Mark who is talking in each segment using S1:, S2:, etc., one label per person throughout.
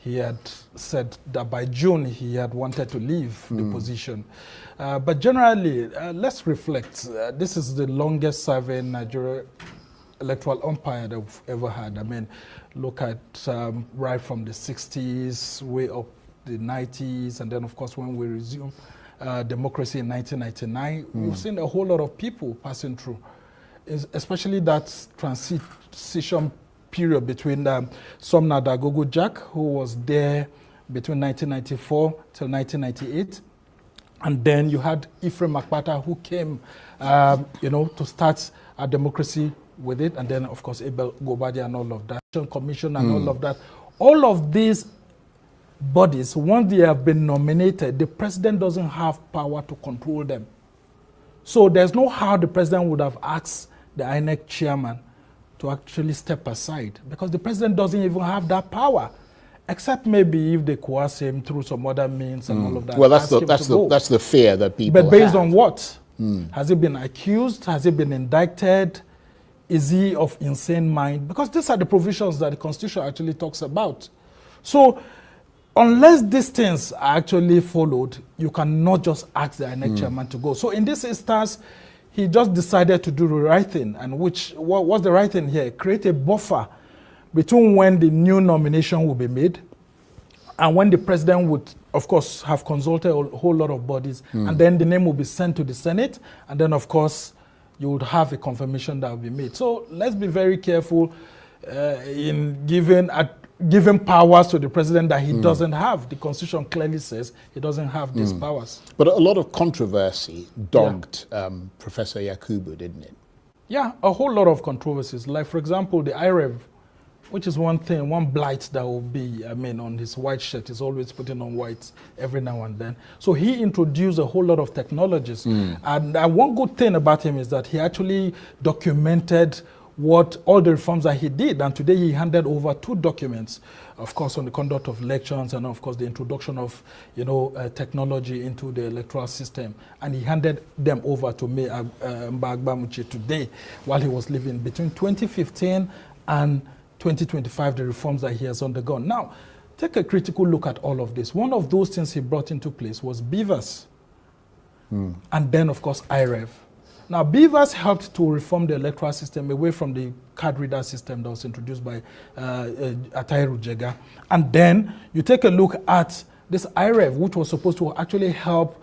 S1: He had said that by June he had wanted to leave the position. But generally, let's reflect. This is the longest serving Nigeria electoral umpire that we've ever had. I mean, look at right from the 60s, way up the 90s, and then of course when we resumed democracy in 1999, we've seen a whole lot of people passing through, especially that transition period between Sumner Dagogo Jack, who was there between 1994 till 1998. And then you had Ephraim Akpata, who came, to start a democracy with it. And then, of course, Abel Gobadi and all of that, commission and all of that. All of these bodies, once they have been nominated, the president doesn't have power to control them. So there's no how the president would have asked the INEC chairman to actually step aside, because the president doesn't even have that power, except maybe if they coerce him through some other means and all of that.
S2: Well, that's the fear that people have.
S1: But based on what? Has he been accused? Has he been indicted? Is he of insane mind? Because these are the provisions that the Constitution actually talks about. So unless these things are actually followed, you cannot just ask the INEC chairman to go. So in this instance, he just decided to do the right thing. And what's the right thing here? Create a buffer between when the new nomination will be made and when the president would, of course, have consulted a whole lot of bodies. And then the name will be sent to the Senate. And then, of course, you would have a confirmation that will be made. So let's be very careful in giving powers to the president that he doesn't have. The Constitution clearly says he doesn't have these powers.
S2: But a lot of controversy dogged Professor Yakubu, didn't it?
S1: Yeah, a whole lot of controversies. Like, for example, the IREV, which is one thing, one blight that will be, on his white shirt. He's always putting on white every now and then. So he introduced a whole lot of technologies. And one good thing about him is that he actually documented what all the reforms that he did. And today he handed over 2 documents, of course, on the conduct of elections and, of course, the introduction of, technology into the electoral system. And he handed them over to me, Mbagbamuche, today, while he was living between 2015 and 2025, the reforms that he has undergone. Now, take a critical look at all of this. One of those things he brought into place was BVAS. And then, of course, IREV. Now, BVAS helped to reform the electoral system away from the card reader system that was introduced by Atairu Jega. And then you take a look at this IREV, which was supposed to actually help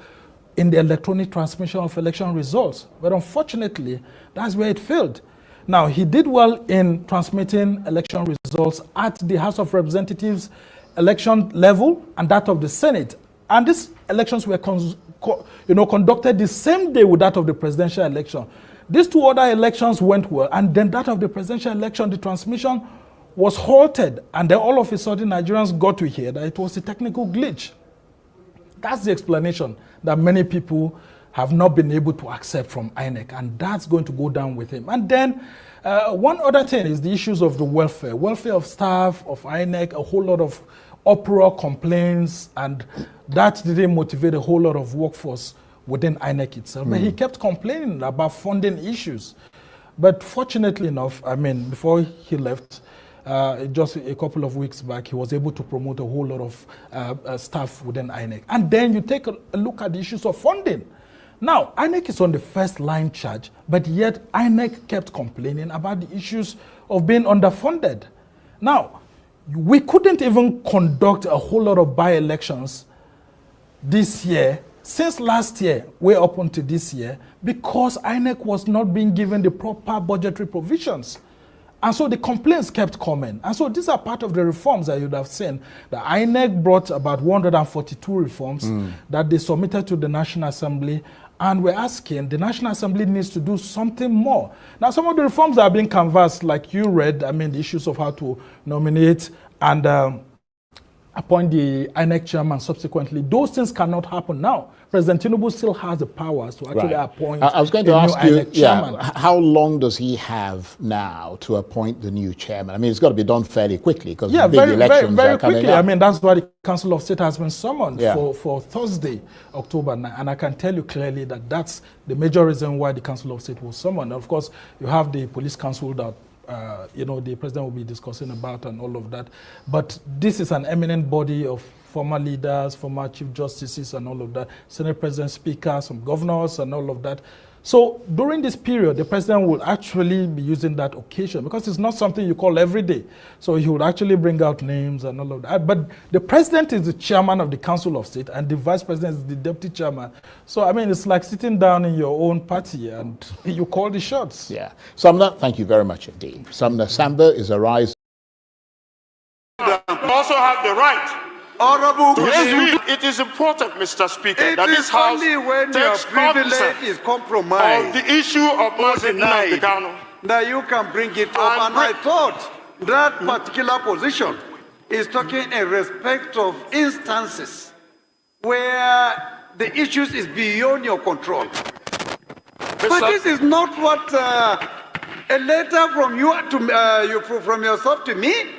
S1: in the electronic transmission of election results. But unfortunately, that's where it failed. Now, he did well in transmitting election results at the House of Representatives election level and that of the Senate. And these elections were conducted the same day with that of the presidential election. These 2 other elections went well, and then that of the presidential election, the transmission was halted, and then all of a sudden Nigerians got to hear that it was a technical glitch. That's the explanation that many people have not been able to accept from INEC, and that's going to go down with him. And then one other thing is the issues of the welfare of staff, of INEC, a whole lot of uproar, complaints, and that didn't motivate a whole lot of workforce within INEC itself. But he kept complaining about funding issues. But fortunately enough, before he left, just a couple of weeks back, he was able to promote a whole lot of staff within INEC. And then you take a look at the issues of funding. Now, INEC is on the first line charge, but yet INEC kept complaining about the issues of being underfunded. Now, we couldn't even conduct a whole lot of by-elections this year, since last year, way up until this year, because INEC was not being given the proper budgetary provisions. And so the complaints kept coming. And so these are part of the reforms that you'd have seen. The INEC brought about 142 reforms that they submitted to the National Assembly. And we're asking, the National Assembly needs to do something more. Now, some of the reforms that are being canvassed, like you read, the issues of how to nominate and appoint the INEC chairman subsequently, those things cannot happen now. President Tinubu still has the powers to actually appoint
S2: I was going to ask you, how long does he have now to appoint the new chairman? It's got to be done fairly quickly because big elections are coming
S1: quickly.
S2: up.
S1: That's why the Council of State has been summoned for Thursday, October 9. And I can tell you clearly that that's the major reason why the Council of State was summoned. Of course, you have the Police Council that the president will be discussing about and all of that. But this is an eminent body of former leaders, former chief justices and all of that, Senate President, Speaker, some governors and all of that. So during this period, the president will actually be using that occasion because it's not something you call every day. So he would actually bring out names and all of that. But the president is the chairman of the Council of State and the vice president is the deputy chairman. So, it's like sitting down in your own party and you call the shots.
S2: Yeah. Sumner, thank you very much indeed. Sumner Samba is a rise.
S3: You also have the right.
S4: Honorable,
S3: it is important, Mr. Speaker,
S4: it
S3: that
S4: is
S3: this House
S4: only when your
S3: takes
S4: privilege is compromised
S3: of the issue of denied
S4: that you can bring it up. And I thought that particular position is talking in respect of instances where the issues is beyond your control. But this is not what a letter from you to from yourself to me.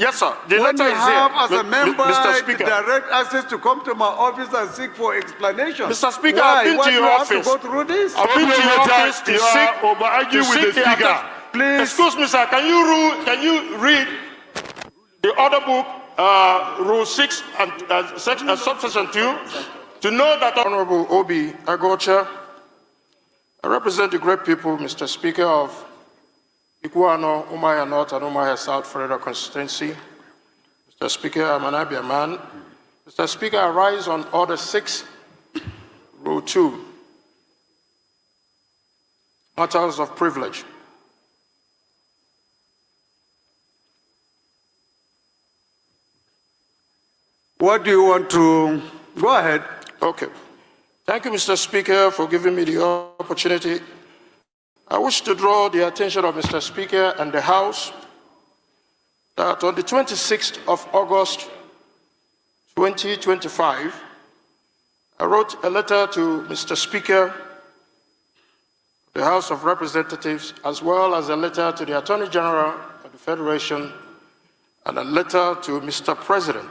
S3: Yes, sir. The
S4: when
S3: letter
S4: you
S3: is
S4: have,
S3: here,
S4: as a member,
S3: Mr. Speaker,
S4: direct access to come to my office and seek for explanation.
S3: Mr. Speaker,
S4: why?
S3: I've been to your office.
S4: Have to go through this?
S3: I've been to your office to seek the Speaker.
S4: Please.
S3: Excuse me, sir. Can you read the order book, Rule 6 and subsection 2, to know that Honorable Obi Agocha, I represent the great people, Mr. Speaker, of Iguano, Umaya North and Umaya South Federal Constituency. Mr. Speaker, I'm an Abia man. Mr. Speaker, I rise on Order 6, Rule 2, matters of privilege.
S4: What do you want to... Go ahead.
S3: Okay. Thank you, Mr. Speaker, for giving me the opportunity. I wish to draw the attention of Mr. Speaker and the House that on the 26th of August, 2025, I wrote a letter to Mr. Speaker of the House of Representatives, as well as a letter to the Attorney General of the Federation and a letter to Mr. President,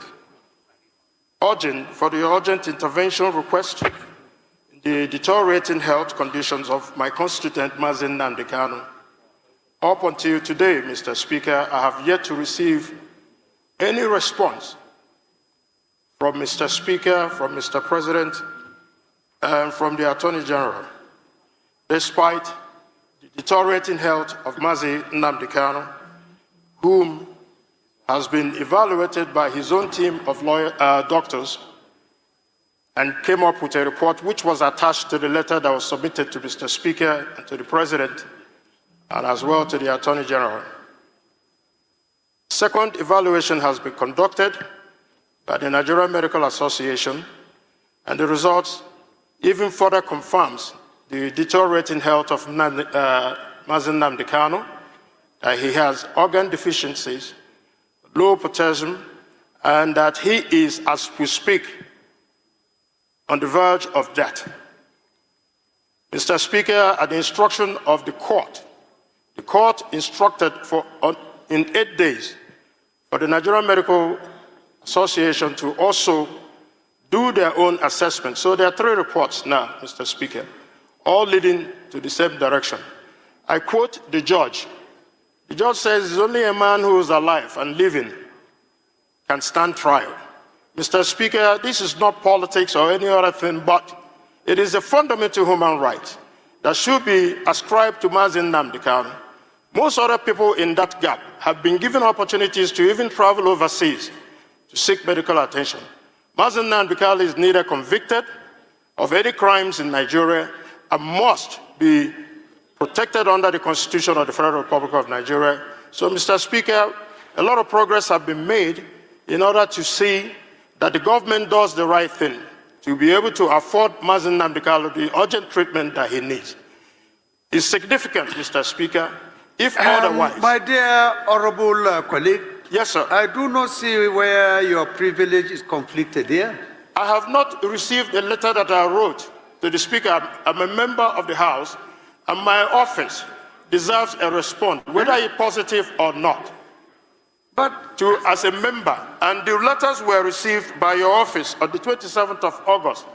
S3: urging for the urgent intervention request in the deteriorating health conditions of my constituent, Mazi Nnamdi Kanu. Up until today, Mr. Speaker, I have yet to receive any response from Mr. Speaker, from Mr. President, and from the Attorney General, despite the deteriorating health of Mazi Nnamdi Kanu, whom has been evaluated by his own team of doctors and came up with a report which was attached to the letter that was submitted to Mr. Speaker and to the President, and as well to the Attorney General. Second evaluation has been conducted by the Nigerian Medical Association, and the results even further confirms the deteriorating health of Mazi Nnamdi Kanu, that he has organ deficiencies, low potassium, and that he is, as we speak, on the verge of death. Mr. Speaker, at the instruction of the court instructed in 8 days for the Nigerian Medical Association to also do their own assessment. So there are 3 reports now, Mr. Speaker, all leading to the same direction. I quote the judge. The judge says it's only a man who is alive and living can stand trial. Mr. Speaker, this is not politics or any other thing, but it is a fundamental human right that should be ascribed to Mazi Nnamdi Kanu. Most other people in that gap have been given opportunities to even travel overseas to seek medical attention. Mazi Nnamdi Kanu is neither convicted of any crimes in Nigeria and must be protected under the Constitution of the Federal Republic of Nigeria. So, Mr. Speaker, a lot of progress has been made in order to see that the government does the right thing to be able to afford Mazi Nnamdi Kanu the urgent treatment that he needs. It's significant, Mr. Speaker, if otherwise.
S4: My dear honorable colleague,
S3: yes, sir.
S4: I do not see where your privilege is conflicted here.
S3: I have not received a letter that I wrote to the Speaker. I'm a member of the House, and my office deserves a response, whether it's positive or not. But as a member, and the letters were received by your office on the 27th of August,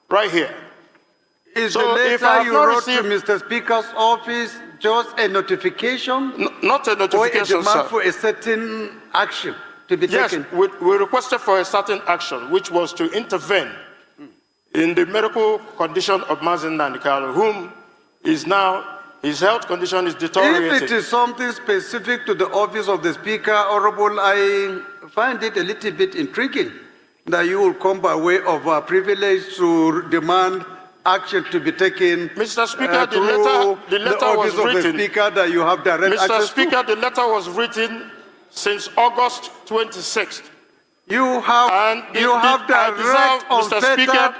S3: right here.
S4: Is the letter you wrote to Mr. Speaker's office just a notification?
S3: Not a notification,
S4: or a demand for a certain action to be taken?
S3: Yes, we requested for a certain action, which was to intervene in the medical condition of Mazi Nnamdi Kanu, whom is now, his health condition is deteriorating.
S4: If it is something specific to the office of the Speaker, Honorable, I find it a little bit intriguing that you will come by way of a privilege to demand action to be taken.
S3: Mr. Speaker, the letter was written.
S4: Of the Speaker that you have direct
S3: Mr.
S4: access
S3: Speaker,
S4: to.
S3: the letter was written since August 26th.
S4: You have direct, unfettered,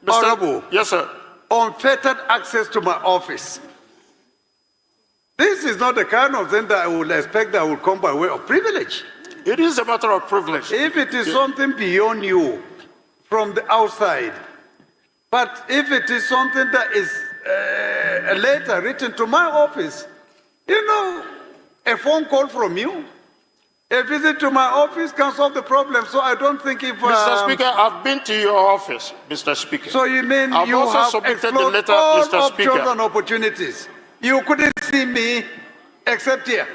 S4: Honorable.
S3: Yes, sir.
S4: Unfettered access to my office. This is not the kind of thing that I would expect that will come by way of privilege.
S3: It is a matter of privilege.
S4: If it is something beyond you, from the outside, but if it is something that is a letter written to my office, you know, a phone call from you, a visit to my office can solve the problem. So I don't think if...
S3: Mr. Speaker, I've been to your office, Mr. Speaker.
S4: So you mean
S3: I've
S4: you
S3: also
S4: have
S3: submitted the
S4: explored
S3: letter,
S4: all
S3: Mr.
S4: options
S3: Speaker.
S4: and opportunities. You couldn't see me except here.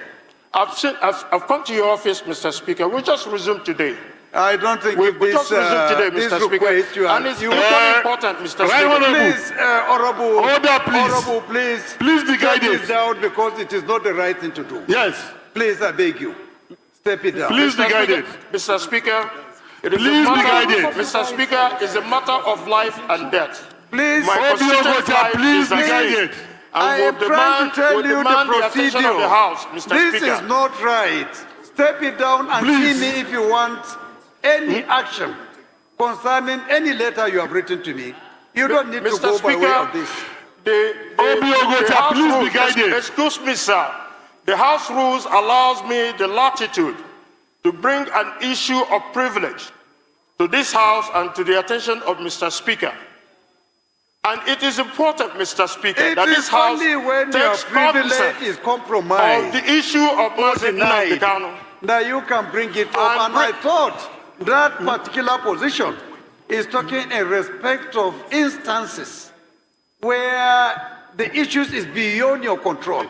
S3: I've come to your office, Mr. Speaker. We just resumed today.
S4: I don't think
S3: we just resumed today, Mr. Speaker. And it's very important, Mr. Speaker.
S4: Please, Honorable.
S2: Order, please.
S4: Honorable, please.
S2: Please be guided.
S4: Step it down because it is not the right thing to do.
S2: Yes.
S4: Please, I beg you. Step it down.
S2: Please be guided.
S3: Mr. Speaker, it is
S2: please be guided.
S3: Mr. Speaker, it's a matter of life and death.
S4: Please,
S3: my constituent life
S2: please be
S3: is
S2: guided.
S4: I am trying to tell you the procedure.
S3: Of the House, Mr.
S4: This
S3: Speaker.
S4: is not right. Step it down and see me if you want any action concerning any letter you have written to me. You don't need
S3: Mr.
S4: to go
S3: Speaker,
S4: by way of this.
S3: The House
S2: please
S3: rules,
S2: be guided.
S3: Excuse me, sir. The House rules allows me the latitude to bring an issue of privilege to this House and to the attention of Mr. Speaker. And it is important, Mr. Speaker,
S4: It
S3: that
S4: is
S3: this House
S4: only when your
S3: takes
S4: privilege
S3: cognizance
S4: is compromised
S3: of the issue of President Nnamdi Kanu.
S4: that you can bring it up. And I thought that particular position is talking in respect of instances where the issues is beyond your control.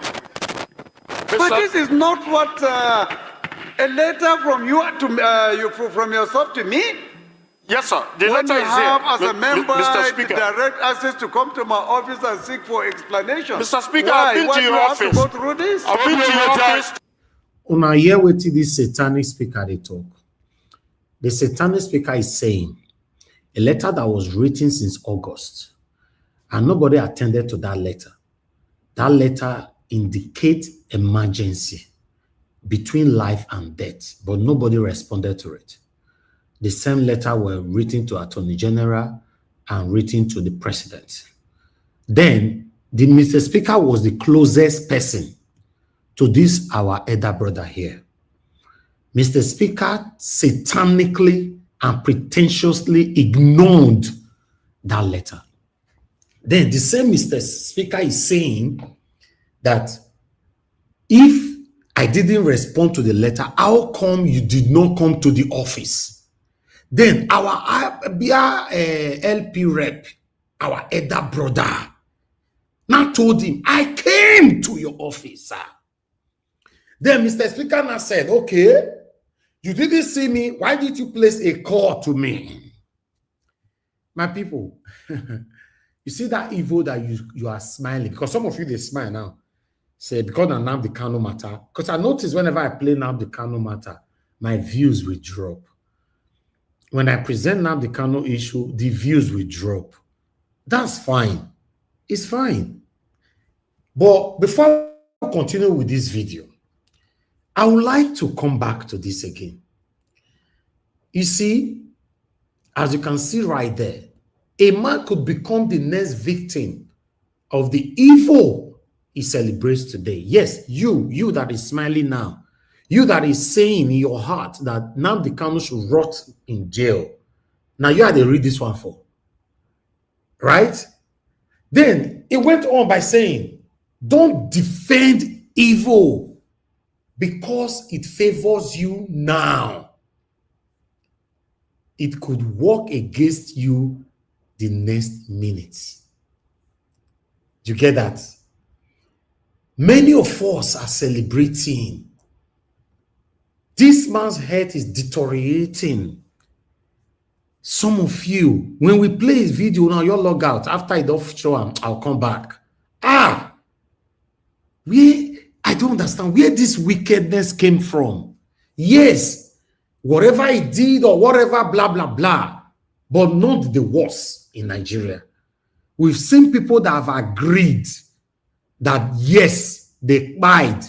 S4: But this is not what a letter from you to from yourself to me.
S3: Yes, sir. The
S4: When
S3: letter
S4: you
S3: is
S4: have,
S3: here,
S4: as a member,
S3: Mr. Speaker.
S4: direct access to come to my office and seek for explanation.
S3: Mr. Speaker,
S4: Why?
S3: I've been
S4: Why
S3: to
S4: do
S3: your
S4: you have
S3: office.
S4: to go through this?
S3: I've been to your office.
S5: Una hear wetin this satanic speaker they talk. The satanic speaker is saying a letter that was written since August, and nobody attended to that letter. That letter indicates emergency between life and death, but nobody responded to it. The same letter were written to Attorney General and written to the President. Then, the Mr. Speaker was the closest person to this, our elder brother here. Mr. Speaker satanically and pretentiously ignored that letter. Then the same Mr. Speaker is saying that if I didn't respond to the letter, how come you did not come to the office? Then our LP rep, our elder brother, now told him, I came to your office, sir. Then Mr. Speaker now said, okay, you didn't see me. Why did you place a call to me? My people, you see that evil that you are smiling, because some of you, they smile now. Say, because I Nnamdi Kanu matter. Because I notice whenever I play Nnamdi Kanu matter, my views will drop. When I present Nnamdi Kanu issue, the views will drop. That's fine. It's fine. But before I continue with this video, I would like to come back to this again. You see, as you can see right there, a man could become the next victim of the evil he celebrates today. Yes, you that is smiling now, you that is saying in your heart that Nnamdi Kanu should rot in jail. Now you had to read this one for, right? Then it went on by saying, don't defend evil because it favors you now. It could work against you the next minute. You get that? Many of us are celebrating. This man's health is deteriorating. Some of you, when we play his video now, you'll log out. After I don't show him, I'll come back. I don't understand where this wickedness came from. Yes, whatever he did or whatever, blah, blah, blah, but not the worst in Nigeria. We've seen people that have agreed that, yes, they lied,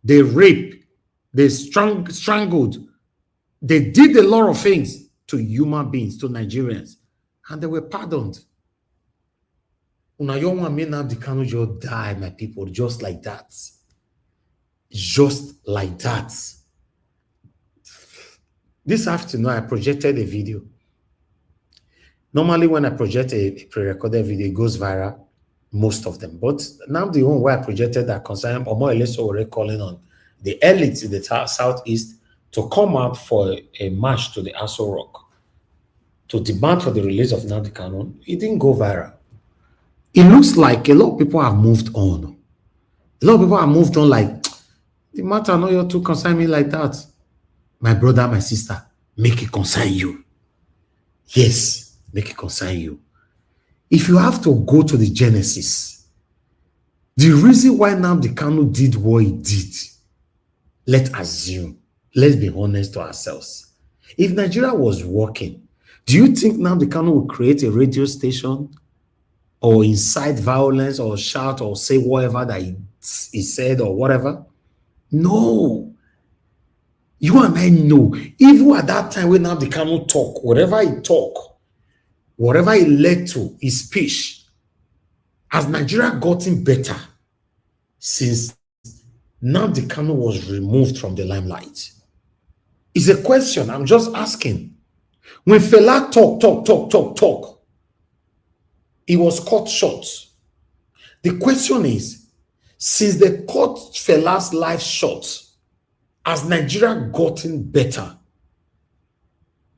S5: they raped, they strangled, they did a lot of things to human beings, to Nigerians, and they were pardoned. Una young one may not Kanu just die, my people, just like that. Just like that. This afternoon, I projected a video. Normally, when I project a pre-recorded video, it goes viral, most of them. But now the one where I projected that concern, or more or less already calling on the elites in the southeast to come out for a march to the Aso Rock to demand for the release of Nnamdi Kanu. It didn't go viral. It looks like a lot of people have moved on. A lot of people have moved on like, the matter no you to concern me like that. My brother, my sister, make it concern you. Yes, make it concern you. If you have to go to the Genesis, the reason why Nnamdi Kanu did what he did, let's assume, let's be honest to ourselves. If Nigeria was working, do you think Nnamdi Kanu would create a radio station or incite violence or shout or say whatever that he said or whatever? No. You and I know, even at that time when Nnamdi Kanu talk, whatever he talk, whatever he led to, his speech, has Nigeria gotten better since Nnamdi Kanu was removed from the limelight? It's a question I'm just asking. When Fela talk, He was cut short. The question is, since they cut Fela's life short, has Nigeria gotten better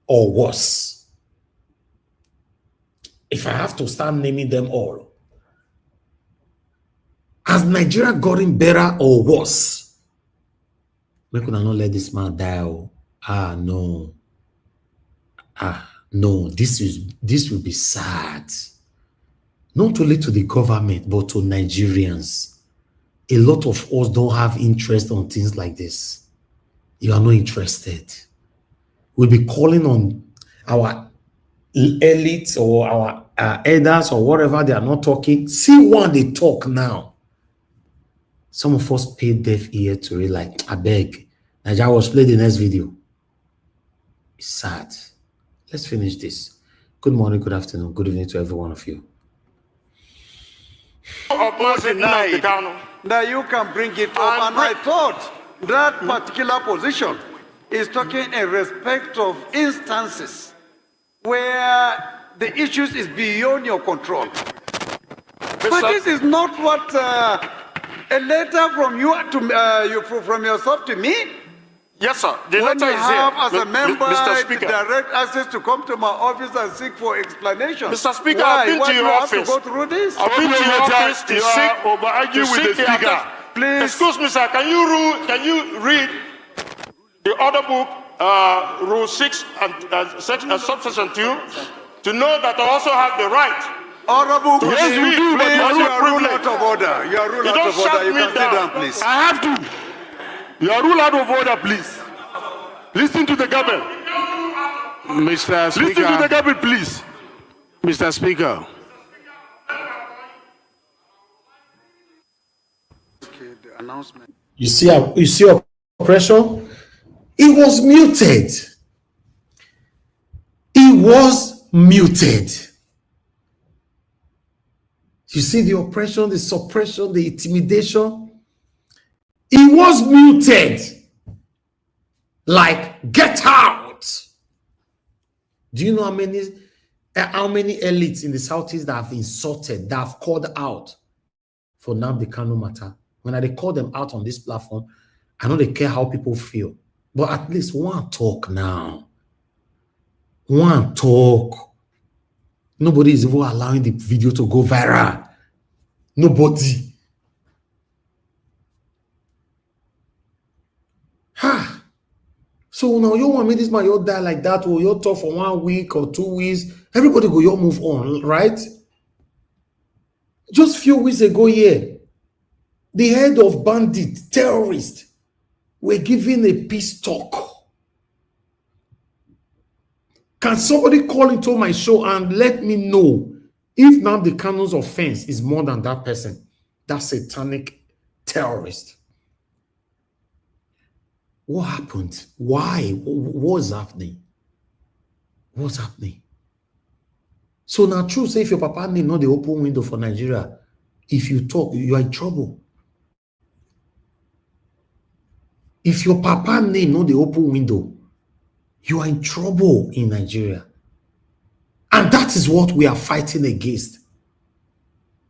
S5: or worse? If I have to start naming them all, has Nigeria gotten better or worse? We could not let this man die. No. No, this will be sad. Not only to the government, but to Nigerians. A lot of us don't have interest on things like this. You are not interested. We'll be calling on our elites or our elders or whatever. They are not talking. See one they talk now. Some of us pay deaf ear to it, like, I beg. Nigeria was played the next video. It's sad. Let's finish this. Good morning, good afternoon, good evening to every one of you.
S4: Now you can bring it up, and I thought that particular position is talking in respect of instances where the issues is beyond your control. But this is not what a letter from you to from yourself to me.
S3: Yes, sir. The
S4: when
S3: letter
S4: you
S3: is
S4: have,
S3: here.
S4: as a member,
S3: Mr. Speaker.
S4: direct access to come to my office and seek for explanation.
S3: Mr. Speaker,
S4: why?
S3: I've been
S4: Why
S3: to
S4: do
S3: your
S4: you
S3: office.
S4: have to go through this?
S3: I've been to your office to seek the Speaker.
S4: Please.
S3: Excuse me, sir. Can you read the order book, Rule 6 and subsection 2, to know that I also have the right?
S4: Honorable,
S3: Yes, we do, but
S4: please, you are ruled
S3: privilege.
S4: out of order. You are ruled out
S3: don't
S4: of order.
S3: shut
S4: You
S3: me
S4: can sit
S3: down.
S4: down, please.
S6: I have to. You are ruled out of order, please. Listen to the government. Mr. Speaker. Listen to the government, please. Mr. Speaker.
S4: Okay, the announcement.
S5: You see oppression? He was muted. He was muted. You see the oppression, the suppression, the intimidation. He was muted. Like, get out. Do you know how many elites in the Southeast that have insulted, that have called out for Nnamdi Kanu matter? When they call them out on this platform, I know they care how people feel. But at least one talk now. One talk. Nobody is even allowing the video to go viral. Nobody. So now you want me this man, you die like that, or you talk for 1 week or 2 weeks. Everybody go, you move on, right? Just few weeks ago here, the head of bandit, terrorist, were giving a peace talk. Can somebody call into my show and let me know if Nnamdi Kanu's offense is more than that person, that satanic terrorist? What happened? Why? What's happening? What's happening? So now true, say if your papa name not the open window for Nigeria, if you talk, you are in trouble. If your papa name not the open window, you are in trouble in Nigeria. And that is what we are fighting against.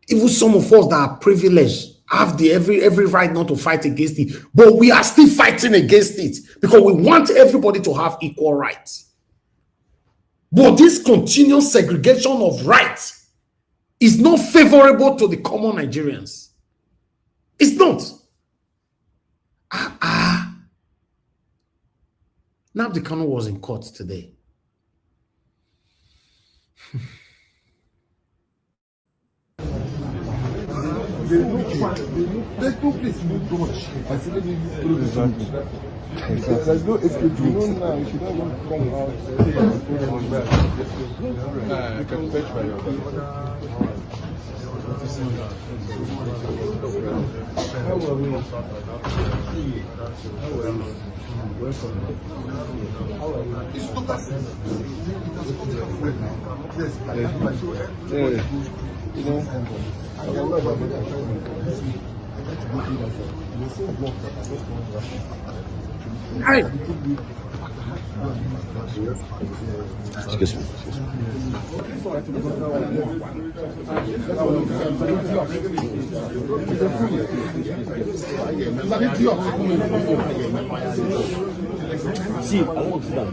S5: Even some of us that are privileged have the every right not to fight against it, but we are still fighting against it because we want everybody to have equal rights. But this continuous segregation of rights is not favorable to the common Nigerians. It's not. Nnamdi Kanu was in court today.
S7: There's no place to dodge. There's no escape route. Now you should not even come out. You can fetch by your how are we? Welcome. How are you? Yes. You know,
S5: Hi.
S8: Excuse me. See, I want to stand.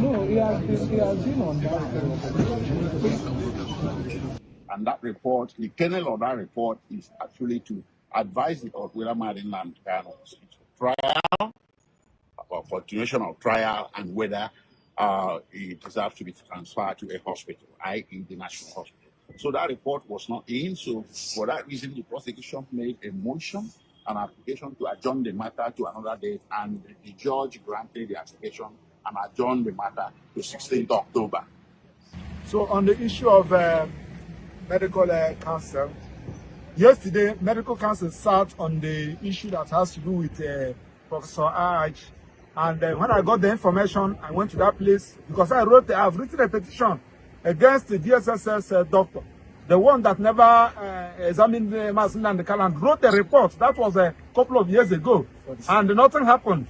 S9: No, he has been on that.
S10: And that report, the kernel of that report is actually to advise the Willa Mariland trial or continuation of trial and whether it deserves to be transferred to a hospital, i.e. the National Hospital. So that report was not in. So for that reason, the prosecution made a motion, an application to adjourn the matter to another date, and the judge granted the application and adjourned the matter to 16th October.
S11: So on the issue of medical counsel, yesterday medical counsel sat on the issue that has to do with Professor Aj. And when I got the information, I went to that place because I've written a petition against the DSSS doctor, the one that never examined the Masin and the Kalan, wrote a report. That was a couple of years ago, and nothing happened.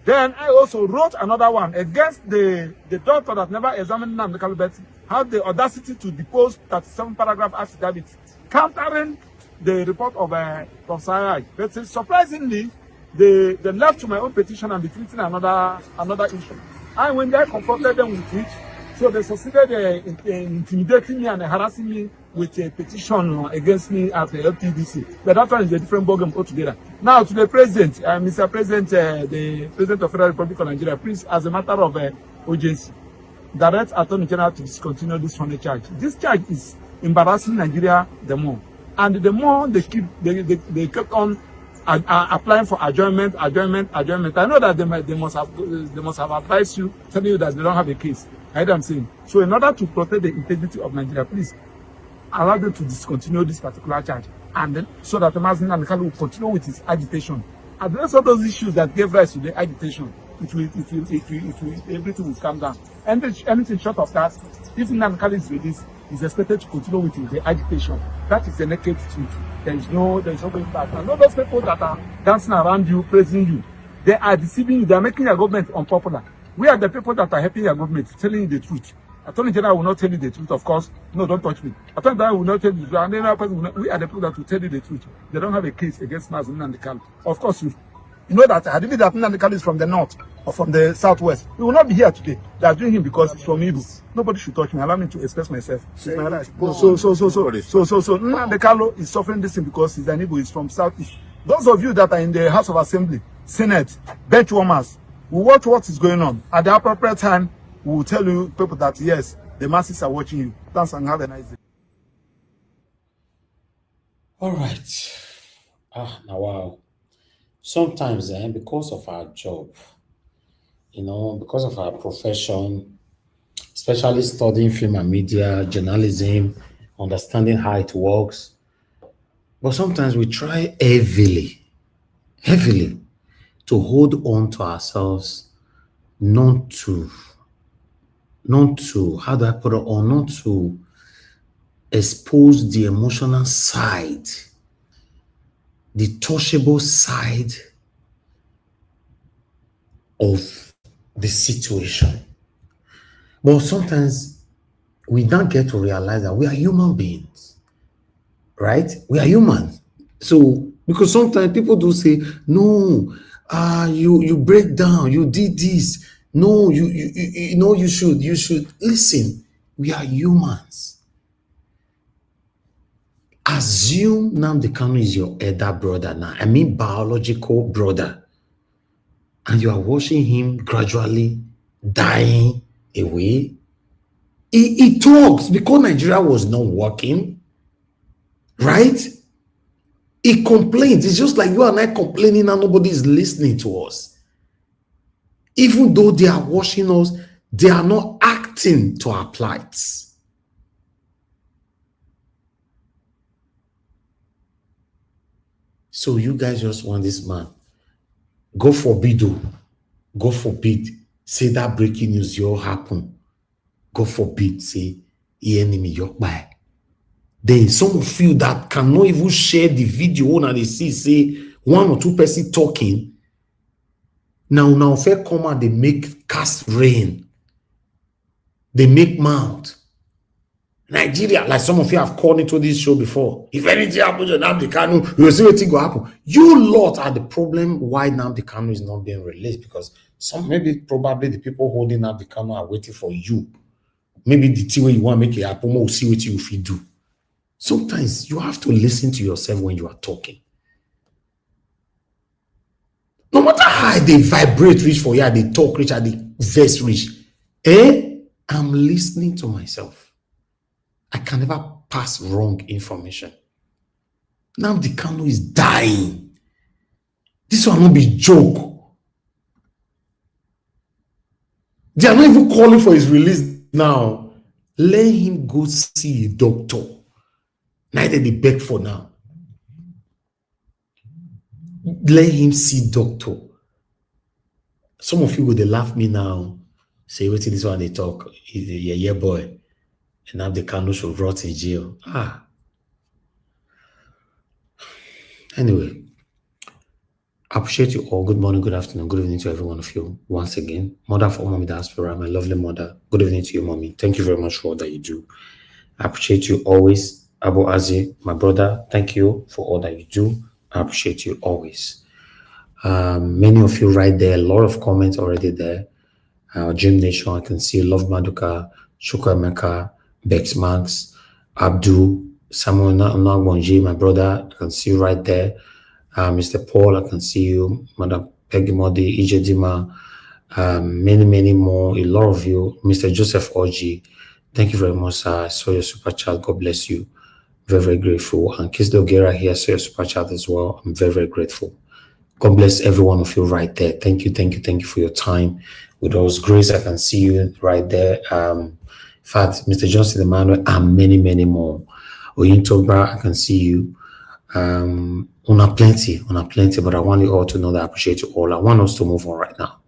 S11: Then I also wrote another one against the doctor that never examined the Kalan, but had the audacity to depose 37-paragraph affidavit, countering the report of Professor Aj. But surprisingly, they left to my own petition and be treating another issue. I went there, confronted them with it. So they succeeded in intimidating me and harassing me with a petition against me at the LTDC. But that one is a different ballgame altogether. Now to the president, Mr. President, the President of Federal Republic of Nigeria, please, as a matter of urgency, direct Attorney General to discontinue this funny charge. This charge is embarrassing Nigeria the more, and the more they kept on applying for adjournment. I know that they must have advised you, telling you that they don't have a case. I am saying. So in order to protect the integrity of Nigeria, please allow them to discontinue this particular charge, and then so that the Masin and Kalu will continue with his agitation. And the rest of those issues that gave rise to the agitation, everything will calm down. Anything short of that, if Nnamdi Kanu is released, is expected to continue with the agitation. That is the naked truth. There is no going back. And all those people that are dancing around you, praising you, they are deceiving you. They are making your government unpopular. We are the people that are helping your government, telling you the truth. Attorney General will not tell you the truth, of course. No, don't touch me. Attorney General will not tell you the truth. And another person will not. We are the people that will tell you the truth. They don't have a case against Masin and Kalu. Of course, you know that had it been that Nnamdi Kanu is from the north or from the southwest, we will not be here today. They are doing him because it's from Igbo. Nobody should touch me. Allow me to express myself. It's my right. So Nnamdi Kanu is suffering this thing because he's an Igbo. He's from southeast. Those of you that are in the House of Assembly, Senate, bench warmers, we watch what is going on. At the appropriate time, we will tell you people that yes, the masses are watching you. Thanks and have a nice day.
S5: All right. Now wow. Sometimes because of our job, because of our profession, especially studying film and media, journalism, understanding how it works, but sometimes we try heavily to hold on to ourselves, not to, how do I put it on, not to expose the emotional side, the touchable side of the situation. But sometimes we don't get to realize that we are human beings, right? We are human. So Because sometimes people do say, no, you break down, you did this. No, you know, you should listen. We are humans. Assume Nnamdi Kanu is your elder brother now. I mean biological brother. And you are watching him gradually dying away. He talks because Nigeria was not working, right? He complains. It's just like you and I complaining and nobody is listening to us. Even though they are watching us, they are not acting to our plights. So you guys just want this man. God forbid, God forbid, say that breaking news you all happen. God forbid, say, the enemy, you're by. Then some of you that cannot even share the video and they see, say, one or two person talking. Now, fair come out, they make cast rain. They make mouth. Nigeria, like some of you have called into this show before. If anything happens to Nnamdi Kanu, you'll see what will happen. You lot are the problem why Nnamdi Kanu is not being released, because probably the people holding Nnamdi Kanu are waiting for you. Maybe the thing where you want to make it happen, we'll see what you will do. Sometimes you have to listen to yourself when you are talking. No matter how they vibrate rich for you, they talk rich, they verse rich. I'm listening to myself. I can never pass wrong information. Nnamdi Kanu is dying. This will not be joke. They are not even calling for his release now. Let him go see a doctor. Neither they beg for now. Let him see doctor. Some of you would laugh me now. Say, wait till this one they talk. He's a yeah boy. And now the Kanu should rot in jail. Anyway, I appreciate you all. Good morning, good afternoon, good evening to every one of you. Once again, mother for Mommy Diaspora, my lovely mother. Good evening to you, Mommy. Thank you very much for all that you do. I appreciate you always. Abu Azi, my brother, thank you for all that you do. I appreciate you always. Many of you right there, a lot of comments already there. Jim Nation, I can see Love Maduka, Shukwemeka, Bex Max, Abdul, Samuel Nagwanji, my brother, I can see you right there. Mr. Paul, I can see you. Madam Peggy Modi, EJ Dima, many more, a lot of you. Mr. Joseph Oji, thank you very much, sir. I saw your super chat. God bless you. Very, very grateful. And Kisdo Gera here, I saw your super chat as well. I'm very, very grateful. God bless every one of you right there. Thank you for your time. With those grace, I can see you right there. In fact, Mr. Johnson Emmanuel, and many more. Oyintogba, I can see you. Una plenty, but I want you all to know that I appreciate you all. I want us to move on right now.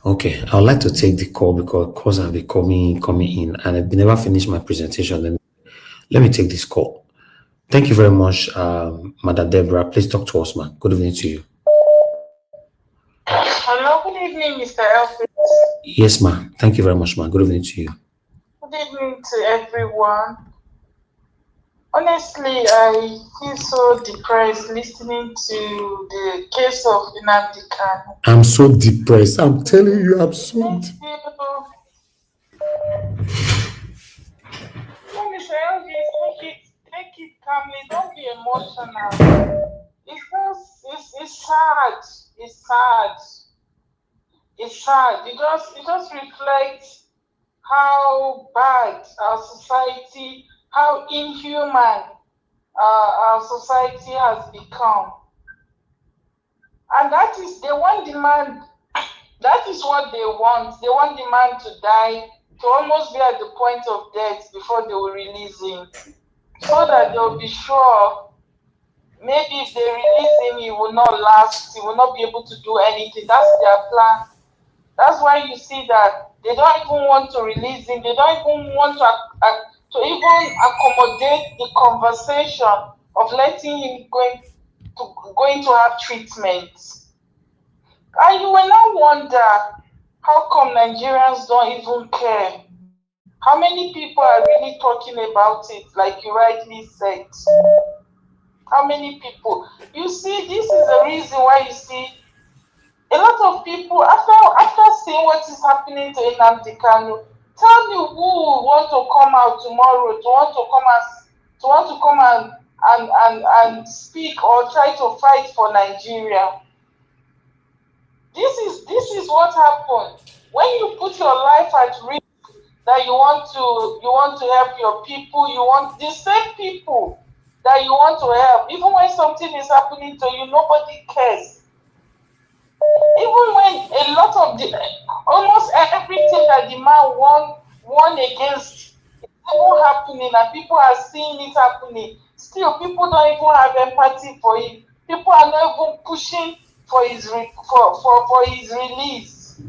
S5: Okay, I would like to take the call because calls have been coming in, and I've never finished my presentation. Then let me take this call. Thank you very much, Madam Deborah. Please talk to us, man. Good evening to you.
S12: Hello, good evening, Mr. Elfrid.
S5: Yes, ma'am. Thank you very much, ma'am. Good evening to you.
S12: Good evening to everyone. Honestly, I feel so depressed listening to the case of Nnamdi Kanu.
S5: I'm so depressed. I'm telling you, I'm so depressed.
S12: Mr. Elfrid, take it calmly. Don't be emotional. It's sad. It's sad. It's sad. It just reflects how bad our society, how inhuman our society has become. And that is, they want the man, that is what they want. They want the man to die, to almost be at the point of death before they will release him. So that they'll be sure, maybe if they release him, he will not last, he will not be able to do anything. That's their plan. That's why you see that they don't even want to release him. They don't even want to even accommodate the conversation of letting him going to have treatment. And you will now wonder, how come Nigerians don't even care? How many people are really talking about it, like you rightly said? How many people? You see, this is the reason why you see a lot of people, after seeing what is happening to Nnamdi Kanu, tell me who want to come out tomorrow, to want to come and speak or try to fight for Nigeria. This is what happened. When you put your life at risk, that you want to help your people, you want the same people that you want to help. Even when something is happening to you, nobody cares. Even when a lot of almost everything that the man won against is even happening and people are seeing it happening, still people don't even have empathy for him. People are not even pushing for his release.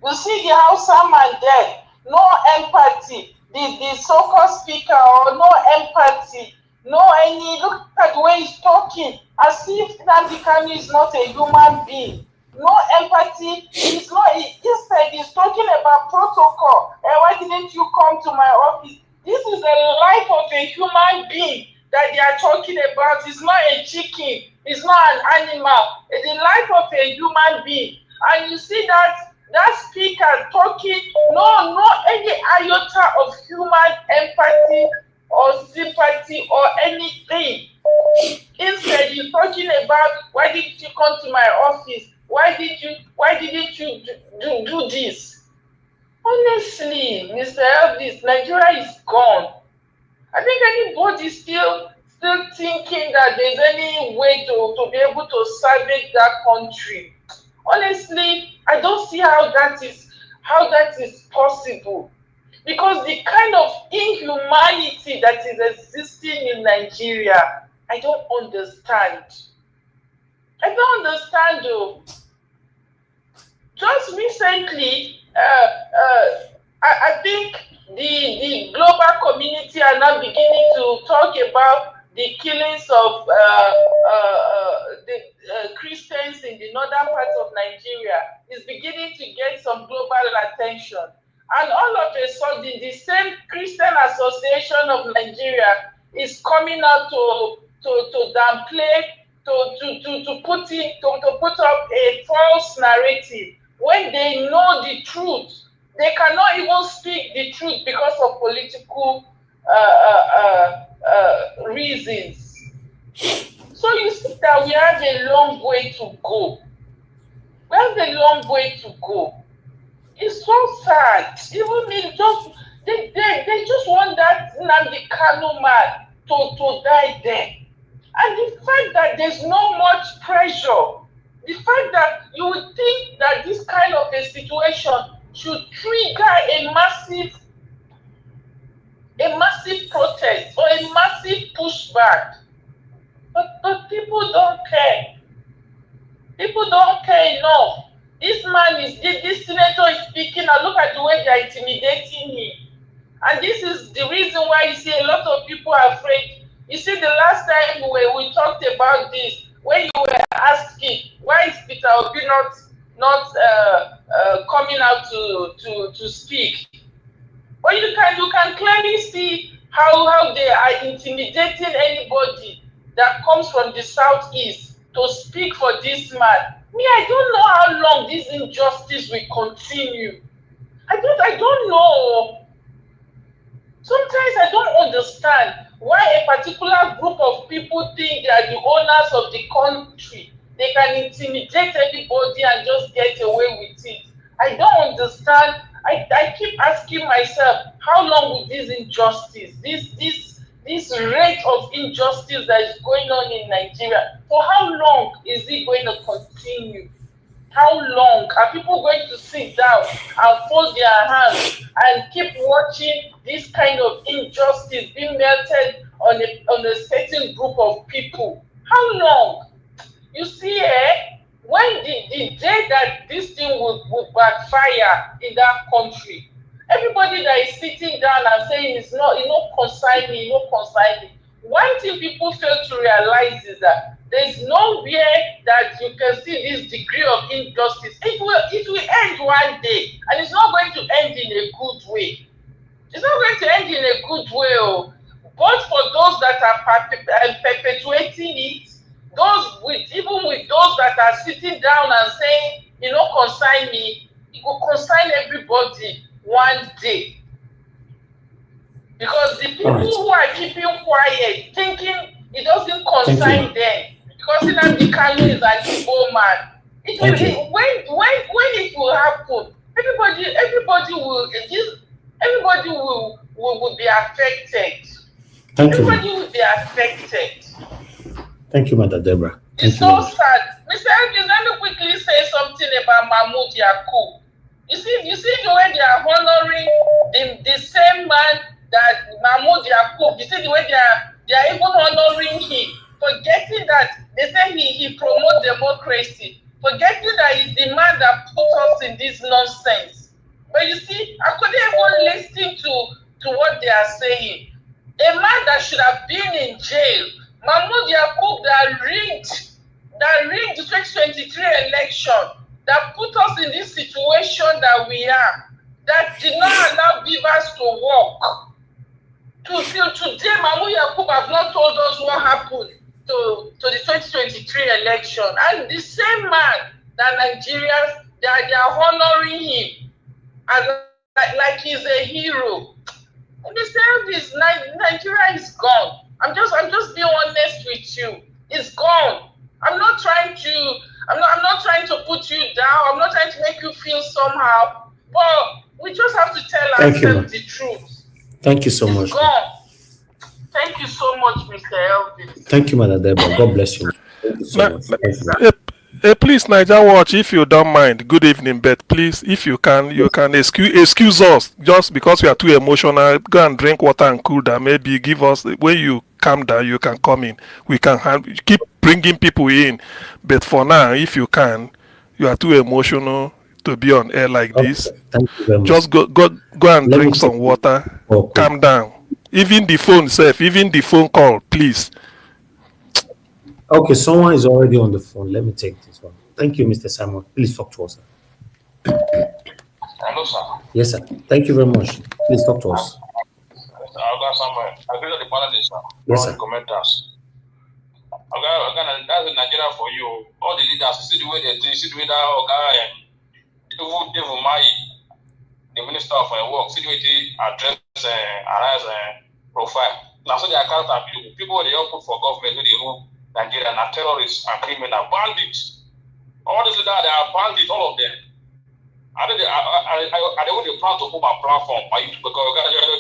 S12: You see the Hausa man there, no empathy. The so-called speaker, or no empathy, no any. Look at the way he's talking, as if Nnamdi Kanu is not a human being. No empathy. He's not. Instead, he's talking about protocol. And why didn't you come to my office? This is the life of a human being that they are talking about. It's not a chicken. It's not an animal. It's the life of a human being. And you see that speaker talking, no any iota of human empathy or sympathy or anything. Instead, you're talking about, why didn't you come to my office? Why didn't you do this? Honestly, Mr. Elvis, Nigeria is gone. I think anybody still thinking that there's any way to be able to salvage that country. Honestly, I don't see how that is possible, because the kind of inhumanity that is existing in Nigeria, I don't understand. I don't understand though. Just recently, I think the global community are now beginning to talk about the killings of Christians in the northern part of Nigeria. Is beginning to get some global attention. And all of a sudden, the same Christian Association of Nigeria is coming out to downplay, to put up a false narrative when they know the truth. They cannot even speak the truth because of political reasons. So you see that we have a long way to go. We have a long way to go. It's so sad. Even me, they just want that Nnamdi Kanu man to die there. And the fact that there's no much pressure, the fact that you would think that this kind of a situation should trigger a massive protest or a massive pushback. But people don't care. People don't care enough. This senator is speaking, and look at the way they're intimidating him. And this is the reason why you see a lot of people are afraid. You see, the last time we talked about this, when you were asking, why is Peter Obi not coming out to speak? Well, you can clearly see how they are intimidating anybody that comes from the southeast to speak for this man. Me, I don't know how long this injustice will continue. I don't know. Sometimes I don't understand why a particular group of people think they are the owners of the country. They can intimidate anybody and just get away with it. I don't understand. I keep asking myself, how long will this injustice, this rate of injustice that is going on in Nigeria, for how long is it going to continue? How long are people going to sit down and fold their hands and keep watching this kind of injustice being melted on a certain group of people? How long? You see, when the day that this thing would backfire in that country, everybody that is sitting down and saying it's not concern me, one thing people fail to realize is that there's nowhere that you can see this degree of injustice. It will end one day, and it's not going to end in a good way. It's not going to end in a good way. Oh. But for those that are perpetuating it, even with those that are sitting down and saying, consign me, it will consign everybody one day. Because the people who are keeping quiet, thinking it doesn't concern them, because Nnamdi Kanu is an Igbo man. When it will happen, everybody will be affected. Everybody will be affected.
S5: Thank you, Mother Deborah.
S12: It's so sad. Mr. Elkins, let me quickly say something about Mahmoud Yakubu. You see the way they are honoring the same man that Mahmoud Yakubu. You see the way they are even honoring him, forgetting that they say he promotes democracy, forgetting that he's the man that put us in this nonsense. But you see, I couldn't even listen to what they are saying. A man that should have been in jail, Mahmoud Yakubu, that rigged the 2023 election, that put us in this situation that we are, that did not allow Beavers to work. Till today, Mahmoud Yakubu have not told us what happened to the 2023 election. And the same man that Nigerians, they are honoring him as like he's a hero. Nigeria is gone. I'm just being honest with you. It's gone. I'm not trying to put you down. I'm not trying to make you feel somehow. But we just have to tell ourselves the truth.
S5: Thank you so much.
S12: It's gone. Thank you so much, Mr. Elvis.
S5: Thank you, Mother Deborah. God bless you. Thank you so
S13: much. Please, Niger Watch, if you don't mind, good evening, but please, if you can excuse us just because we are too emotional. Go and drink water and cool down. Maybe give us, when you calm down, you can come in. We can keep bringing people in, but for now, if you can, you are too emotional to be on air like this.
S5: Thank you very much.
S13: Just go and drink some water. Calm down. Even the phone call, please.
S5: Okay, someone is already on the phone. Let me take this one. Thank you, Mr. Simon. Please talk to us.
S14: Hello, sir.
S5: Yes, sir. Thank you very much. Please talk to us.
S14: I agree with the panelists, sir.
S5: Yes,
S14: all
S5: sir.
S14: the commenters. That's in Nigeria for you. All the leaders, see the way they do, see the way that even my the minister of work, see the way they address arise profile. Now, so they are character people they all put for government, they rule Nigeria, are terrorists and criminal bandits. All these leaders, they are bandits, all of them. I don't they plan to put my platform by YouTube because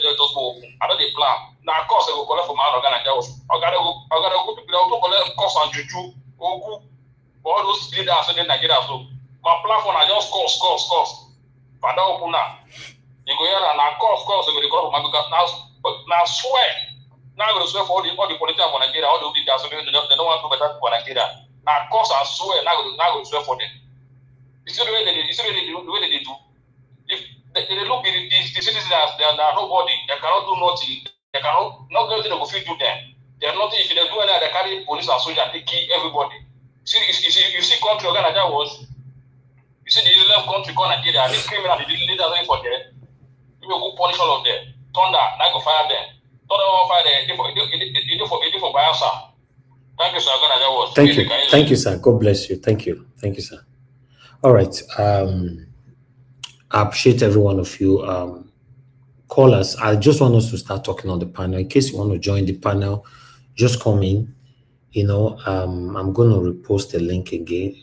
S14: just go open. I don't they plan. Now, of course, they will collect from my organization. I gotta go to collect cost and juju. All those leaders in Nigeria. So, my platform, I just cost. But I open now. You go here and I cost, they will collect from my organization. Now, swear. Now I'm going to swear for all the politicians for Nigeria, all the leaders, so they don't want to better for Nigeria. Now, of course, I swear, now I'm going to swear for them. You see the way they do. If they look at the citizens, they are nobody, they cannot do nothing, they cannot, not nothing they will do them. They are nothing, if they do anything, they carry police and soldiers, they kill everybody. You see country Nigeria was, you see the left country called Nigeria, the criminal, the leaders are for them. You will go punish all of them. Thunder, now go fire them. Thank you, sir.
S5: Thank you, sir. God bless you. Thank you, sir. All right. I appreciate every one of you. Callers, I just want us to start talking on the panel. In case you want to join the panel, just come in. I'm going to repost the link again,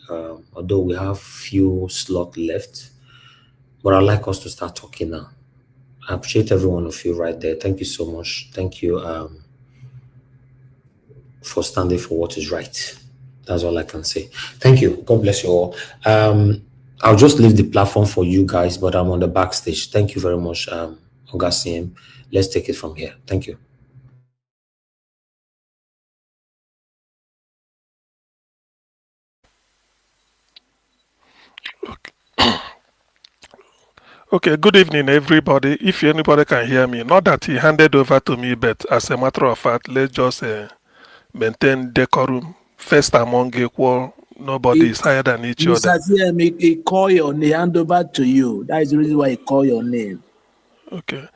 S5: although we have few slots left. But I'd like us to start talking now. I appreciate every one of you right there. Thank you so much. Thank you for standing for what is right. That's all I can say. Thank you. God bless you all. I'll just leave the platform for you guys, but I'm on the backstage. Thank you very much, Oga. Let's take it from here. Thank you.
S13: Okay, good evening, everybody. If anybody can hear me, not that he handed over to me, but as a matter of fact, let's just maintain decorum. First among equal, nobody is higher than each other.
S15: Mr. he call your name, hand over to you. That is the reason why he call your name.
S13: Okay.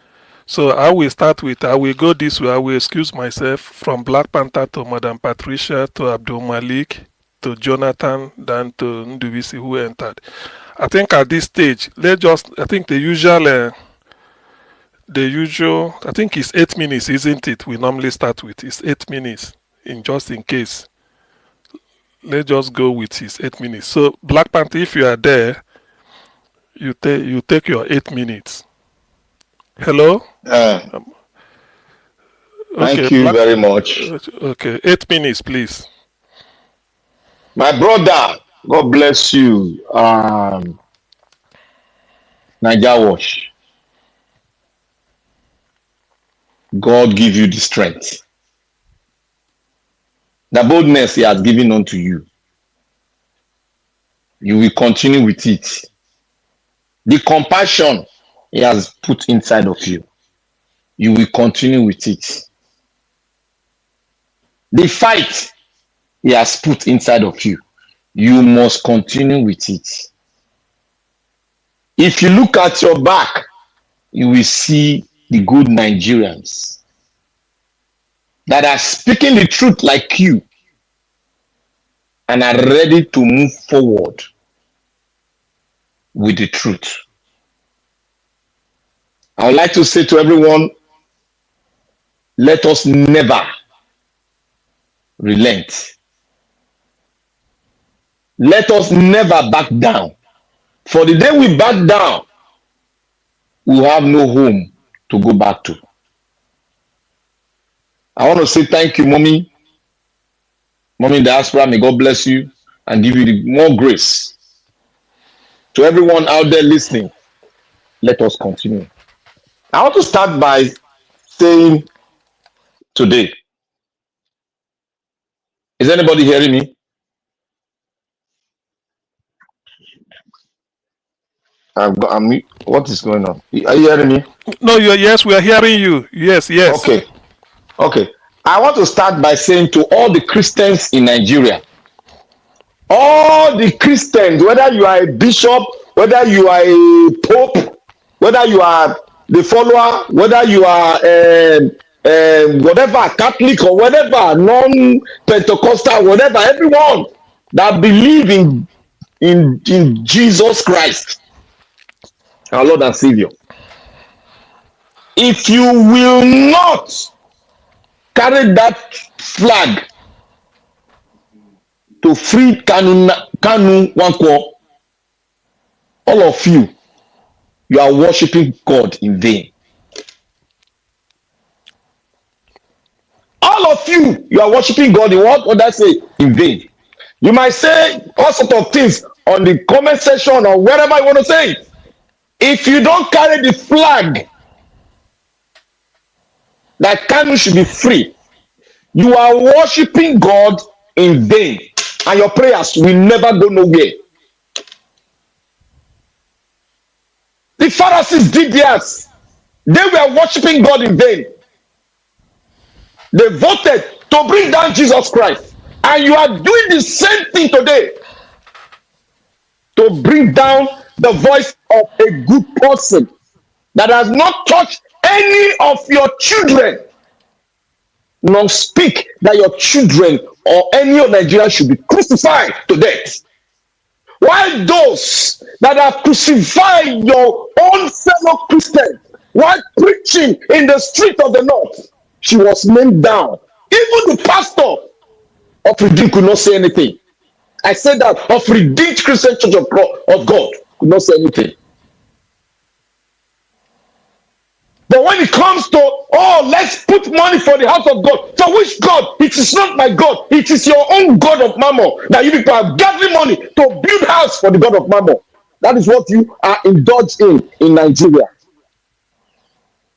S13: So I will start with, I will go this way. I will excuse myself from Black Panther to Madam Patricia to Abdul Malik to Jonathan, then to Ndubisi who entered. I think at this stage, I think the usual, I think it's 8 minutes, isn't it? We normally start with, it's 8 minutes, just in case. Let's just go with his 8 minutes. So Black Panther, if you are there, you take your 8 minutes. Hello?
S16: Thank you very much.
S13: Okay, 8 minutes, please.
S16: My brother, God bless you. Naija Wash. God give you the strength. The boldness he has given unto you. You will continue with it. The compassion he has put inside of you. You will continue with it. The fight he has put inside of you. You must continue with it. If you look at your back, you will see the good Nigerians that are speaking the truth like you and are ready to move forward with the truth. I would like to say to everyone, let us never relent. Let us never back down. For the day we back down, we will have no home to go back to. I want to say thank you, Mommy. Mommy in diaspora, may God bless you and give you more grace. To everyone out there listening, let us continue. I want to start by saying today, is anybody hearing me? What is going on? Are you hearing me?
S13: No, yes, we are hearing you. Yes.
S16: Okay. I want to start by saying to all the Christians in Nigeria, all the Christians, whether you are a bishop, whether you are a pope, whether you are the follower, whether you are whatever, Catholic or whatever, non-Pentecostal, whatever, everyone that believe in Jesus Christ, our Lord and Savior. If you will not carry that flag to free Kanu Nwankwo, all of you are worshiping God in vain. All of you are worshiping God in what others say in vain. You might say all sorts of things on the comment section or wherever you want to say it. If you don't carry the flag that Kanu should be free, you are worshiping God in vain, and your prayers will never go nowhere. The Pharisees did theirs. They were worshiping God in vain. They voted to bring down Jesus Christ, and you are doing the same thing today to bring down the voice of a good person that has not touched any of your children, nor speak that your children or any of Nigeria should be crucified to death. While those that have crucified your own fellow Christians while preaching in the street of the north, she was named down. Even the pastor of Redeemed could not say anything. I said that of Redeemed Christian Church of God could not say anything. But when it comes to, let's put money for the house of God. For which God? It is not my God. It is your own God of Mammon that you people are gathering money to build house for the God of Mammon. That is what you are indulged in Nigeria.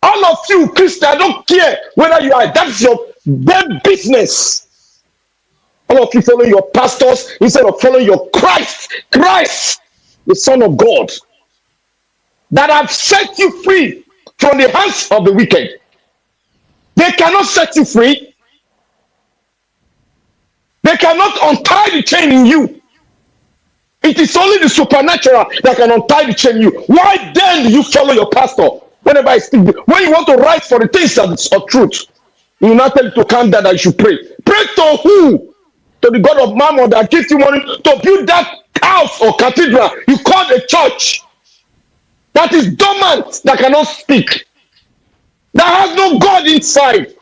S16: All of you, Christians, I don't care whether you are, that's your dead business. All of you follow your pastors instead of following your Christ, the Son of God. that have set you free from the hands of the wicked. They cannot set you free. They cannot untie the chain in you. It is only the supernatural that can untie the chain in you. Why then do you follow your pastor whenever I speak? When you want to write for the things that are truth, you will not tell you to calm down that you should pray. Pray to who? To the God of Mammon that gives you money to build that house or cathedral you call a church that is dormant, that cannot speak, that has no God inside.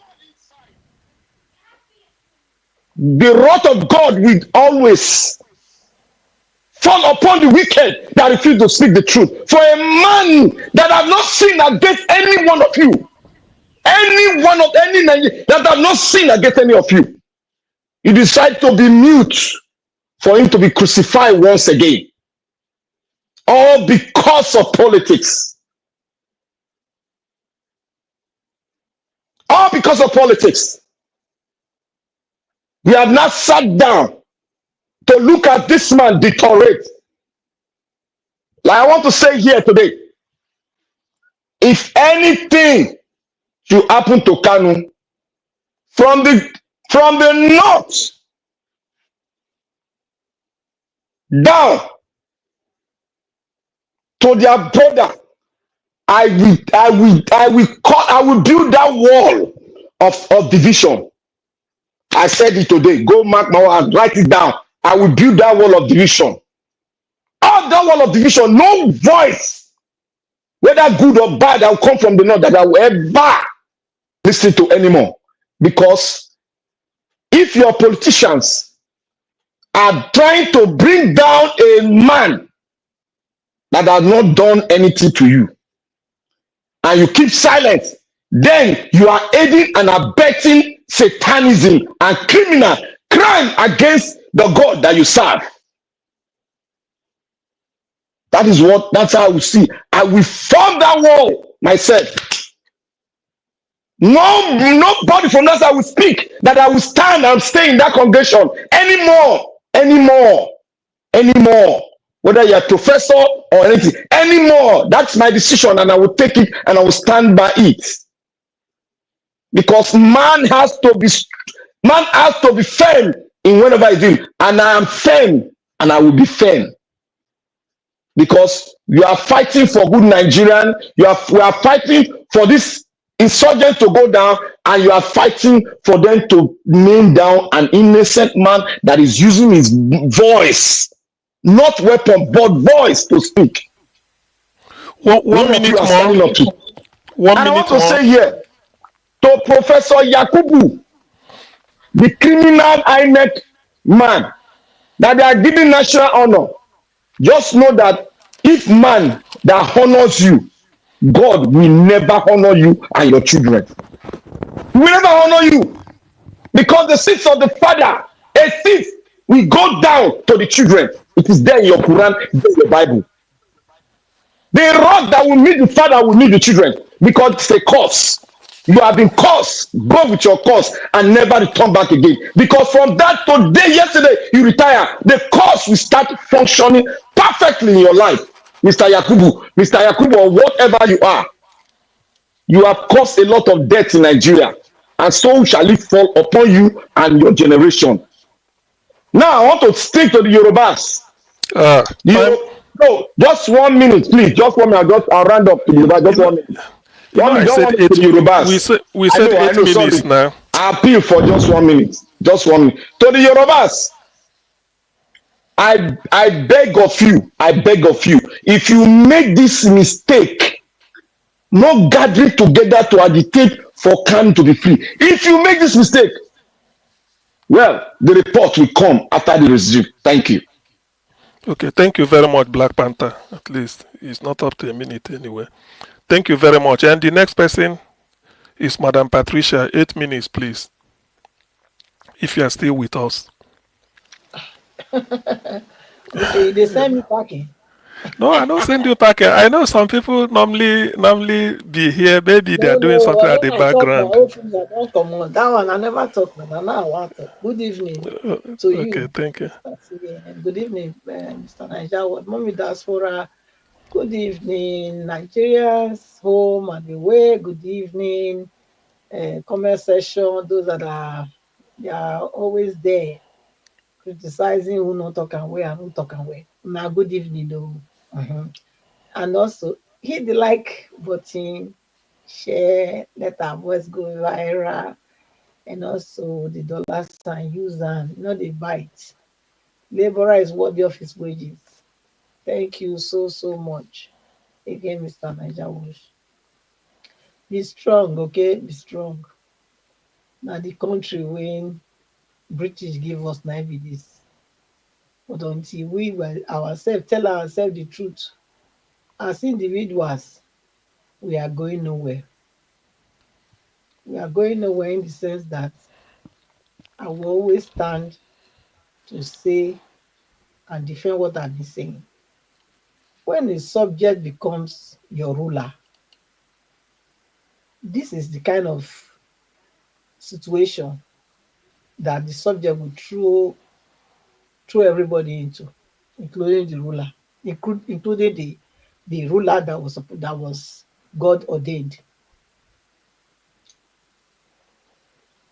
S16: The wrath of God will always fall upon the wicked that refuse to speak the truth. For a man that have not sinned against any one of you, any that have not sinned against any of you, you decide to be mute for him to be crucified once again. All because of politics. All because of politics. We have not sat down to look at this man deteriorate. Like I want to say here today, if anything should happen to Kanu from the north down to their border, I will build that wall of division. I said it today. Go mark my word, write it down. I will build that wall of division. All that wall of division, no voice, whether good or bad, that will come from the north that I will ever listen to anymore. Because if your politicians are trying to bring down a man that has not done anything to you, and you keep silent, then you are aiding and abetting satanism and criminal crime against the God that you serve. That's how I will see. I will form that wall myself. Nobody from us I will speak that I will stand and stay in that congregation anymore. Whether you're a professor or anything, anymore. That's my decision, and I will take it and I will stand by it. Because man has to be firm in whatever I do, and I am firm, and I will be firm. Because you are fighting for good Nigerian, we are fighting for this insurgent to go down, and you are fighting for them to name down an innocent man that is using his voice, not weapon, but voice to speak.
S13: One minute more.
S16: And I want to say here to Professor Yakubu, the criminal INEC man that they are giving national honor. Just know that if man that honors you, God will never honor you and your children. He will never honor you, because the seeds of the father, a seed will go down to the children. It is there in your Quran, it is in the Bible. The rod that will meet the father will meet the children, because it's a curse. You have been cursed. Go with your curse and never return back again. Because from that today, yesterday, you retire, the curse will start functioning perfectly in your life. Mr. Yakubu, or whatever you are, you have caused a lot of death in Nigeria, and so shall it fall upon you and your generation. Now, I want to speak to the Yorubas. No, just 1 minute, please. Just 1 minute. I'll round up to Yoruba. Just 1 minute.
S13: We said 8 minutes now.
S16: I appeal for just 1 minute. Just 1 minute. To the Yorubas, I beg of you, if you make this mistake, no gathering together to agitate for Kanu to be free. If you make this mistake, well, the report will come after the regime. Thank you.
S13: Okay, thank you very much, Black Panther. At least it's not up to a minute anyway. Thank you very much. And the next person is Madam Patricia. 8 minutes, please. If you are still with us.
S15: Okay, they send me packing.
S13: No, I don't send you packing. I know some people normally be here. Maybe they are doing something at the background.
S15: That one I never talk. Now I want to. Good evening to you.
S13: Okay, thank you.
S15: Good evening, Mr. Niger. Mommy Diaspora
S17: Good evening, Nigerians, home and away. Good evening, comment section. Those that they are always there criticizing who not talking well and who talking well. Now, good evening, though. And also hit the like button, share, let our voice go viral, and also the dollar sign use and not the bite. Laborer is worthy of his wages. Thank you so much. Again, Mr. Niger Wash. Be strong, okay? Be strong. Now the country when British give us now be this. But until we will ourselves tell ourselves the truth, as individuals, we are going nowhere. We are going nowhere in the sense that I will always stand to say and defend what I've been saying. When a subject becomes your ruler, this is the kind of situation that the subject will throw everybody into, including the ruler, including the ruler that was God ordained.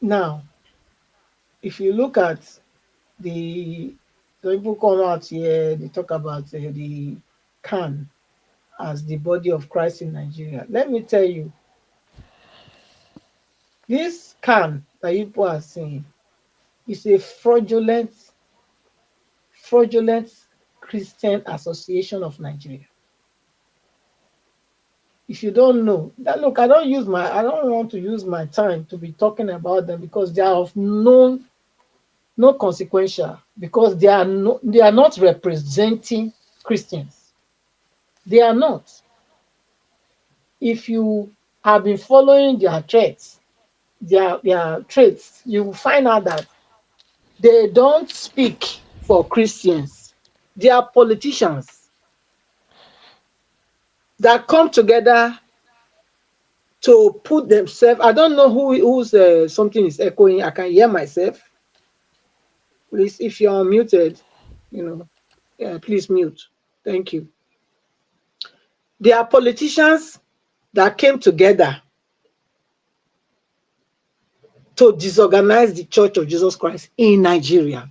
S17: Now, if you look at the people come out here, they talk about the can as the body of Christ in Nigeria. Let me tell you, this can that people are saying is a fraudulent Christian Association of Nigeria. If you don't know that, look, I don't want to use my time to be talking about them because they are of no consequential, because they are not representing Christians. They are not. If you have been following their traits, you will find out that they don't speak for Christians. They are politicians that come together to put themselves. I don't know who's something is echoing. I can hear myself. Please, if you're unmuted, please mute. Thank you. They are politicians that came together to disorganize the Church of Jesus Christ in Nigeria.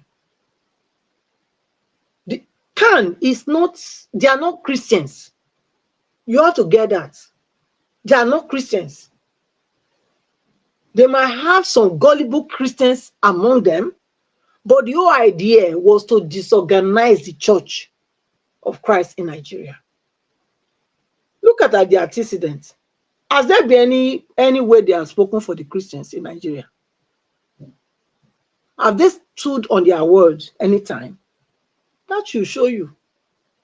S17: The CAN is not, they are not Christians. You have to get that. They are not Christians. They might have some gullible Christians among them, but the whole idea was to disorganize the Church of Christ in Nigeria. Look at the antecedents. Has there been any way they have spoken for the Christians in Nigeria? Have they stood on their word anytime? That should show you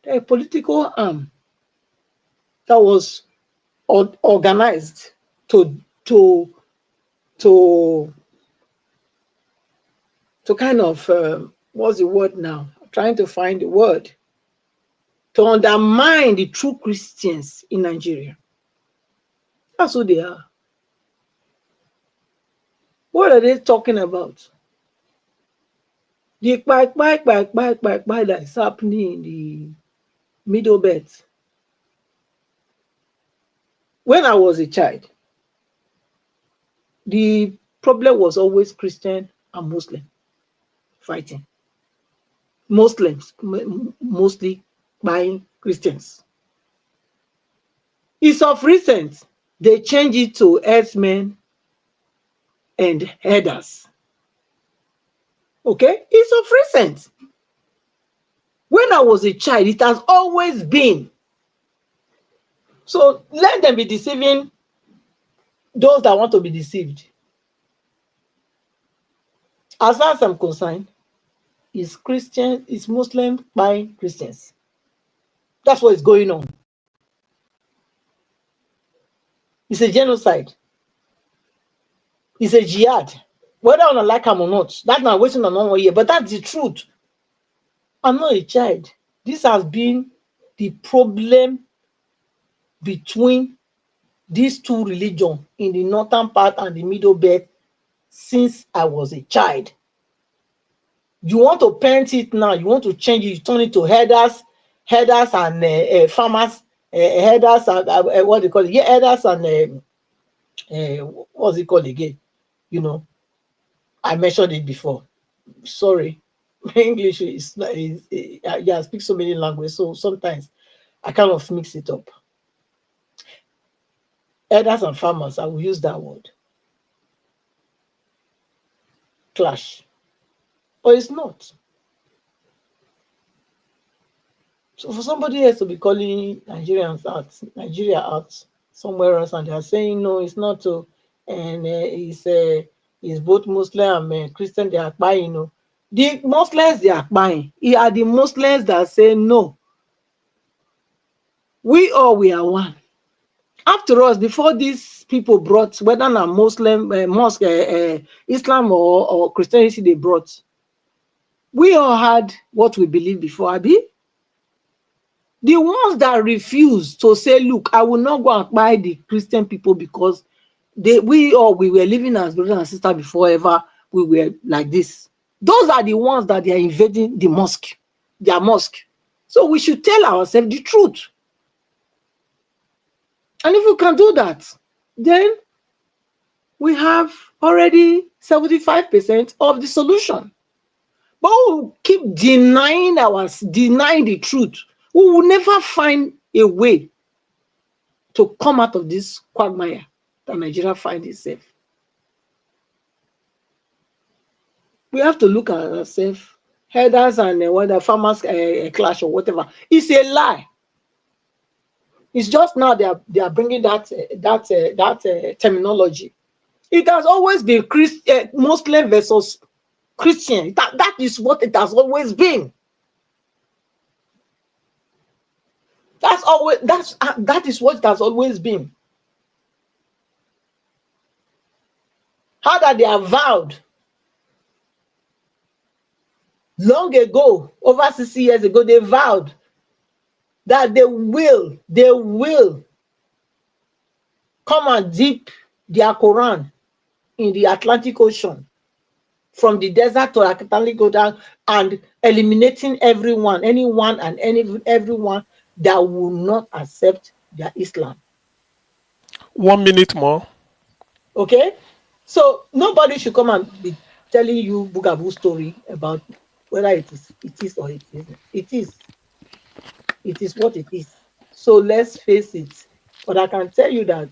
S17: a political arm that was organized to kind of what's the word now? I'm trying to find the word, to undermine the true Christians in Nigeria. That's who they are. What are they talking about? The that is happening in the Middle Belt. When I was a child, the problem was always Christian and Muslim fighting. Muslims mostly buying Christians. It's of recent they changed it to herdsmen and herders. Okay, it's of recent. When I was a child, it has always been. So let them be deceiving those that want to be deceived. As far as I'm concerned, it's Christian, it's Muslim buying Christians. That's what is going on. It's a genocide. It's a jihad. Whether I like them or not, that's not wasting on 1 year, but that's the truth. I'm not a child. This has been the problem between these two religions in the northern part and the middle belt since I was a child. You want to paint it now, you want to change it, you turn it to herders and farmers headers and what they call it? Yeah, headers and what's it called again? You know, I mentioned it before. Sorry, English is yeah, I speak so many languages, so sometimes I kind of mix it up. Elders and farmers, I will use that word. Clash. But it's not. So for somebody else to be calling Nigeria out somewhere else, and they are saying no, it's not so, and it's both Muslim and Christian, they are buying, you know. The Muslims they are buying. It are the Muslims that say no. We are one. After us, before these people brought, whether na Muslim, mosque, Islam or Christianity they brought, we all had what we believe before, Abi. The ones that refuse to say, look, I will not go and buy the Christian people because we were living as brothers and sisters before ever we were like this. Those are the ones that they are invading the mosque, their mosque. So we should tell ourselves the truth. And if we can do that, then we have already 75% of the solution. But we will keep denying the truth. We will never find a way to come out of this quagmire that Nigeria finds itself. We have to look at ourselves, headers and whether farmers clash or whatever. It's a lie. It's just now they are bringing that terminology. It has always been Muslim versus Christian. That is what it has always been. That is what it has always been. How that they have vowed long ago, over 60 years ago, they vowed that they will come and dip their Quran in the Atlantic Ocean, from the desert to Atlantic Ocean, and eliminating anyone and everyone that will not accept their Islam.
S13: 1 minute more.
S17: Okay, so nobody should come and be telling you boogaboo story about whether it is or it isn't. It is what it is. So let's face it. But I can tell you that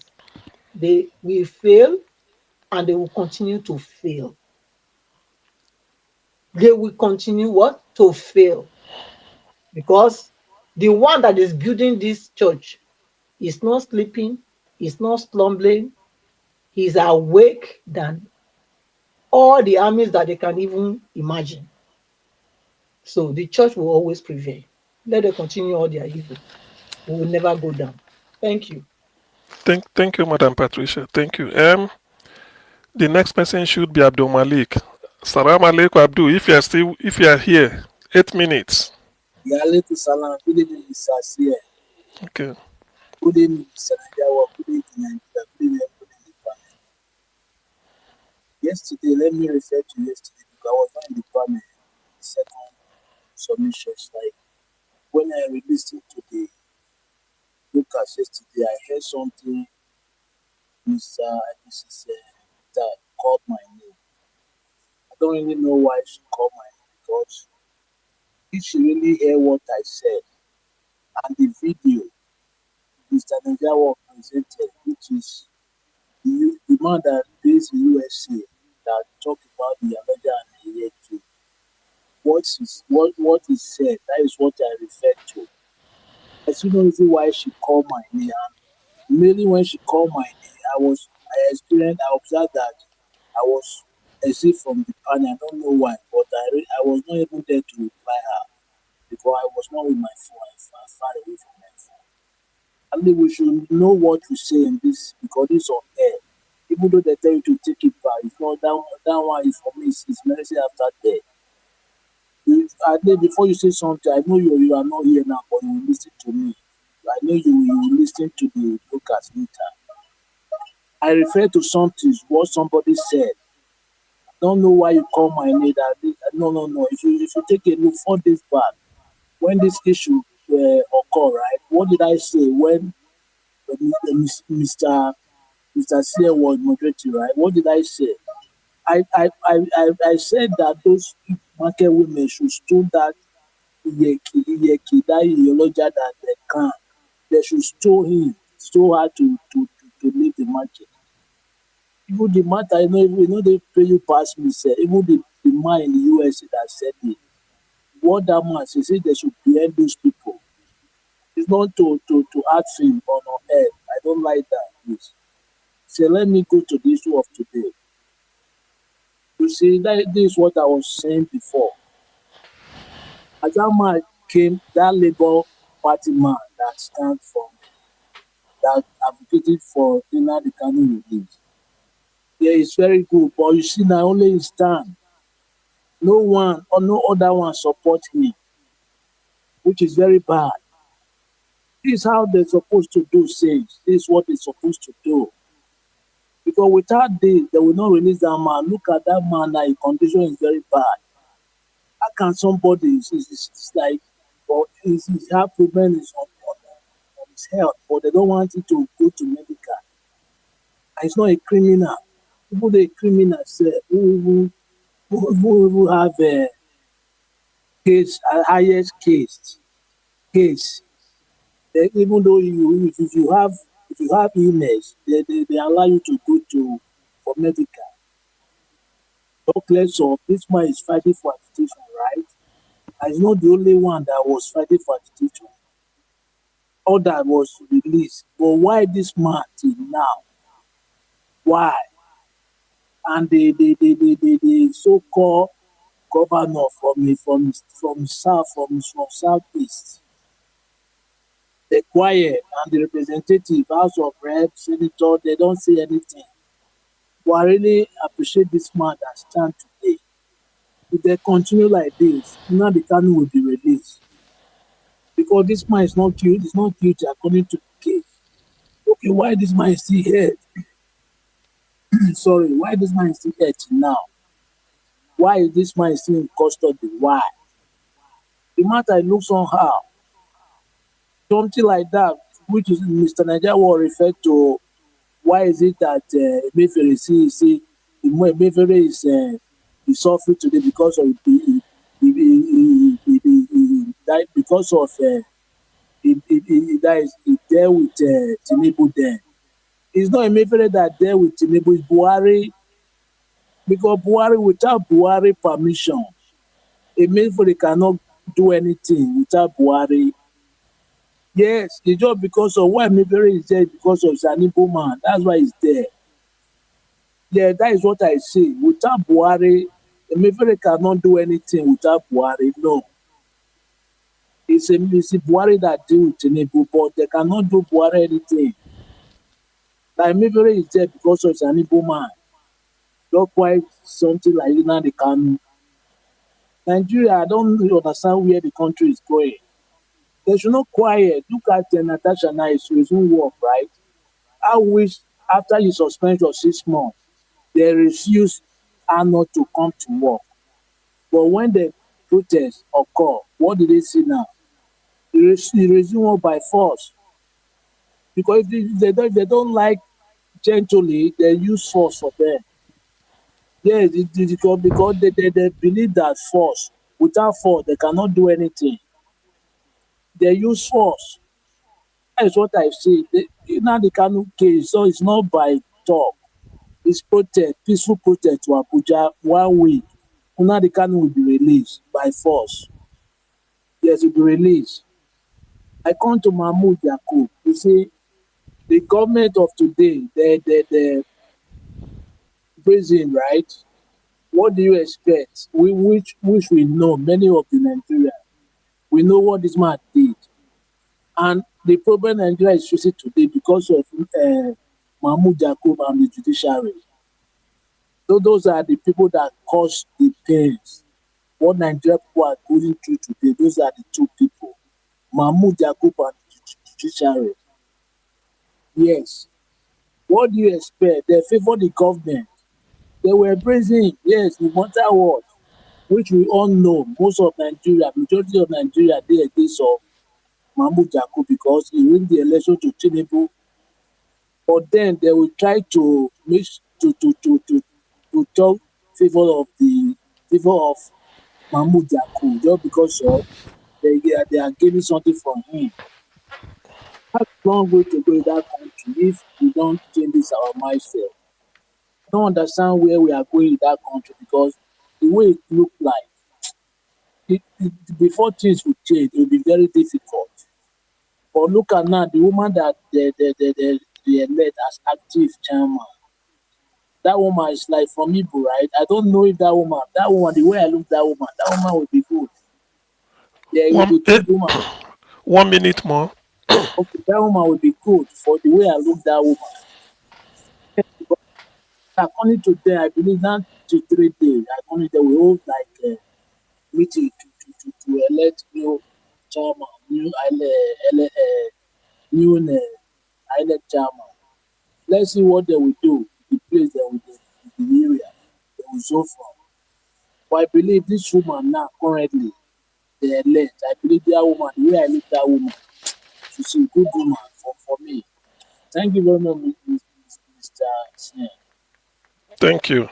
S17: they will fail and they will continue to fail. They will continue what? To fail. Because the one that is building this church is not sleeping, is not slumbering, he's awake than all the armies that they can even imagine. So the church will always prevail. Let them continue all their evil. We will never go down. Thank you.
S13: Thank you, Madam Patricia. Thank you. The next person should be Abdul Malik. Salam alaikum, Abdul. If you are here, 8 minutes.
S15: Yeah, alaikum salam. Good evening, Mr. Asiye.
S13: Okay.
S15: Good evening, Mr. Najawa. Good evening, Nigeria. Good evening, panel. Yesterday, let me refer to yesterday because I was not in the panel. The second submissions, like when I released it today, Lucas yesterday, I heard something Mrs. that called my name. I don't really know why she called my name, because if she really heard what I said and the video Mr. Najawa presented, which is the man that based in USA that talked about the Avenger and the EA2, what he said, that is what I referred to. I still don't see why she called my name. And mainly when she called my name, I observed that I was exit from the panel. I don't know why, but I was not able there to reply her because I was not with my phone. I was far away from my phone. I mean, we should know what to say in this because it's on air. Even though they tell you to take it back, it's not that one is for me. It's mercy after death. Before you say something, I know you are not here now, but you will listen to me. I know you will listen to the broadcast later. I refer to something, what somebody said. I don't know why you call my name. No. If you take a look 4 days back, when this issue occur, right? What did I say when Mr. Sear was moderating, right? What did I say? I said that those market women should store that that ideology that they can. They should store her to leave the market. Even the matter, they pay you pass me, say, even the man in the US that said it. What that man says, he say they should behead those people. It's not to add film on our head. I don't like that, please. So let me go to the issue of today. You see, this is what I was saying before. As that man came, that Labour Party man that stand for that advocated for the Kanu release. Yeah, it's very good, but you see now only he stand. No one or no other one support him, which is very bad. This is how they're supposed to do things. This is what they're supposed to do. Because without this, they will not release that man. Look at that man now, his condition is very bad. How can somebody, it's like, or his heart problem is on his health, but they don't want him to go to medical. And he's not a criminal. People the criminal say who have a case, a highest case. Even though if you have illness, they allow you to go to for medical. Talk less of this man is fighting for agitation, right? And he's not the only one that was fighting for agitation. All that was released. But why this man till now? Why? And the so-called governor from southeast, the quiet, and the representative, House of Reps, Senator, they don't say anything. But I really appreciate this man that stand today. If they continue like this, Nnamdi Kanu will be released. Because this man is not guilty, according to the case. Okay, why this man is still here? Sorry, why this man is still here now? Why is this man still in custody? Why? The matter looks somehow. Something like that, which is Mr. Nigeria will refer to. Why is it that Emefiele is suffering today because of that because of he there with Tinubu then. It's not Emefiele that there with Tinubu, it's Buhari. Because Buhari, without Buhari permission, Emefiele cannot do anything without Buhari. Yes, it's just because of why Emefiele is there because of Sanibu man. That's why he's there. Yeah, that is what I say. Without Buhari, Emefiele cannot do anything without Buhari. No. It's Buhari that deal with Tinubu, but they cannot do Buhari anything. Like Emefiele is there because of Sanibu man. Not quite something like Nnamdi Kanu. Nigeria, I don't really understand where the country is going. They should not quiet. Look at Natasha now, it's resume work, right? I wish after you suspend for 6 months, they refuse her not to come to work. But when the protests occur, what do they see now? They resume work by force. Because if they don't like gently, they use force for them. Yes, because they believe that force, without force, they cannot do anything. They use force. That's what I say. Now the Kanu case, so it's not by talk. It's protest, peaceful protest to Abuja 1 week. Now the Kanu will be released by force. Yes, will be released. I come to Mahmoud Yakubu. You see, the government of today, the prison, right? What do you expect? Which we know, many of the Nigerians, we know what this man did. And the problem Nigeria is facing today because of Mahmoud Yakubu and the judiciary. So those are the people that cause the pains. What Nigeria people are going through today, those are the two people. Mahmoud Yakubu and the judiciary. Yes. What do you expect? They favor the government. They were praising, yes, no matter what, which we all know, most of Nigeria, majority of Nigeria, they so. Mahmoud Yakubu because he win the election to Tinubu. But then they will try to make to talk favor of Mahmoud Yakubu just because of they are getting something from him. That's a long way to go in that country if we don't change this our mindset. I don't understand where we are going in that country because the way it look like before things will change, it will be very difficult. But look at now, the woman that they elect as active chairman. That woman is like from Igbo, right? I don't know if that woman, the way I look that woman will be good. Yeah, it will be good woman.
S13: 1 minute more.
S15: Okay, that woman will be good for the way I look that woman. According to them, I believe that to 3 days, according to them, we hold like a meeting to elect new chairman, new elect chairman. Let's see what they will do, the place they will do, the area they will go from. But I believe this woman now, currently, they elect. I believe that woman, the way I look that woman, she's a good woman for me. Thank you very much, Mr. Sen.
S13: Thank you.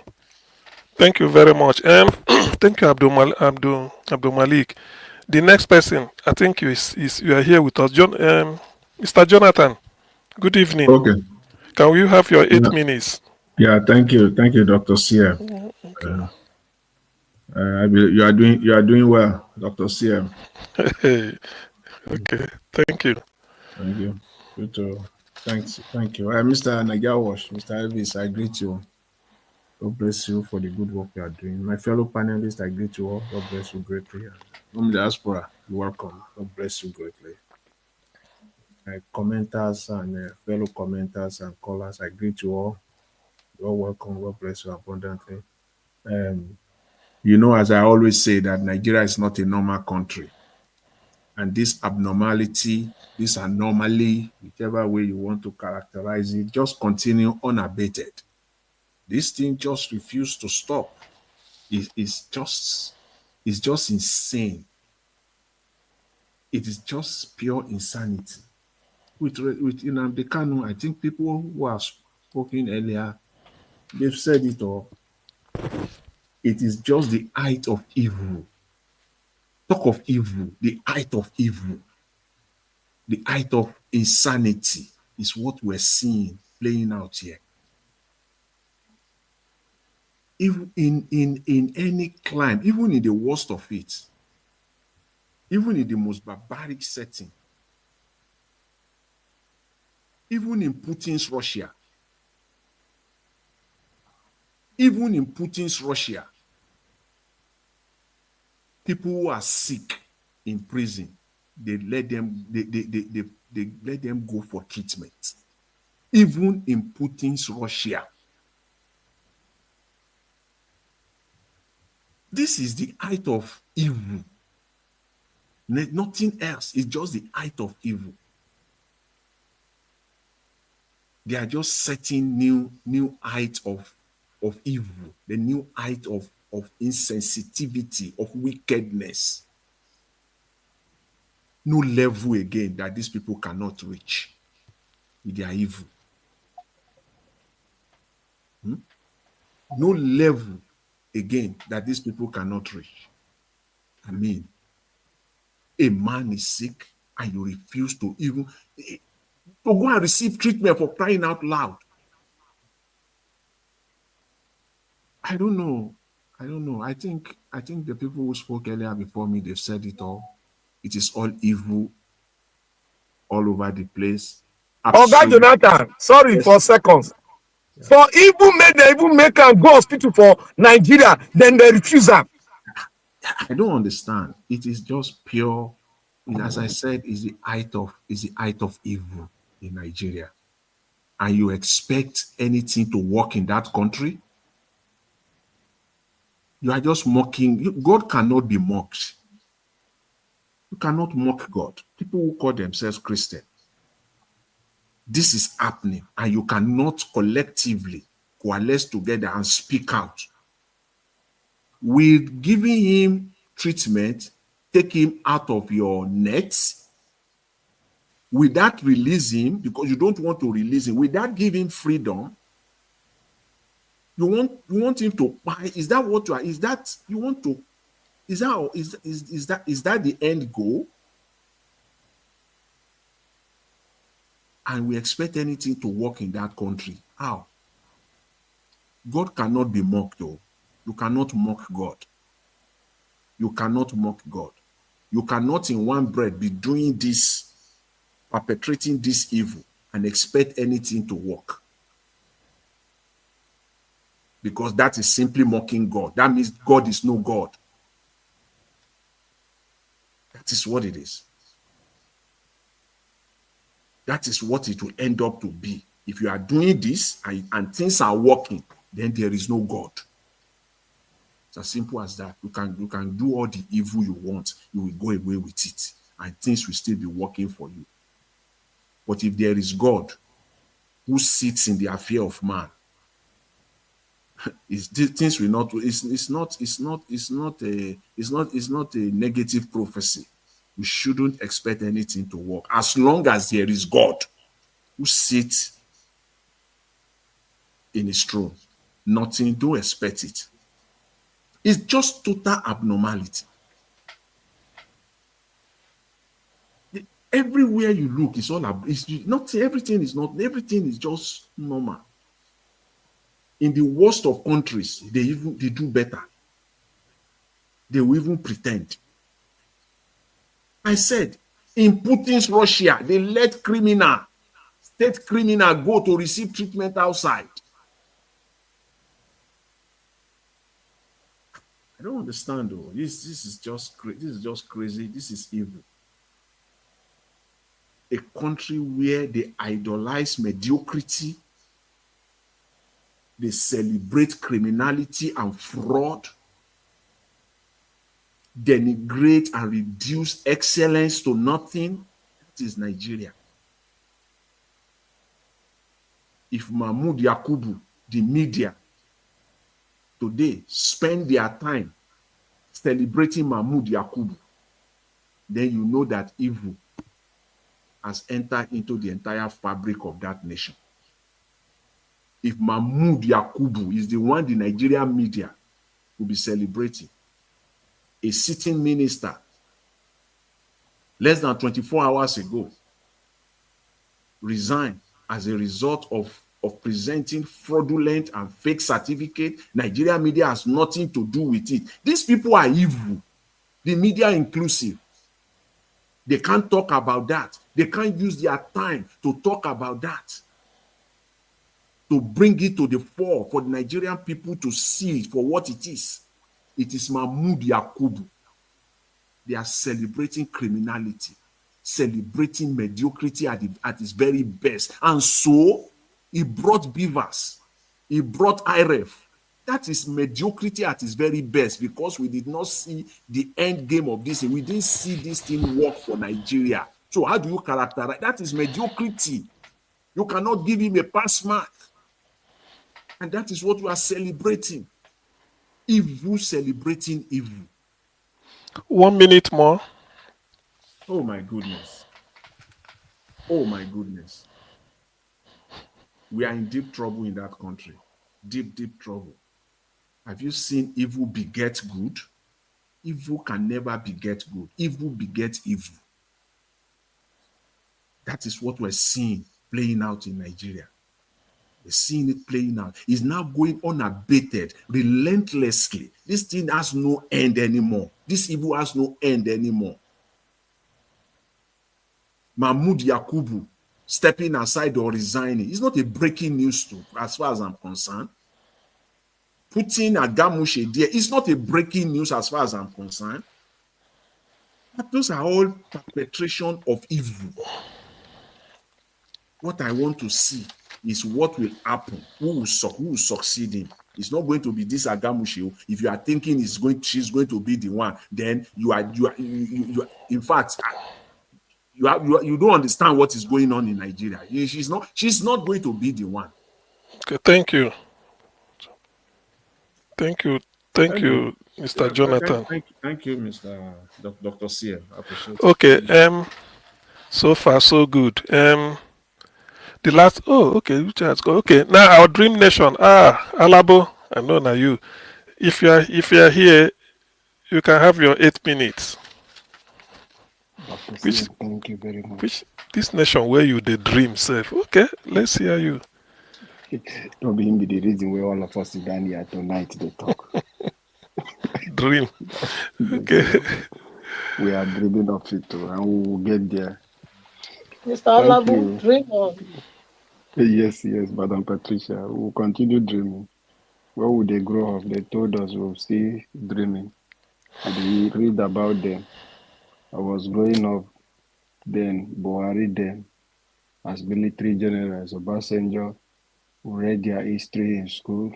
S13: Thank you very much. Thank you, Abdul Malik. The next person, I think you are here with us. Mr. Jonathan, good evening.
S18: Okay.
S13: Can we have your 8 minutes?
S18: Yeah, thank you, Dr. Sia.
S13: Okay.
S18: You are doing well, Dr. Sia.
S13: Okay, thank you.
S18: Thank you. Good to thank you. Mr. Nagawash, Mr. Elvis, I greet you. God bless you for the good work you are doing. My fellow panelists, I greet you all. God bless you greatly. From the diaspora, you're welcome. God bless you greatly. My commenters and fellow commenters and callers, I greet you all. You're welcome. God bless you abundantly. As I always say, that Nigeria is not a normal country. And this abnormality, this anomaly, whichever way you want to characterize it, just continue unabated. This thing just refused to stop. It's just insane. It is just pure insanity. With the Kanu, I think people who have spoken earlier, they've said it all. It is just the height of evil. Talk of evil, the height of evil, the height of insanity is what we're seeing playing out here. Even in any climb, even in the worst of it, even in the most barbaric setting, even in Putin's Russia, people who are sick in prison, they let them go for treatment. Even in Putin's Russia. This is the height of evil. Nothing else. It's just the height of evil. They are just setting new height of evil, the new height of insensitivity, of wickedness. No level again that these people cannot reach with their evil. No level again that these people cannot reach. I mean, a man is sick and you refuse to even to go and receive treatment for crying out loud. I don't know. I think the people who spoke earlier before me, they've said it all. It is all evil all over the place.
S11: Oga Jonathan, sorry for seconds. For they even make am go hospital for Nigeria, then they refuse am.
S18: I don't understand. It is just pure. As I said, is the height of evil in Nigeria. And you expect anything to work in that country? You are just mocking. God cannot be mocked. You cannot mock God. People who call themselves Christian. This is happening, and you cannot collectively coalesce together and speak out. With giving him treatment, take him out of your net, Without release him, because you don't want to release him, without giving freedom, you want him to buy. Is that what you are? Is that you want to? Is that the end goal? And we expect anything to work in that country. How? God cannot be mocked, though. You cannot mock God. You cannot mock God. You cannot in one breath be doing this, perpetrating this evil, and expect anything to work. Because that is simply mocking God. That means God is no God. That is what it is. That is what it will end up to be. If you are doing this and things are working, then there is no God. It's as simple as that. You can do all the evil you want. You will go away with it. And things will still be working for you. But if there is God who sits in the affair of man, things will not. It's not a negative prophecy. We shouldn't expect anything to work as long as there is God who sits in his throne. Nothing, don't expect it. It's just total abnormality. Everywhere you look, it's all not everything is just normal. In the worst of countries, they do better. They will even pretend. I said, in Putin's Russia, they let state criminal go to receive treatment outside. I don't understand, though. This is just crazy. This is evil. A country where they idolize mediocrity, they celebrate criminality and fraud, denigrate and reduce excellence to nothing. That is Nigeria. If Mahmoud Yakubu, the media, today spend their time celebrating Mahmoud Yakubu, then you know that evil has entered into the entire fabric of that nation. If Mahmoud Yakubu is the one the Nigerian media will be celebrating, a sitting minister, less than 24 hours ago, resigned as a result of presenting fraudulent and fake certificate. Nigerian media has nothing to do with it. These people are evil, the media inclusive. They can't talk about that. They can't use their time to talk about that, to bring it to the fore for the Nigerian people to see it for what it is. It is Mahmoud Yakubu. They are celebrating criminality, celebrating mediocrity at its very best. And so, he brought beavers. He brought IRF. That is mediocrity at its very best, because we did not see the end game of this. We didn't see this thing work for Nigeria. So how do you characterize? That is mediocrity. You cannot give him a pass mark. And that is what we are celebrating. Evil celebrating evil.
S13: 1 minute more.
S18: Oh my goodness. Oh my goodness. We are in deep trouble in that country. Deep, deep trouble. Have you seen evil beget good? Evil can never beget good. Evil begets evil. That is what we're seeing playing out in Nigeria. We're seeing it playing out. It's now going unabated, relentlessly. This thing has no end anymore. This evil has no end anymore. Mahmoud Yakubu stepping aside or resigning is not a breaking news as far as I'm concerned. Putting Agamushe there is not a breaking news as far as I'm concerned. But those are all perpetration of evil. What I want to see is what will happen. Who will succeed him? It's not going to be this Agamushe. If you are thinking she's going to be the one, then you are in fact, you don't understand what is going on in Nigeria. She's not going to be the one.
S13: Okay, thank you. Thank you, Mr. Jonathan.
S18: Thank you, Mr. Dr. Sear. I appreciate it.
S13: Okay, So far, so good. The last, oh, okay, which has go. Okay, now our dream nation. Alabo, I know now you. If you are here, you can have your 8 minutes.
S19: Dr.
S13: Which
S19: CM, thank you very much.
S13: which this nation where you the dream self. Okay, let's hear you.
S19: No be him be the reason where all of us sit down here tonight they talk.
S13: Dream.
S19: Yes,
S13: Okay.
S19: we are dreaming of it too, and we will get there.
S17: Mr.
S19: Thank
S17: Alabu,
S19: you.
S17: dream on.
S19: Yes, Madam Patricia. We will continue dreaming. Where would they grow up? They told us we'll still dreaming. And we read about them. I was growing up then, Buhari then, as military generals, Obasanjo. We read their history in school.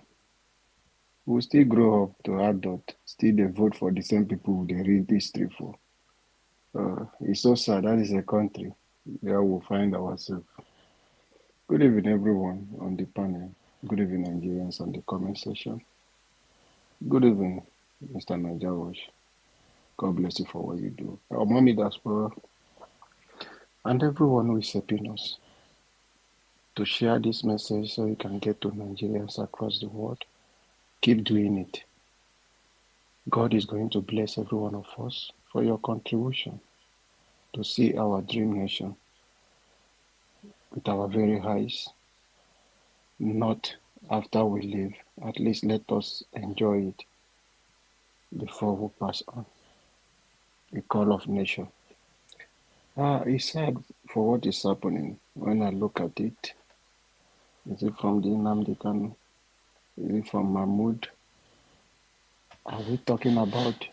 S19: We'll still grow up to adult, still they vote for the same people they read history for. It's so sad. That is a country where we'll find ourselves. Good evening, everyone on the panel. Good evening, Nigerians on the comment section. Good evening, Mr. Najawash. God bless you for what you do. Our mommy diaspora and everyone who is helping us to share this message so you can get to Nigerians across the world. Keep doing it. God is going to bless every one of us for your contribution to see our dream nation with our very eyes, not after we leave. At least let us enjoy it before we pass on. The call of nation. It's sad for what is happening when I look at it. Is it from the Nnamdi Kanu? Is it from Mahmoud? Are we talking about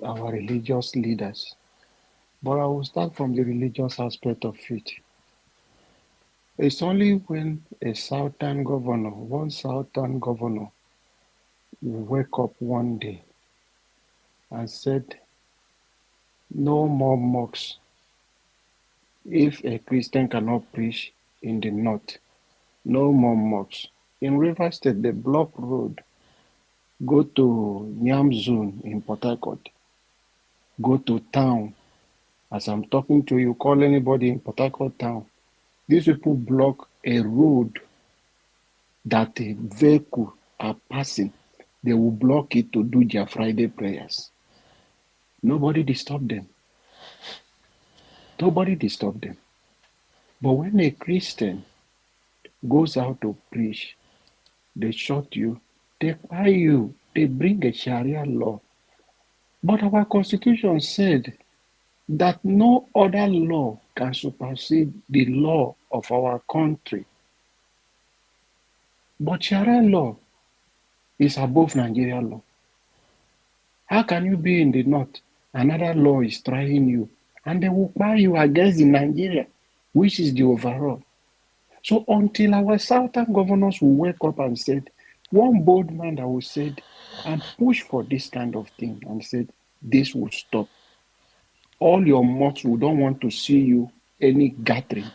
S19: our religious leaders? But I will start from the religious aspect of it. It's only when one southern governor will wake up one day and said, no more mosques. If a Christian cannot preach in the north, no more mosques. In Rivers State, they block road. Go to Nyam Zone in Port Harcourt. Go to town. As I'm talking to you, call anybody in Port Harcourt town. These people block a road that a vehicle are passing. They will block it to do their Friday prayers. Nobody disturb them. Nobody disturb them. But when a Christian goes out to preach, they shot you, they fire you, they bring a Sharia law. But our constitution said that no other law can supersede the law of our country. But Sharia law is above Nigerian law. How can you be in the north? Another law is trying you, and they will buy you against the Nigeria, which is the overall. So until our southern governors will wake up and said, one bold man that will said and push for this kind of thing and said, this will stop. All your mosques will don't want to see you any gathering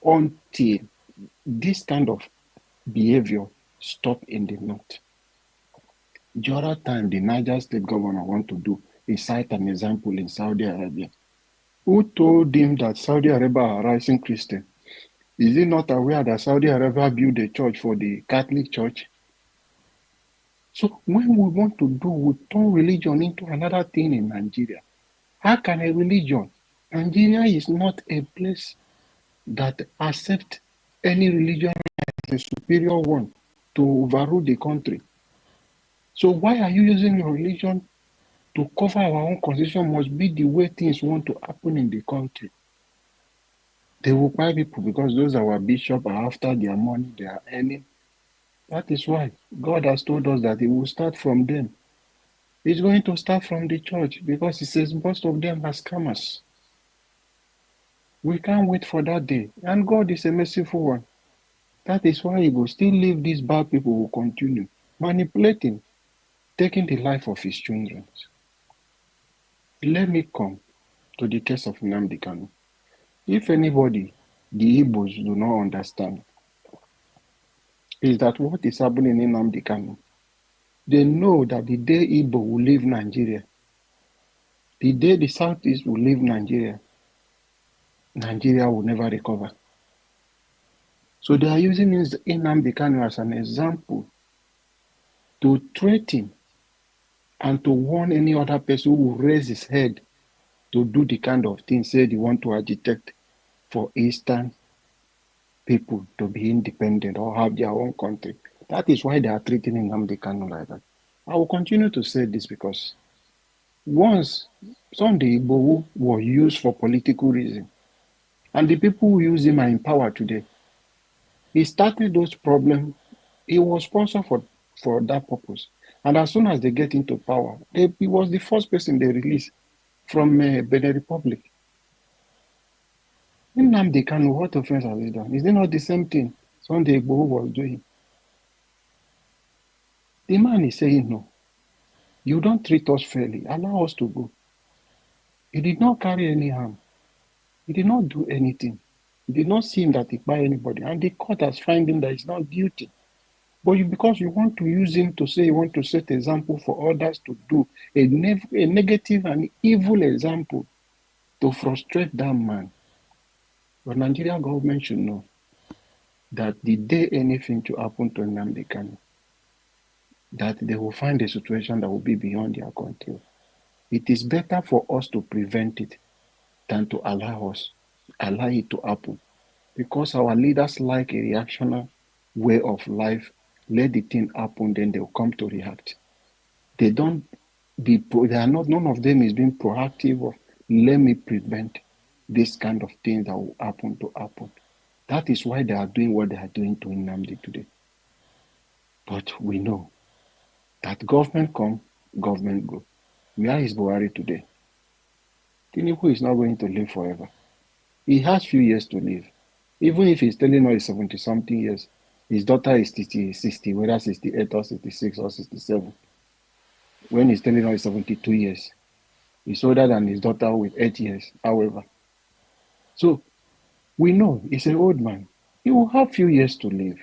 S19: until this kind of behavior stop in the north. The other time the Niger State governor want to do is cite an example in Saudi Arabia. Who told him that Saudi Arabia are rising Christian? Is he not aware that Saudi Arabia built a church for the Catholic Church? So when we want to do, we turn religion into another thing in Nigeria. How can a religion? Nigeria is not a place that accepts any religion as a superior one to overrule the country. So why are you using your religion to cover our own constitution? Must be the way things want to happen in the country. They will buy people because those our bishops are after their money they are earning. That is why God has told us that He will start from them. He's going to start from the church because He says most of them are scammers. We can't wait for that day. And God is a merciful one. That is why He will still leave these bad people who continue manipulating, taking the life of His children. Let me come to the case of Nnamdi Kanu. If anybody, the Igbos do not understand, is that what is happening in Nnamdi Kanu, they know that the day Igbo will leave Nigeria, the day the Southeast will leave Nigeria, Nigeria will never recover. So they are using Nnamdi Kanu as an example to threaten and to warn any other person who will raise his head to do the kind of things said they want to agitate for Eastern people to be independent or have their own country. That is why they are treating Nnamdi Kanu like that. I will continue to say this because once Sunday Igboho was used for political reason, and the people who use him are in power today, he started those problems. He was sponsored for that purpose. And as soon as they get into power, he was the first person they released from Benin Republic. Nnamdi Kanu, what offense has he done? Is it not the same thing Sunday Igboho was doing? The man is saying, no, you don't treat us fairly. Allow us to go. He did not carry any harm. He did not do anything. It did not seem that he by anybody. And the court has found him that he's not guilty. But because you want to use him to say you want to set example for others to do, a negative and evil example to frustrate that man. But Nigerian government should know that the day anything to happen to Nnamdi Kanu, that they will find a situation that will be beyond their control. It is better for us to prevent it than to allow it to happen. Because our leaders like a reactionary way of life, let the thing happen, then they'll come to react. They are not, none of them is being proactive of, let me prevent this kind of thing that will happen to happen. That is why they are doing what they are doing to Nnamdi today. But we know that government come, government go. Where is Buhari today? Tinubu is not going to live forever. He has few years to live. Even if he's telling us 70-something years, his daughter is 60, whether 68 or 66 or 67. When he's telling us 72 years, he's older than his daughter with 8 years, however. So, we know he's an old man. He will have few years to live.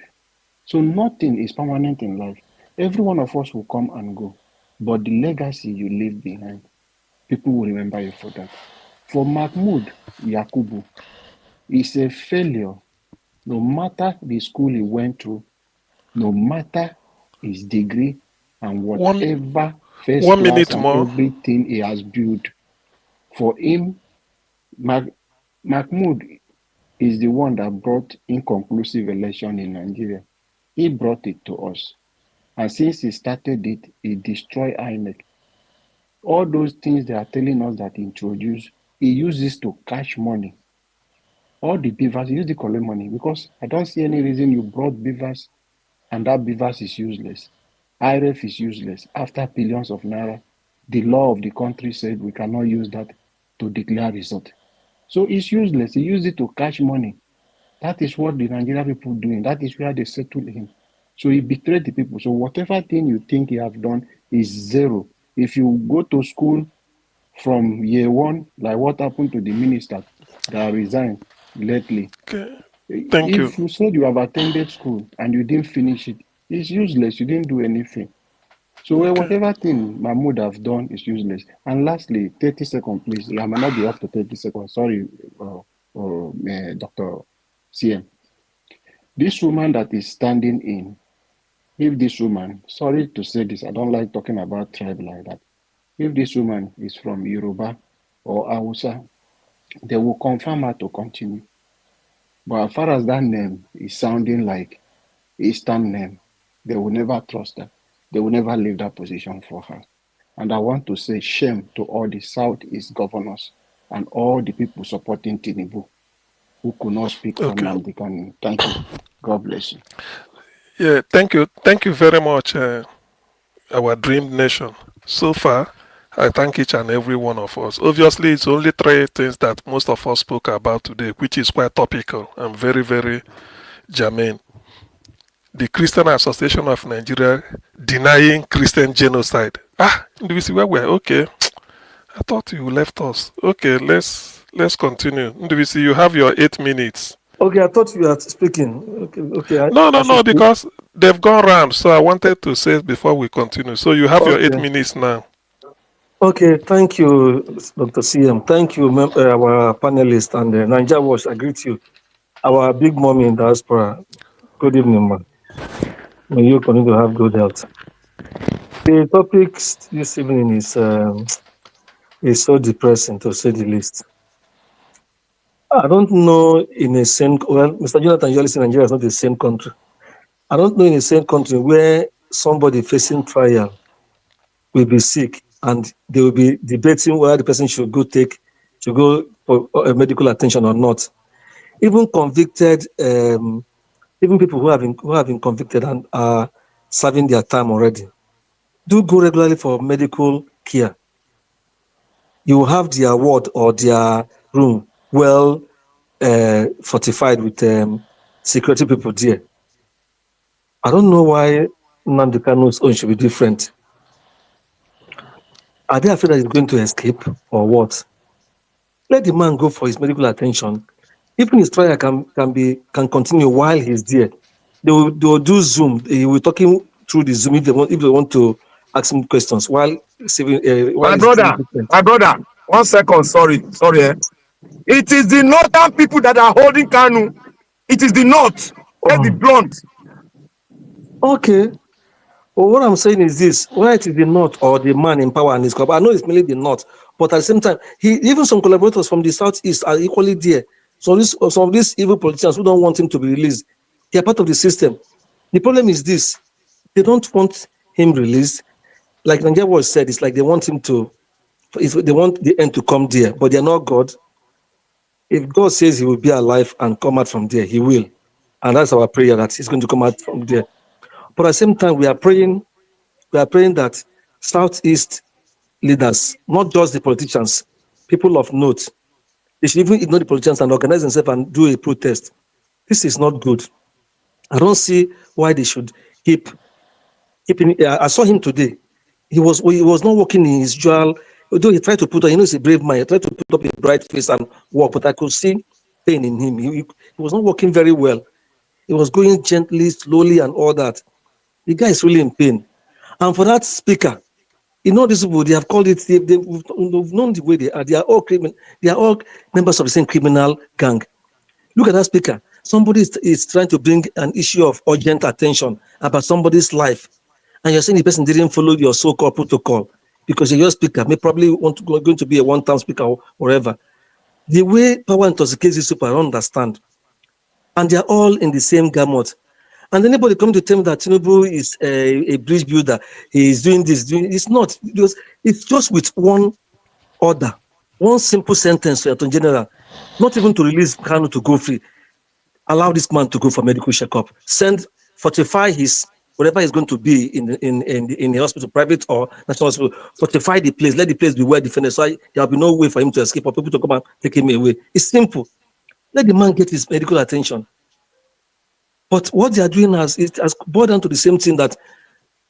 S19: So nothing is permanent in life. Every one of us will come and go. But the legacy you leave behind, people will remember you for that. For Mahmoud Yakubu, it's a failure. No matter the school he went to, no matter his degree and whatever first class and everything he has built. For him, Mahmoud is the one that brought inconclusive election in Nigeria. He brought it to us. And since he started it, he destroyed INEC. All those things they are telling us that he introduced, he uses to cash money. All the beavers, he used to collect money because I don't see any reason you brought beavers and that beavers is useless. IRF is useless. After billions of naira, the law of the country said we cannot use that to declare result. So it's useless. He used it to cash money. That is what the Nigerian people doing. That is where they settle him. So he betrayed the people. So whatever thing you think he have done is zero. If you go to school from year one, like what happened to the minister that resigned lately.
S13: Okay.
S19: If you said you have attended school and you didn't finish it, it's useless. You didn't do anything. So whatever thing Mahmoud have done is useless. And lastly, 30 seconds, please. I might not be up to 30 seconds. Sorry, Dr. CM. This woman that is standing in, if this woman, sorry to say this, I don't like talking about tribe like that. If this woman is from Yoruba or Hausa, they will confirm her to continue. But as far as that name is sounding like Eastern name, they will never trust her. They will never leave that position for her. And I want to say shame to all the Southeast governors and all the people supporting Tinubu who could not speak for Nnamdi Kanu. Thank you. God bless you.
S13: Yeah, thank you. Thank you very much, our dream nation. So far, I thank each and every one of us. Obviously, it's only 3 things that most of us spoke about today, which is quite topical and very, very germane. The Christian Association of Nigeria denying Christian genocide. Do we see where we're? Okay. I thought you left us. Okay, let's continue. Do we see you have your 8 minutes?
S8: Okay, I thought you were speaking. Okay.
S13: No, because they've gone round. So I wanted to say before we continue. So you have your 8 minutes now.
S8: Okay, thank you, Dr. CM. Thank you, our panelists and Niger Watch. I greet you. Our big mommy in diaspora. Good evening, man. May you continue to have good health. The topic this evening is so depressing, to say the least. I don't know in a same, well, Mr. Jonathan, you're listening, Nigeria is not the same country. I don't know in the same country where somebody facing trial will be sick and they will be debating whether the person should go for medical attention or not. Even convicted, even people who have been convicted and are serving their time already, do go regularly for medical care. You will have their ward or their room well fortified with security people there. I don't know why Nnamdi Kanu's own should be different. Are they afraid that he's going to escape or what? Let the man go for his medical attention. Even his trial can continue while he's there. They will do Zoom. He will talking through the Zoom if they want to ask him questions while receiving.
S11: My brother, 1 second, sorry. It is the northern people that are holding Kanu. It is the north. Let's be blunt.
S8: Okay. Well, what I'm saying is this: whether it is the north or the man in power and his club, I know it's mainly the north, but at the same time, even some collaborators from the southeast are equally there. So some of these evil politicians who don't want him to be released, they are part of the system. The problem is this: they don't want him released. Like Nigeria was said, it's like they want him to, they want the end to come there, but they're not God. If God says he will be alive and come out from there, he will. And that's our prayer that he's going to come out from there. But at the same time, we are praying that Southeast leaders, not just the politicians, people of note, they should even ignore the politicians and organize themselves and do a protest. This is not good. I don't see why they should keep. I saw him today. He was not working in his usual. Although he tried to put on, he's a brave man. He tried to put up a bright face and walk, but I could see pain in him. He was not working very well. He was going gently, slowly, and all that. The guy is really in pain. And for that speaker, these people, they have called it, they've known the way they are. They are all criminal. They are all members of the same criminal gang. Look at that speaker. Somebody is trying to bring an issue of urgent attention about somebody's life. And you're saying the person didn't follow your so-called protocol because you're your speaker, may probably going to be a one-time speaker or whatever. The way power intoxicates these people, I don't understand. And they're all in the same gamut. And anybody come to tell me that Tinubu is a bridge builder, he is doing this, it's not. It's just with one order, one simple sentence to Attorney General, not even to release Kanu to go free. Allow this man to go for medical checkup. Fortify his whatever he's going to be in the hospital, private or national hospital. Fortify the place. Let the place be well defended, so there will be no way for him to escape or people to come and take him away. It's simple. Let the man get his medical attention. But what they are doing has boiled down to the same thing that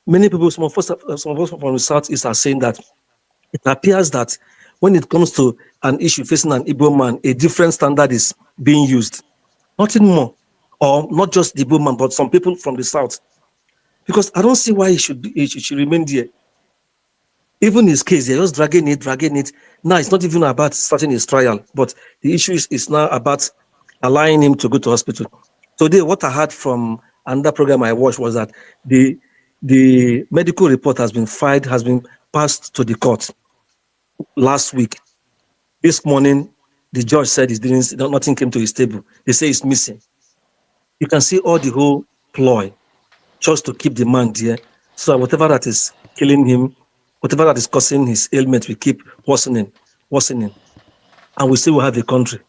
S8: many people, some of us from the Southeast are saying, that it appears that when it comes to an issue facing an Igbo man, a different standard is being used. Nothing more. Or not just the Igbo man, but some people from the South. Because I don't see why he should remain there. Even his case, they're just dragging it. Now it's not even about starting his trial, but the issue is now about allowing him to go to hospital. Today, what I heard from another program I watched was that the medical report has been passed to the court last week. This morning, the judge said nothing came to his table. They say it's missing. You can see all the whole ploy just to keep the man there. So whatever that is killing him, whatever that is causing his ailment, we keep worsening. And we still will have a country.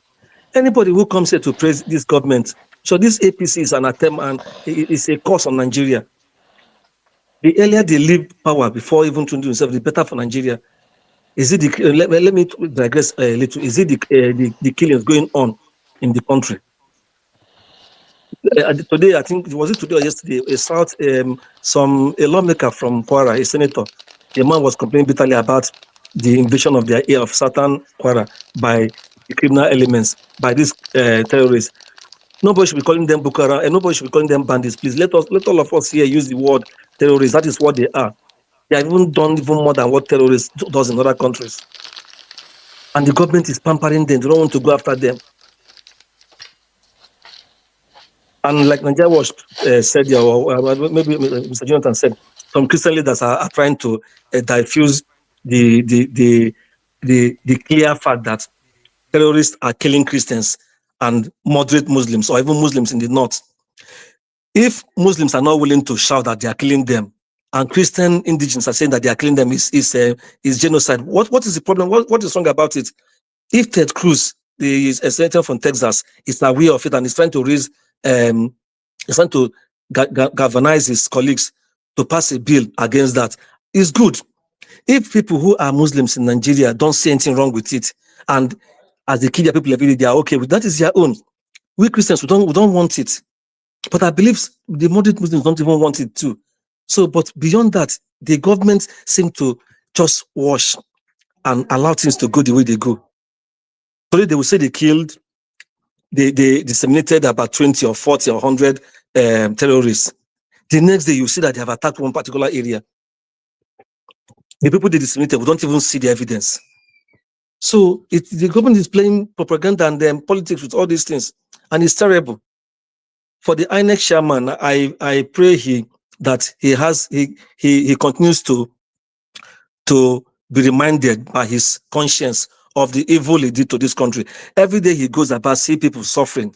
S8: Anybody who comes here to praise this government, so this APC is an attempt and it's a curse on Nigeria. The earlier they leave power before even 2027, the better for Nigeria. Is it let me digress a little. Is it the killings going on in the country? Today, I think, was it today or yesterday, a lawmaker from Kwara, a senator, the man was complaining bitterly about the invasion of southern Kwara by the criminal elements, by these terrorists. Nobody should be calling them Boko Haram, and nobody should be calling them bandits. Please let all of us here use the word terrorists. That is what they are. They have even done even more than what terrorists does in other countries. And the government is pampering them. They don't want to go after them. And like Nigeria was said, or maybe Mr. Jonathan said, some Christian leaders are trying to diffuse the clear fact that terrorists are killing Christians and moderate Muslims, or even Muslims in the north. If Muslims are not willing to shout that they are killing them, and Christian indigenous are saying that they are killing them, is genocide. What is the problem? What is wrong about it? If Ted Cruz, the senator from Texas, is aware of it and is trying to raise, is trying to galvanize his colleagues to pass a bill against that, it's good. If people who are Muslims in Nigeria don't see anything wrong with it, and as they kill their people every day, they are okay with that, is their own. We Christians, we don't want it. But I believe the moderate Muslims don't even want it too. So, but beyond that, the government seem to just wash and allow things to go the way they go. Today they will say they killed, they disseminated about 20 or 40 or 100 terrorists. The next day you see that they have attacked one particular area. The people they disseminated, we don't even see the evidence. So the government is playing propaganda and politics with all these things, and it's terrible. For the INEC chairman, I pray that he continues to be reminded by his conscience of the evil he did to this country. Every day he goes about, see people suffering,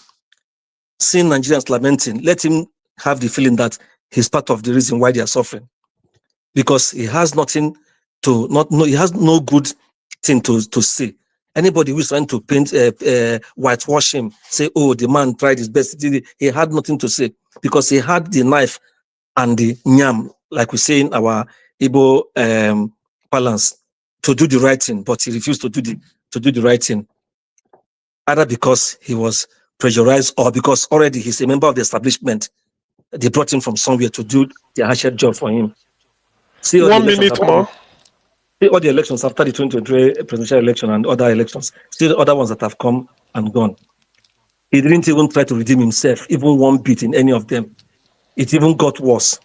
S8: seeing Nigerians lamenting. Let him have the feeling that he's part of the reason why they are suffering, because he has nothing to he has no good thing to say. Anybody who's trying to paint, whitewash him, say, oh, the man tried his best. He had nothing to say, because he had the knife and the nyam, like we say in our Igbo balance, to do the right thing, but he refused to do the right thing, either because he was pressurized or because already he's a member of the establishment. They brought him from somewhere to do the harsher job for him. See all
S13: 1 minute more.
S8: All the elections after the 2023 presidential election and other elections, still the other ones that have come and gone. He didn't even try to redeem himself, even one bit in any of them. It even got worse.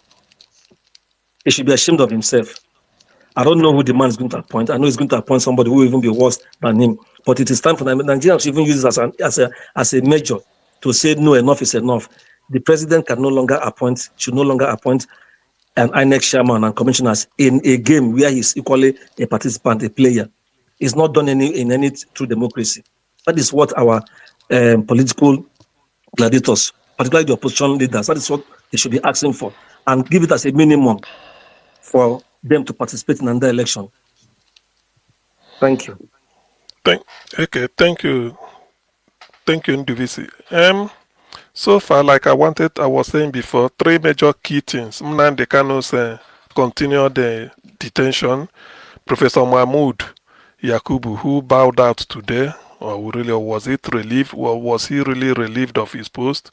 S8: He should be ashamed of himself. I don't know who the man is going to appoint. I know he's going to appoint somebody who will even be worse than him. But it is time for Nigerians to even use this as a measure to say, no, enough is enough. The president should no longer appoint an INEC chairman and commissioners in a game where he's equally a participant, a player. It's not done in any true democracy. That is what our political gladiators, particularly the opposition leaders, that is what they should be asking for, and give it as a minimum for them to participate in another election. Thank you.
S13: Thank you, Nduvisi. So far, like I was saying before, 3 major key things. Nnamdi Kanu's continued the detention. Professor Mahmoud Yakubu, who bowed out today, was he really relieved of his post?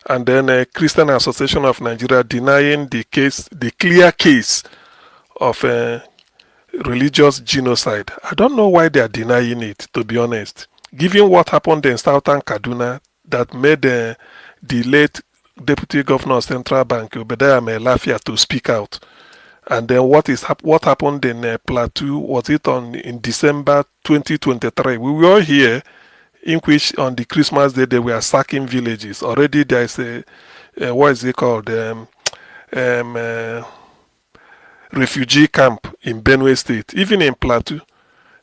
S13: And then Christian Association of Nigeria denying the clear case of religious genocide. I don't know why they are denying it, to be honest. Given what happened in Southern Kaduna that made the late Deputy Governor of Central Bank, Obadiah Melafia, to speak out. And then what happened in Plateau, was it in December 2023? We were here, in which on the Christmas day they were sacking villages. Already there is what is it called? Refugee camp in Benue State. Even in Plateau,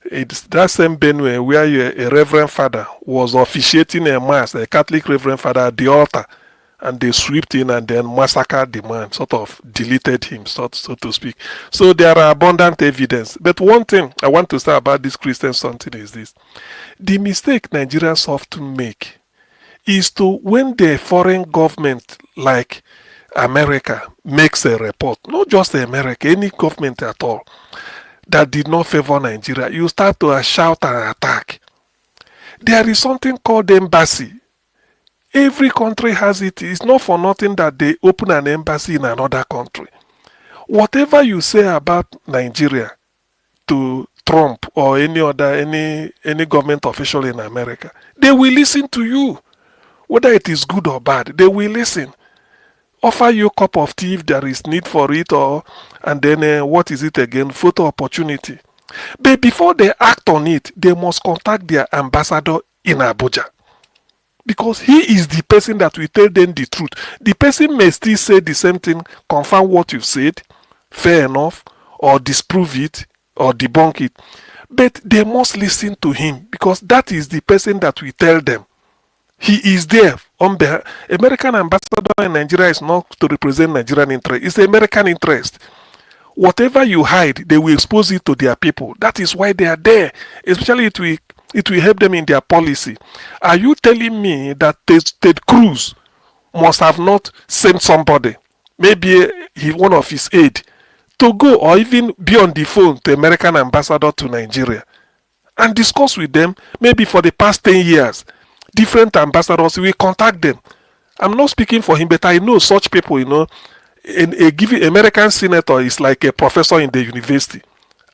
S13: it's that same Benue where a reverend father was officiating a mass, a Catholic reverend father at the altar, and they swept in and then massacred the man, sort of deleted him, so to speak. So there are abundant evidence. But one thing I want to say about this Christian something is this. The mistake Nigerians often make is to, when the foreign government like America makes a report, not just America, any government at all, that did not favor Nigeria, you start to shout and attack. There is something called embassy. Every country has it. It's not for nothing that they open an embassy in another country. Whatever you say about Nigeria to Trump or any government official in America, they will listen to you. Whether it is good or bad, they will listen. offer you a cup of tea if there is need for it, and then what is it again? Photo opportunity. But before they act on it, they must contact their ambassador in Abuja. Because he is the person that will tell them the truth. The person may still say the same thing, confirm what you've said, fair enough, or disprove it, or debunk it. But they must listen to him, because that is the person that will tell them. He is there on behalf. American ambassador in Nigeria is not to represent Nigerian interest. It's the American interest. Whatever you hide, they will expose it to their people. That is why they are there. Especially it will help them in their policy. Are you telling me that Ted Cruz must have not sent somebody, maybe one of his aide, to go or even be on the phone to American ambassador to Nigeria and discuss with them? Maybe for the past 10 years, different ambassadors will contact them. I'm not speaking for him, but I know such people, a given American senator is like a professor in the university.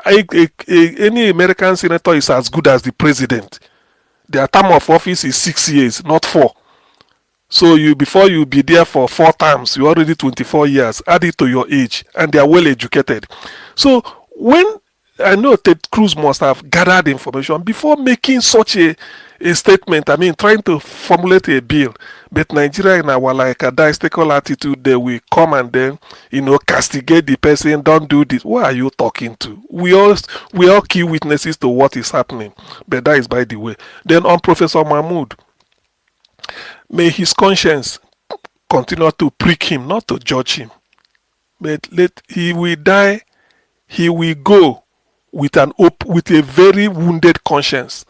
S13: Any American senator is as good as the president. Their term of office is 6 years, not 4. So before you be there for 4 terms, you're already 24 years. Add it to your age, and they are well educated. So when I know Ted Cruz must have gathered information before making such a statement. I mean, trying to formulate a bill. But Nigeria, in our a dialectical attitude, they will come and then, castigate the person. Don't do this. What are you talking to? We all key witnesses to what is happening. But that is by the way. Then on Professor Mahmoud, may his conscience continue to prick him, not to judge him. But he will die. He will go with a very wounded conscience.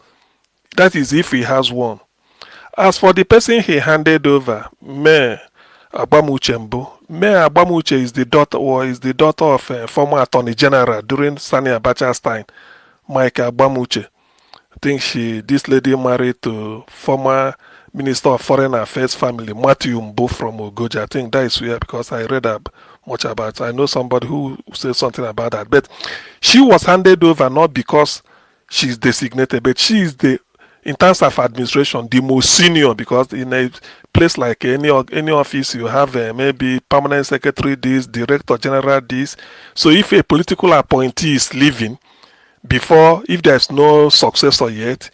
S13: That is if he has one. As for the person he handed over, Mayor Agbamuche Mbu, Mayor Agbamuche is the daughter of former Attorney General during Sani Abacha's time, Mike Agbamuche. I think this lady married to former Minister of Foreign Affairs family, Matthew Mbu from Ogoja. I think that is where, because I read much about it. I know somebody who said something about that. But she was handed over not because she's designated, but she is in terms of administration, the most senior, because in a place like any office, you have maybe permanent secretary this, director general this. So if a political appointee is leaving, if there's no successor yet,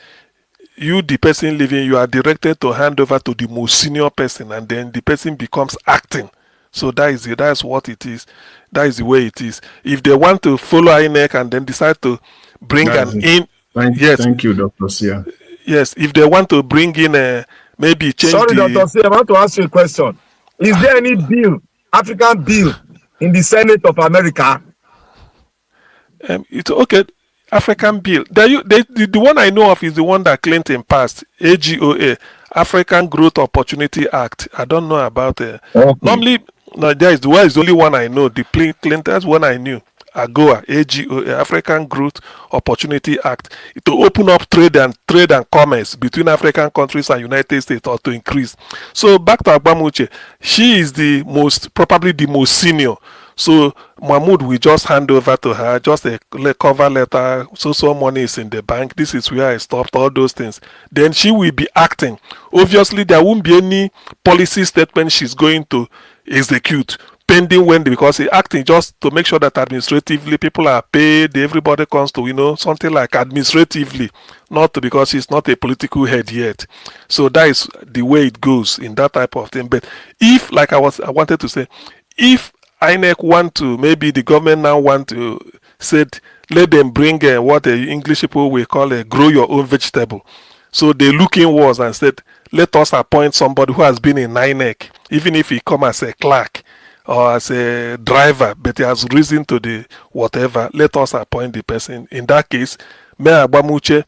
S13: the person leaving, you are directed to hand over to the most senior person, and then the person becomes acting. So that's what it is. That is the way it is. If they want to follow INEC and then decide to bring
S18: Thank you, Dr. Sia.
S13: Yes, if they want to bring in maybe change.
S11: Sorry, Dr. Sia, I want to ask you a question. Is there any bill, African bill, in the Senate of America?
S13: It's okay. African bill. The one I know of is the one that Clinton passed, AGOA, African Growth Opportunity Act. I don't know about it. Okay. Normally, there is the only one I know. The Clinton's one I knew. AGOA, African Growth Opportunity Act, to open up trade and commerce between African countries and United States, or to increase. So back to Agbamuche, she is probably the most senior. So Mahmoud will just hand over to her just a cover letter, so money is in the bank, this is where I stopped, all those things. Then she will be acting. Obviously, there won't be any policy statement she's going to execute pending because he's acting just to make sure that administratively people are paid, everybody comes to, something like administratively, not because he's not a political head yet. So that is the way it goes in that type of thing. But if, like I wanted to say, if INEC want to, maybe the government now want to let them bring what the English people will call grow your own vegetable. So they look inwards and said, let us appoint somebody who has been in INEC, even if he come as a clerk or as a driver, but he has risen to the whatever, let us appoint the person. In that case, Mayor Agbamuche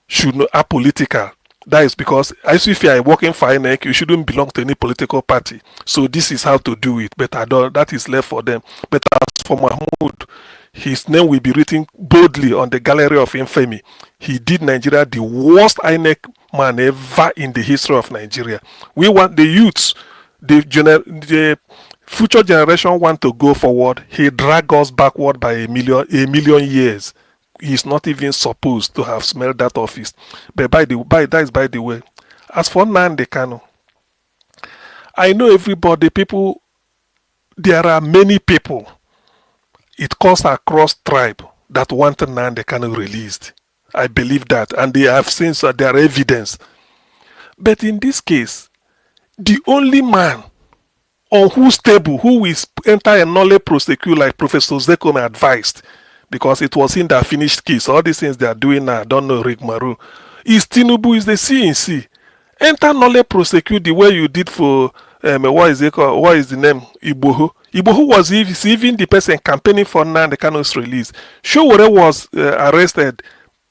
S13: should not be apolitical. That is because, as if you are working for INEC, you shouldn't belong to any political party. So this is how to do it. But that is left for them. But as for Mahmoud, his name will be written boldly on the gallery of infamy. He did Nigeria the worst INEC man ever in the history of Nigeria. We want the youths, the future generation want to go forward. He dragged us backward by a million years. He's not even supposed to have smelled that office. But by the way, as for Nnamdi Kanu, I know everybody, people there are many people, it cuts across tribe, that want Nnamdi Kanu released. I believe that, and they have since there are evidence. But in this case, the only man on whose table who will enter a nolle prosecute like Professor Zekome advised, because it was in that finished case, all these things they are doing now, I don't know Rick Maru, is Tinubu, is the CNC. Enter nolle prosecute the way you did for, what is it called? What is the name? Igboho. Igboho was even the person campaigning for Nnamdi Kanu's release. Showore was arrested,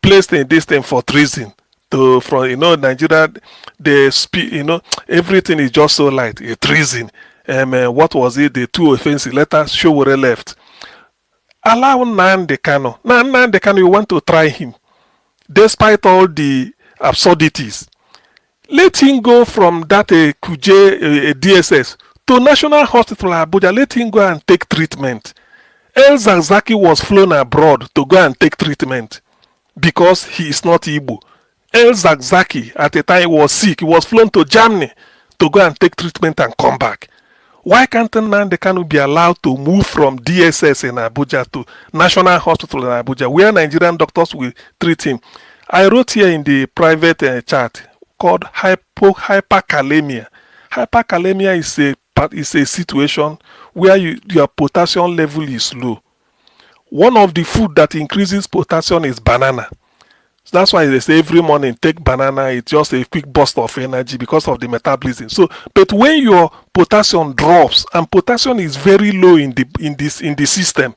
S13: placed in this thing for treason. From Nigeria, everything is just so light. A treason. What was it? The two offensive letters. Showore left. Allow Nnamdi Kanu. Now Nnamdi Kanu, you want to try him, despite all the absurdities. Let him go from that Kuje DSS to National Hospital Abuja. Let him go and take treatment. El Zakzaki was flown abroad to go and take treatment because he is not Igbo. El Zakzaki at the time was sick. He was flown to Germany to go and take treatment and come back. Why can't Nnamdi Kanu be allowed to move from DSS in Abuja to National Hospital in Abuja, where Nigerian doctors will treat him? I wrote here in the private chat called hyperkalemia. Hyperkalemia is a situation where your potassium level is low. One of the food that increases potassium is banana. So that's why they say every morning take banana. It's just a quick burst of energy because of the metabolism. So, but when your potassium drops, and potassium is very low in the system,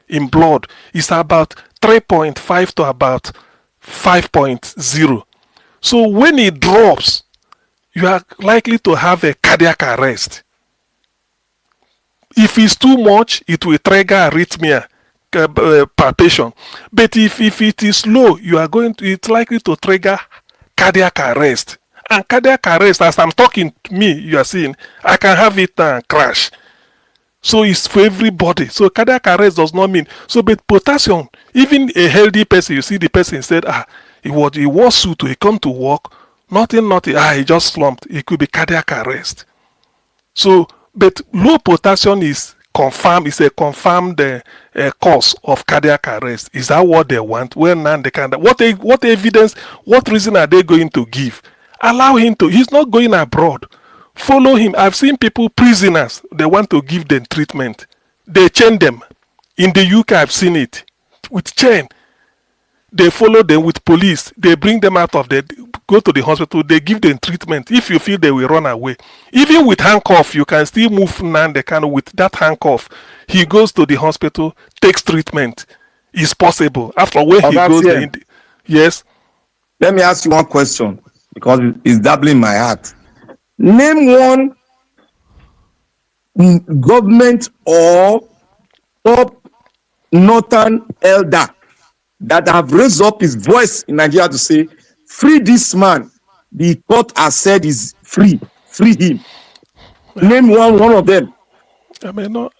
S13: in blood, it's about 3.5 to about 5.0. So when it drops, you are likely to have a cardiac arrest. If it's too much, it will trigger arrhythmia, palpitation. But if it is low, it's likely to trigger cardiac arrest. And cardiac arrest, as I'm talking to me, you are seeing, I can have it and crash. So it's for everybody. So cardiac arrest does not mean. So, but potassium, even a healthy person, you see the person said, he was suit, he come to work, nothing, he just slumped. It could be cardiac arrest. So, but low potassium is confirmed, it's a confirmed cause of cardiac arrest. Is that what they want? Well, now they can. What evidence, what reason are they going to give? Allow him to, he's not going abroad. Follow him. I've seen people, prisoners, they want to give them treatment. They chain them. In the UK, I've seen it. With chain. They follow them with police. They bring them out of there, go to the hospital. They give them treatment. If you feel they will run away. Even with handcuff, you can still move Nnamdi Kanu with that handcuff. He goes to the hospital, takes treatment. It's possible. After where he goes, yes.
S20: Let me ask you one question, because it's dabbling my heart. Name one government or top northern elder that have raised up his voice in Nigeria to say, free this man. The court has said is free. Free him. Name one of them.
S13: I may not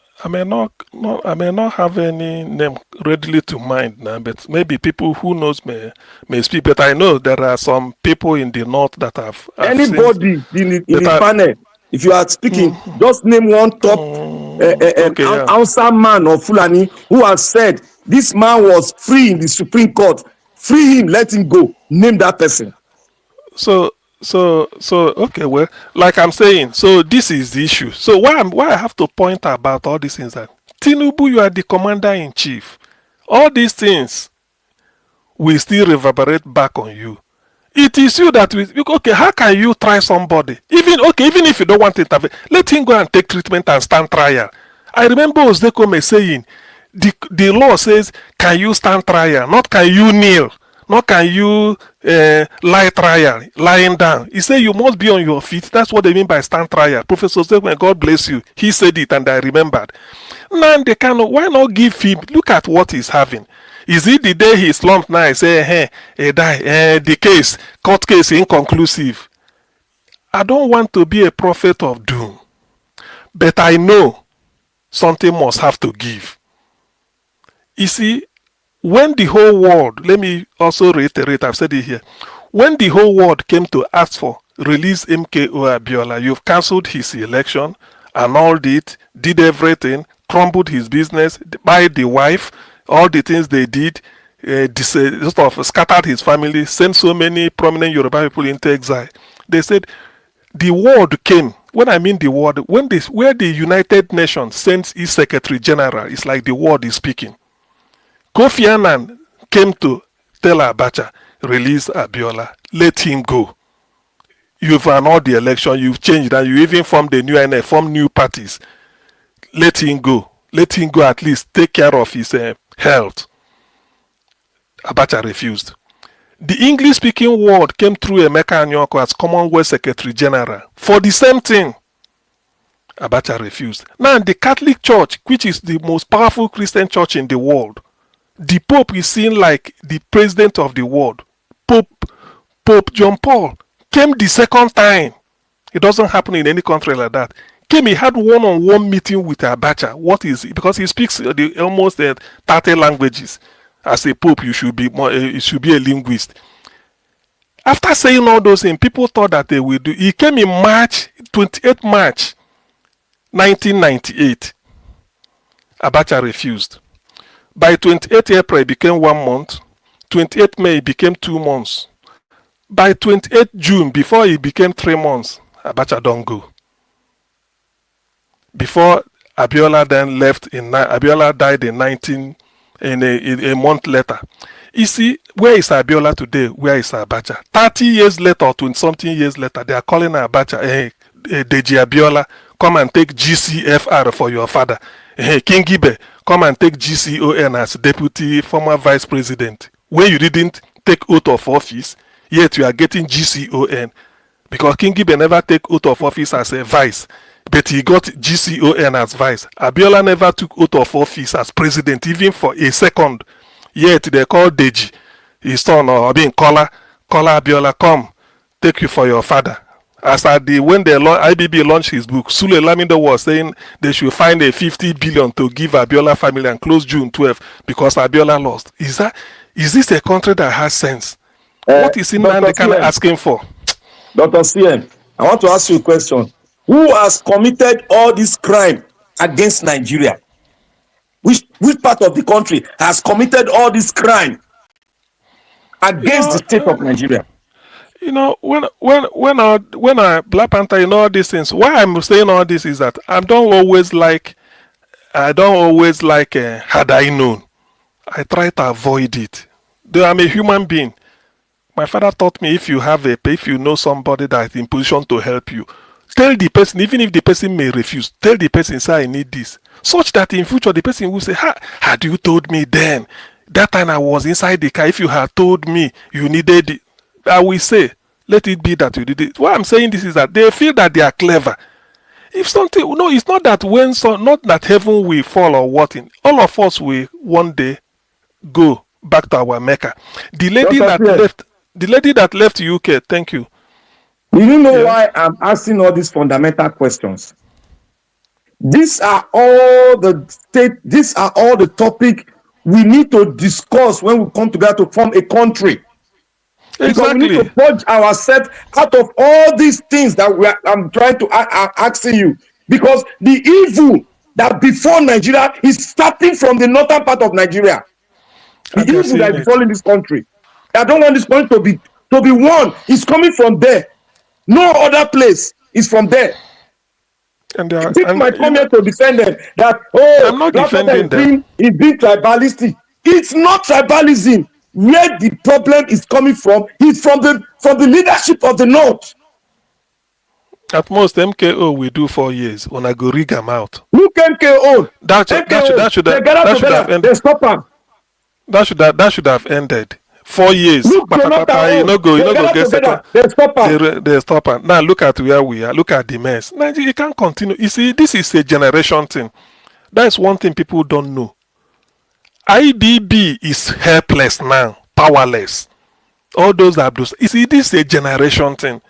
S13: have any name readily to mind now, but maybe people who knows may speak. But I know there are some people in the north that have
S20: anybody in the panel. If you are speaking, just name one top Hausa man or Fulani who has said this man was free in the Supreme Court. Free him, let him go. Name that person.
S13: So okay, well, like I'm saying, so this is the issue. So why I have to point about all these things, that Tinubu, you are the commander in chief. All these things will still reverberate back on you. It is you that will, okay, how can you try somebody? Even if you don't want to intervene, let him go and take treatment and stand trial. I remember Ozdekome saying, the law says, can you stand trial? Not can you kneel. Not can you lie trial, lying down. He said you must be on your feet. That's what they mean by stand trial. Professor Ozdekome, God bless you. He said it and I remembered. Now they cannot, why not give him, look at what he's having. Is it the day he slumped now and say, he died, the case, court case inconclusive? I don't want to be a prophet of doom, but I know something must have to give. You see, when the whole world, let me also reiterate, I've said it here, when the whole world came to ask for release MKO Abiola, you've cancelled his election, annulled it, did everything, crumbled his business, by the wife, all the things they did, sort of scattered his family, sent so many prominent Yoruba people into exile. They said the word came. When I mean the word, where the United Nations sends its Secretary General, it's like the word is speaking. Kofi Annan came to tell Abacha, release Abiola, let him go. You've annulled the election, you've changed, and you even formed the new INEC, formed new parties. Let him go. Let him go, at least take care of his health. Abacha refused. The English-speaking world came through Emeka Anyoko as Commonwealth Secretary General for the same thing. Abacha refused. Now, the Catholic Church, which is the most powerful Christian church in the world, the Pope is seen like the president of the world. Pope John Paul came the second time. It doesn't happen in any country like that. Came, he had one-on-one meeting with Abacha. What is it? Because he speaks almost 30 languages. As a pope, you should be a linguist. After saying all those things, people thought that they will do. He came in March, 28 March, 1998. Abacha refused. By 28 April, it became 1 month. 28 May, it became 2 months. By 28 June, before it became 3 months, Abacha don't go. Before Abiola then left, Abiola died in a month later. You see, where is Abiola today? Where is Abacha? 30 years later or 20-something years later, they are calling Abacha, hey, Deji Abiola, come and take GCFR for your father. Hey, King Gibe, come and take GCON as deputy former vice president. Where you didn't take oath of office, yet you are getting GCON. Because King Gibe never take oath of office as a vice, but he got GCON as vice. Abiola never took oath of office as president, even for a second. Yet they call Deji, his son, or being Kola Abiola, come, take you for your father. As at when IBB launched his book, Sule Lamido was saying they should find a 50 billion to give Abiola family and close June 12 because Abiola lost. Is this a country that has sense? What is Nnamdi Kanu asking for?
S20: Dr. CM, I want to ask you a question. Who has committed all this crime against Nigeria? Which part of the country has committed all this crime against the state of Nigeria?
S13: You know, when I Black Panther, all these things. Why I'm saying all this is that I don't always like had I known. I try to avoid it. Though I'm a human being. My father taught me if you know somebody that is in position to help you, tell the person, even if the person may refuse, tell the person, say, I need this. Such that in future the person will say, had you told me then, that time I was inside the car, if you had told me you needed it, I will say, let it be that you did it. Why I'm saying this is that they feel that they are clever. If something, no, it's not that not that heaven will fall or what in. All of us will one day go back to our Mecca. The lady that left UK, thank you.
S20: Do you know why I'm asking all these fundamental questions? These are all the topic we need to discuss when we come together to form a country. Because we need to purge ourselves out of all these things that I'm trying to ask you. Because the evil that before Nigeria is starting from the northern part of Nigeria. The evil that is befalling this country. I don't want this country to be one. It's coming from there. No other place is from there. People might come here to defend them that
S13: I'm not defending
S20: them. It's being tribalistic. It's not tribalism. Where the problem is coming from is from the leadership of the North.
S13: At most, MKO will do 4 years when I go rig them out.
S20: Look, MKO.
S13: That should have ended.
S20: They stop them.
S13: That should have ended. 4 years.
S20: Look,
S13: you no go get second. They stop them. Now look at where we are. Look at the mess. Nigeria, you can't continue. You see, this is a generation thing. That's one thing people don't know. IBB is helpless now, powerless. All those abuse. You see, this is a generation thing.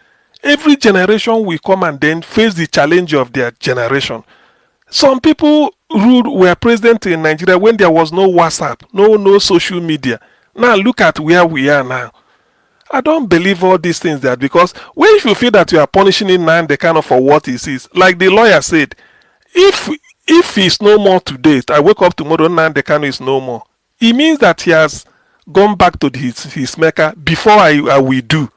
S13: Every generation will come and then face the challenge of their generation. Some people were president in Nigeria when there was no WhatsApp, no social media. Now look at where we are now. I don't believe all these things because if you feel that you are punishing him now, the kind of for what he is, like the lawyer said, If he's no more today, I wake up tomorrow and the Kanu is no more. It means that he has gone back to his Mecca before I will do,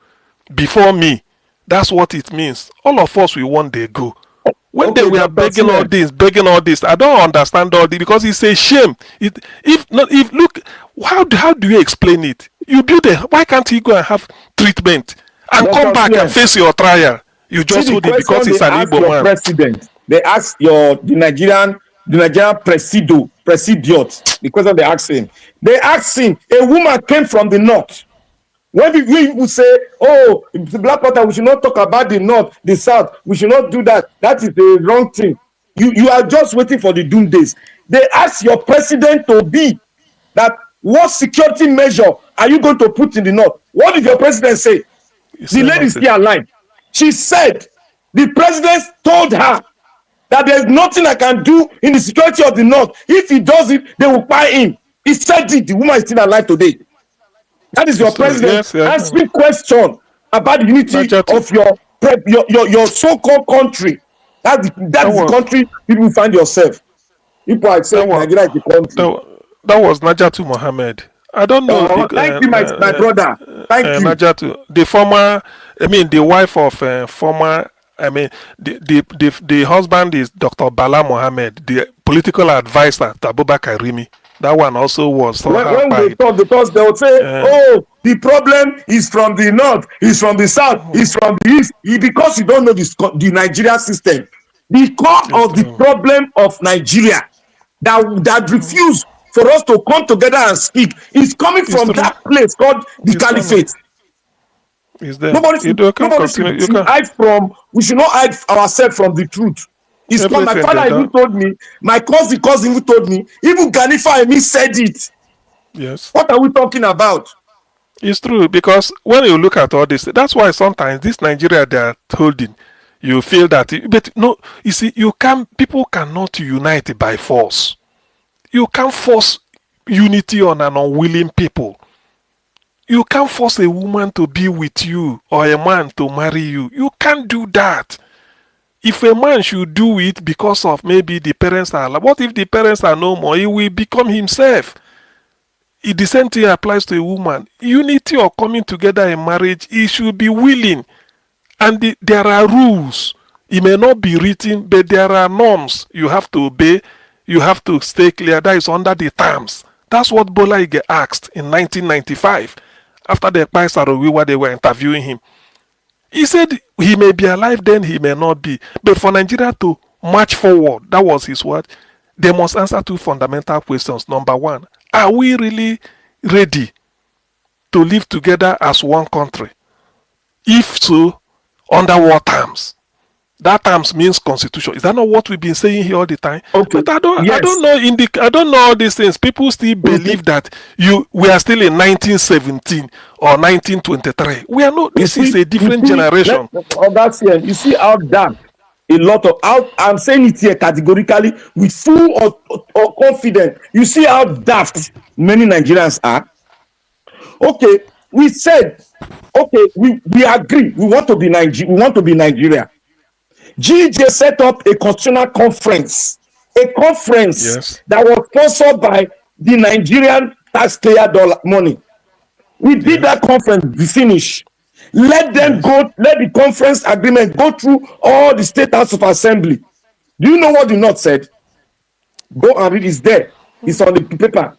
S13: before me. That's what it means. All of us we want they go. When they were begging all this, I don't understand all this because it's a shame. If look, how do you explain it? You build it. Why can't he go and have treatment and come back and face your trial? You just hold it because it's an Igbo man.
S20: President. They ask the Nigerian presidiot, the question they ask him. They ask him, a woman came from the north. When we say, oh, the Black Panther, we should not talk about the north, the south, we should not do that. That is the wrong thing. You are just waiting for the doom days. They ask your president to be that what security measure are you going to put in the north? What did your president say? The lady is still alive. She said the president told her that there's nothing I can do in the security of the north. If he does it, they will buy him. He said it. The woman is still alive today. That is your president asking question about the unity of your so-called country. That's the country people find yourself. People are saying Nigeria is the country.
S13: That was Najatu Mohammed. I don't know.
S20: Thank you, my brother. Thank you.
S13: Najatu, the wife of former. The husband is Dr. Bala Mohammed, the political advisor to Abubakar Rimi. That one also was
S20: when they talk, because they would say, oh, the problem is from the north, is from the south, is from the east. Because you don't know the Nigerian system. Because of the problem of Nigeria that refuse for us to come together and speak is coming from that place called the caliphate. Nobody should hide from. We should not hide ourselves from the truth. It's come. My father even told me. My cousin even told me. Even Ganifa Emi said it.
S13: Yes.
S20: What are we talking about?
S13: It's true, because when you look at all this, that's why sometimes this Nigeria they are holding, you feel that. But no, you see, people cannot unite by force. You can't force unity on an unwilling people. You can't force a woman to be with you or a man to marry you. You can't do that. If a man should do it because of maybe the parents are alive, what if the parents are no more? He will become himself. The same thing applies to a woman. Unity or coming together in marriage, he should be willing. And there are rules. It may not be written, but there are norms you have to obey. You have to stay clear. That is under the terms. That's what Bola Ige asked in 1995 after the Ekpai Sarowiwa, they were interviewing him. He said he may be alive then, he may not be. But for Nigeria to march forward, that was his word, they must answer two fundamental questions. Number one, are we really ready to live together as one country? If so, under what terms? That terms means constitution. Is that not what we've been saying here all the time?
S20: Okay.
S13: But I don't know all these things. People still believe that we are still in 1917 or 1923. We are not. This is a different generation.
S20: You see how dark a lot of I'm saying it here categorically with full or confidence. You see how daft many Nigerians are. Okay, we said, okay, we agree. We want to be Nigeria. GJ set up a constitutional conference, that was sponsored by the Nigerian taxpayer dollar money. We did that conference, we finish. Let them go, let the conference agreement go through all the state house of assembly. Do you know what the North said? Go and read, it's there. It's on the paper.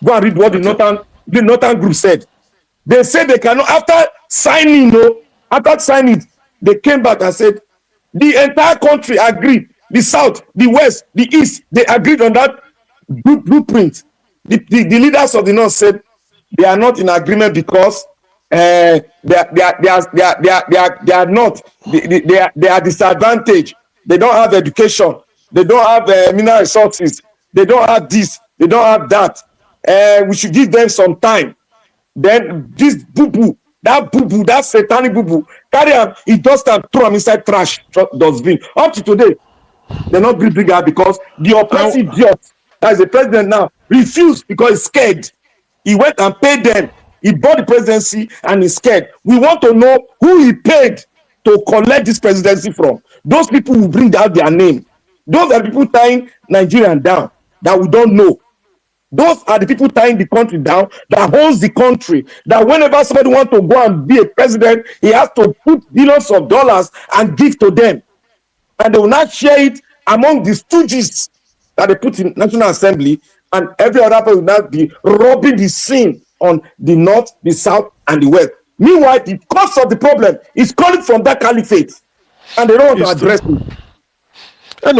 S20: Go and read what the Northern group said. They said they cannot, after signing, they came back and said, the entire country agreed. The South, the West, the East, they agreed on that blueprint. The leaders of the North said they are not in agreement because they are disadvantaged. They don't have education. They don't have mineral resources. They don't have this. They don't have that. We should give them some time. Then this that satanic boo-boo, carry him, he dust and throw him inside trash dustbin. Up to today, they're not bring out because the oppressive idiot, that is the president now, refused because he's scared. He went and paid them. He bought the presidency and he's scared. We want to know who he paid to collect this presidency from. Those people will bring out their name. Those are the people tying Nigerian down that we don't know. Those are the people tying the country down, that holds the country. That whenever somebody wants to go and be a president, he has to put billions of dollars and give to them. And they will not share it among the stooges that they put in National Assembly, and every other person will not be robbing the scene on the north, the south, and the west. Meanwhile, the cause of the problem is coming from that caliphate, and they don't want to address it. There's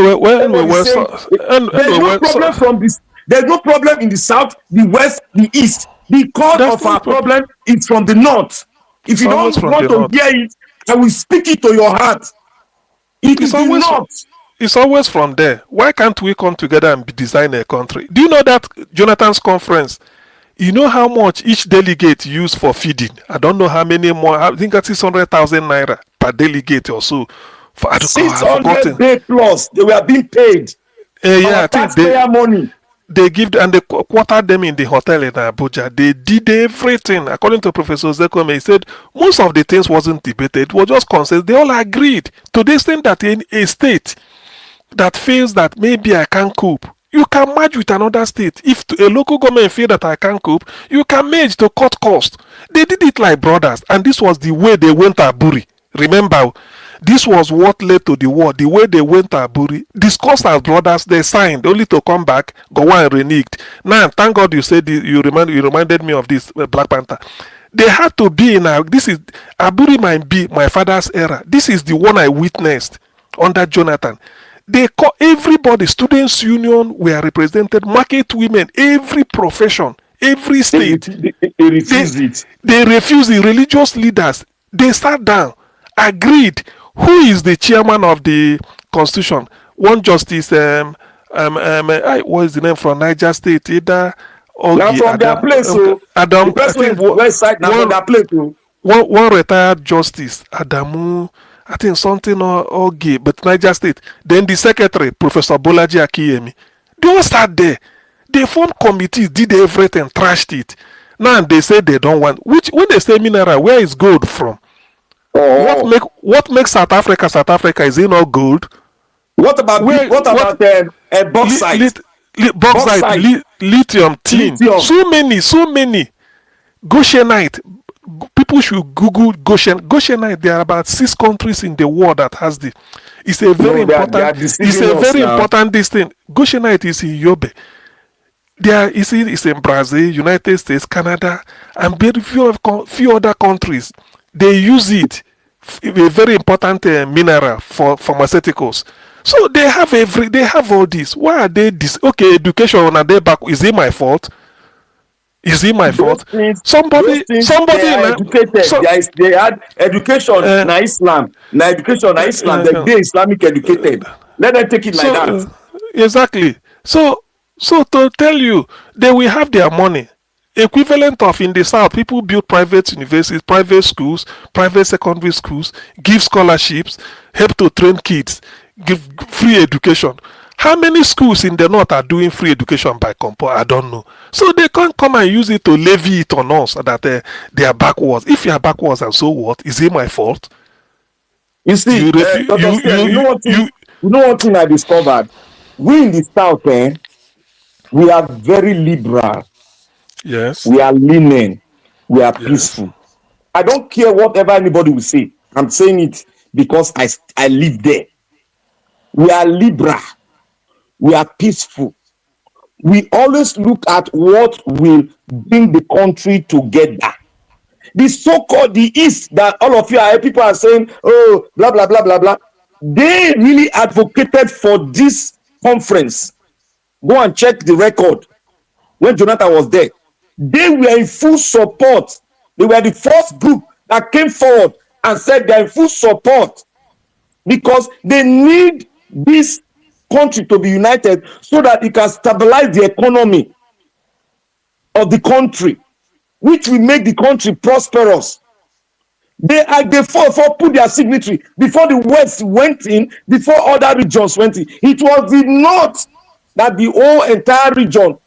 S20: no problem from this. There's no problem in the south, the west, the east. The cause of our problem is from the north. If you don't want to hear it, I will speak it to your heart. It's
S13: always from there. Why can't we come together and design a country? Do you know that Jonathan's conference? You know how much each delegate used for feeding? I don't know how many more. I think that's 600,000 naira per delegate or so.
S20: 600 plus. They were being paid.
S13: Yeah, I think
S20: money.
S13: They give and they quartered them in the hotel in Abuja. They did everything. According to Professor Zekome, he said most of the things wasn't debated, it was just consensus. They all agreed to the extent that in a state that feels that maybe I can't cope, you can merge with another state. If a local government feel that I can't cope, you can merge to cut cost. They did it like brothers, and this was the way they went to Aburi. Remember, this was what led to the war. The way they went to Aburi, discussed as brothers, they signed only to come back, go and reneged. Now, thank God you said you reminded me of this Black Panther. They had to be in this is Aburi might be my father's era. This is the one I witnessed under Jonathan. They call everybody, students' union were represented, market women, every profession, every state.
S20: They refused it.
S13: They refused the religious leaders. They sat down, agreed. Who is the chairman of the constitution? One justice, what is the name from Niger State? Either
S20: now from their place,
S13: Adam,
S20: the person website now from their place.
S13: One retired justice, Adamu. I think something or gay, but Niger State. Then the secretary, Professor Bolaji Akiyemi. They all sat there. They formed committees, did everything, trashed it. Now they say they don't want. Which when they say mineral, where is gold from? What makes South Africa South Africa? Is it not gold?
S20: What about bauxite?
S13: Bauxite, lithium, tin. So many. Goshenite. People should Google Goshenite. There are about 6 countries in the world that has this. It's a very important. It's a very important this thing. Goshenite is in Yobe. It's in Brazil, United States, Canada, and very few other countries. They use it. A very important mineral for pharmaceuticals. So they have all this. Why are they this? Okay, education on their back. Is it my fault? Is it my fault? Somebody
S20: they are educated. They had education na Islam. Na education na Islam. They Islamic educated. Let them take it like that.
S13: Exactly. So to tell you, they will have their money. Equivalent of in the South, people build private universities, private schools, private secondary schools, give scholarships, help to train kids, give free education. How many schools in the North are doing free education by compo? I don't know. So they can't come and use it to levy it on us that they are backwards. If you are backwards and so what? Is it my fault?
S20: You see, you know what thing I discovered? We in the South, we are very liberal.
S13: Yes.
S20: We are lenient. We are peaceful. I don't care whatever anybody will say. I'm saying it because I live there. We are liberal. We are peaceful. We always look at what will bring the country together. The so-called the East that all of you people are saying, oh, blah, blah, blah, blah, blah. They really advocated for this conference. Go and check the record when Jonathan was there. They were in full support. They were the first group that came forward and said they're in full support because they need this country to be united so that it can stabilize the economy of the country, which will make the country prosperous. They put their signature before the West went in, before other regions went in. It was the North that the whole entire region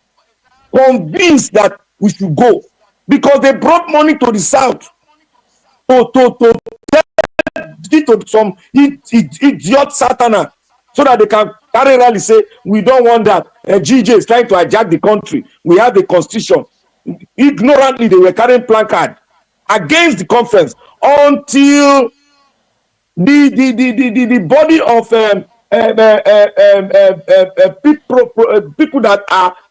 S20: convinced that we should go because they brought money to the South to some idiot satana so that they can carry rally say, we don't want that. GJ is trying to hijack the country. We have a constitution. Ignorantly, they were carrying placard against the conference until the body of people that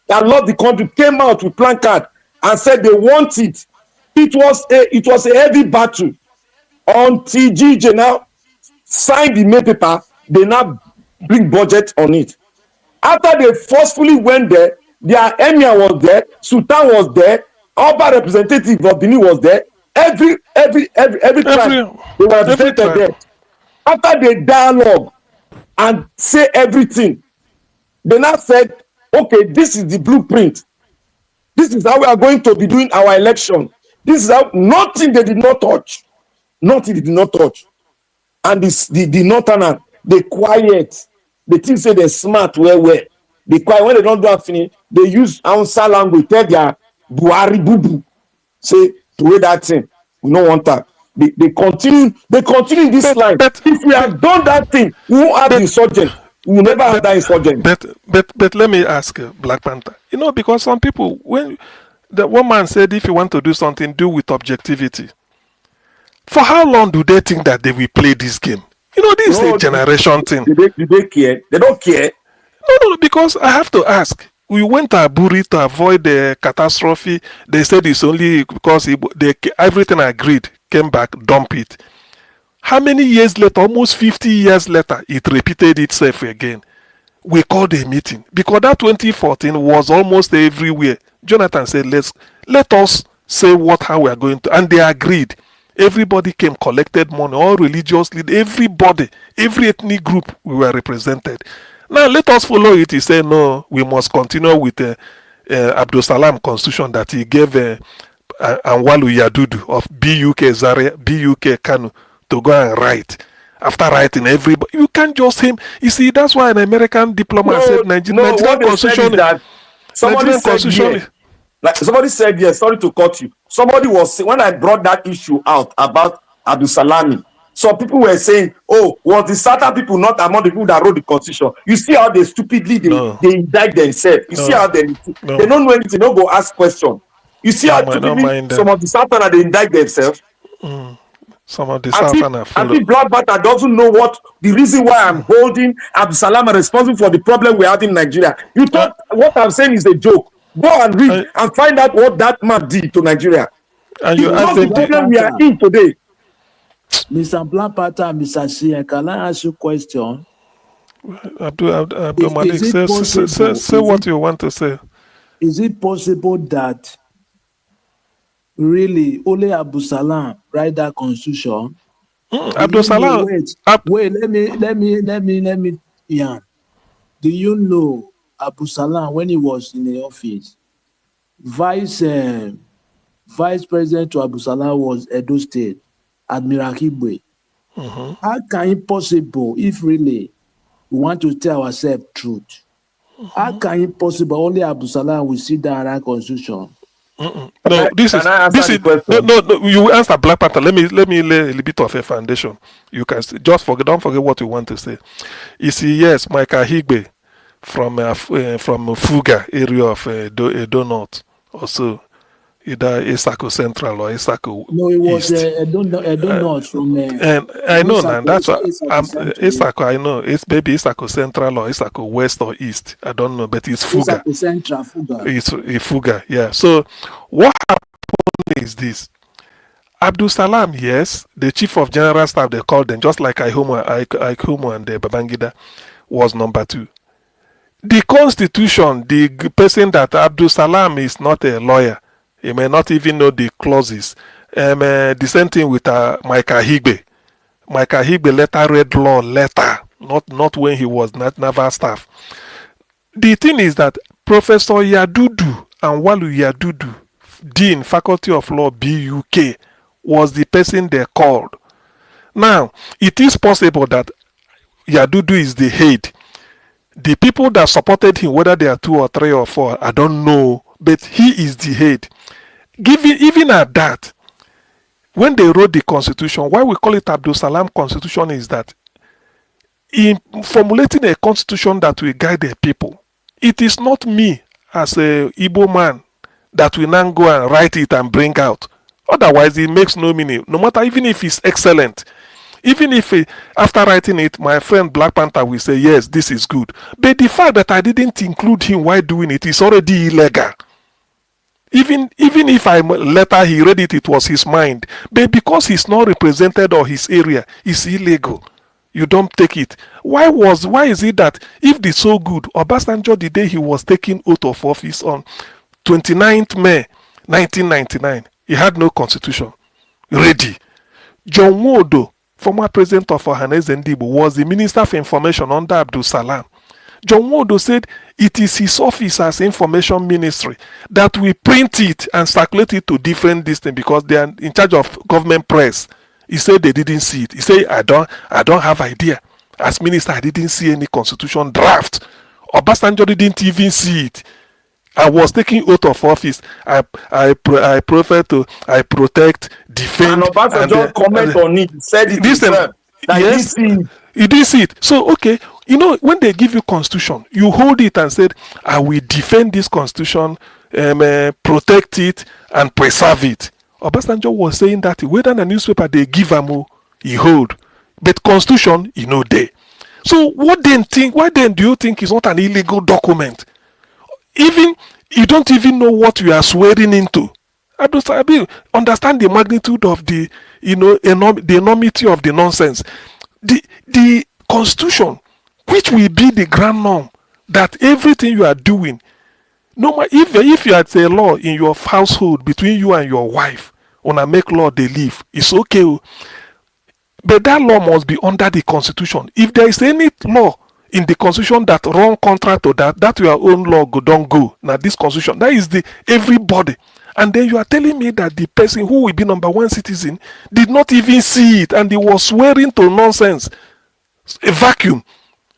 S20: love the country came out with placard and said they want it. It was a heavy battle until GJ now signed the main paper. They now bring budget on it. After they forcefully went there, their emir was there, Sultan was there, Oba representative of Benin was there. Every tribe they were represented there. After they dialogue and say everything, they now said, okay, this is the blueprint. This is how we are going to be doing our election. This is how nothing they did not touch. Nothing they did not touch. And the northerners, they quiet. They think say they're smart well. They quiet. When they don't do anything, they use Hausa language, tell their Buhari bubu. Say, to way that thing. We don't want that. They continue this line. If we have done that thing, we won't have the insurgent. We will never have that insurgent.
S13: But let me ask Black Panther. You know, because some people, when the one man said, if you want to do something, do with objectivity. For how long do they think that they will play this game? You know, this is a generation thing.
S20: Do they care? They don't care.
S13: No, because I have to ask. We went to Aburi to avoid the catastrophe. They said it's only because everything agreed, came back, dump it. How many years later, almost 50 years later, it repeated itself again. We called a meeting because that 2014 was almost everywhere. Jonathan said, let us say how we are going to, and they agreed. Everybody came, collected money, all religious leaders, everybody, every ethnic group, we were represented. Now let us follow it. He said, no, we must continue with the Abdul Salam constitution that he gave Anwalu Yadudu of BUK Zaria, BUK Kanu to go and write. After writing everybody, you can't just him. You see, that's why an American diplomat said Nigerian constitution.
S20: Somebody said yes, sorry to cut you. Somebody was, when I brought that issue out about Abdul Salami, some people were saying, oh, was the Southern people not among the people that wrote the constitution? You see how they stupidly they indict themselves. You see how they don't know anything, don't go ask questions. You see how stupidly some of the Southern they indict themselves.
S13: Some of the Southern are full.
S20: I think Black Panther doesn't know what the reason why I'm holding Abdul Salam responsible for the problem we have in Nigeria. You thought what I'm saying is a joke. Go and read and find out what that man did to Nigeria.
S13: And you
S20: ask the problem we are in today.
S15: Mr. Black Panther and Mr. Sia, can I ask you a question?
S13: Abdul Malik, say what you want to say.
S15: Is it possible that really only Abdul Salam write that constitution?
S13: Abdul Salam.
S15: Wait, let me. Yeah. Do you know Abdul Salam, when he was in the office, vice president to Abdul Salam was Edo State, Admiral Kibwe. How can it possible, if really we want to tell ourselves truth, how can it possible only Abdul Salam will sit down and write constitution?
S13: No, this is no. You answer Black Panther. Let me lay a little bit of a foundation. You can just don't forget what you want to say. You see, yes, Michael Higbe from Fuga area of Edo North, also either Isako Central or Isako.
S15: No, it was Edo North from.
S13: And I know now. That's what Isako. I know it's maybe Isako Central or Isako West or East. I don't know, but it's Fuga.
S15: Isako Central, Fuga.
S13: It's Fuga. Yeah. So what happened is this. Abdul Salam, yes, the chief of general staff, they called them, just like Aihumo and Babangida was number 2. The constitution, the person that Abdul Salam is not a lawyer, he may not even know the clauses. The same thing with Michael Higbe. Michael Higbe later read law later, not when he was naval staff. The thing is that Professor Yadudu and Walu Yadudu, Dean, Faculty of Law, BUK, was the person they called. Now, it is possible that Yadudu is the head. The people that supported him, whether they are 2 or 3 or 4, I don't know, but he is the head. Even at that, when they wrote the constitution, why we call it Abdul Salam constitution is that in formulating a constitution that will guide the people, it is not me as a Igbo man that will now go and write it and bring out. Otherwise, it makes no meaning. No matter, even if it's excellent, even if after writing it, my friend Black Panther will say, yes, this is good. But the fact that I didn't include him while doing it is already illegal. Even if later he read it, it was his mind. But because he's not represented or his area, it's illegal. You don't take it. Why is it that if the so good, Obasanjo, the day he was taking oath of office on 29th May 1999, he had no constitution ready. John Wodo, former president of Ohaneze Ndigbo, was the Minister for Information under Abdul Salam. John Wodo said it is his office as information ministry that will print it and circulate it to different districts because they are in charge of government press. He said they didn't see it. He said, I don't have idea. As minister, I didn't see any constitution draft. Obasanjo didn't even see it. I was taking oath of office. I protect, defend.
S20: And Obasanjo comment on it. Said it himself.
S13: Yes, he didn't see it. So, okay, when they give you constitution, you hold it and said, I will defend this constitution, protect it, and preserve it. Obasanjo was saying that whether in a newspaper they give him, he hold. But constitution, there. So why then do you think it's not an illegal document? Even you don't even know what you are swearing into. Understand the magnitude of the enormity of the nonsense. The constitution, which will be the grand norm, that everything you are doing, no matter if you had a law in your household between you and your wife, when I make law they live, it's okay. But that law must be under the constitution. If there is any law in the constitution that run contrary to that your own law don't go. Now this constitution, that is the everybody. And then you are telling me that the person who will be number one citizen did not even see it and he was swearing to nonsense. A vacuum.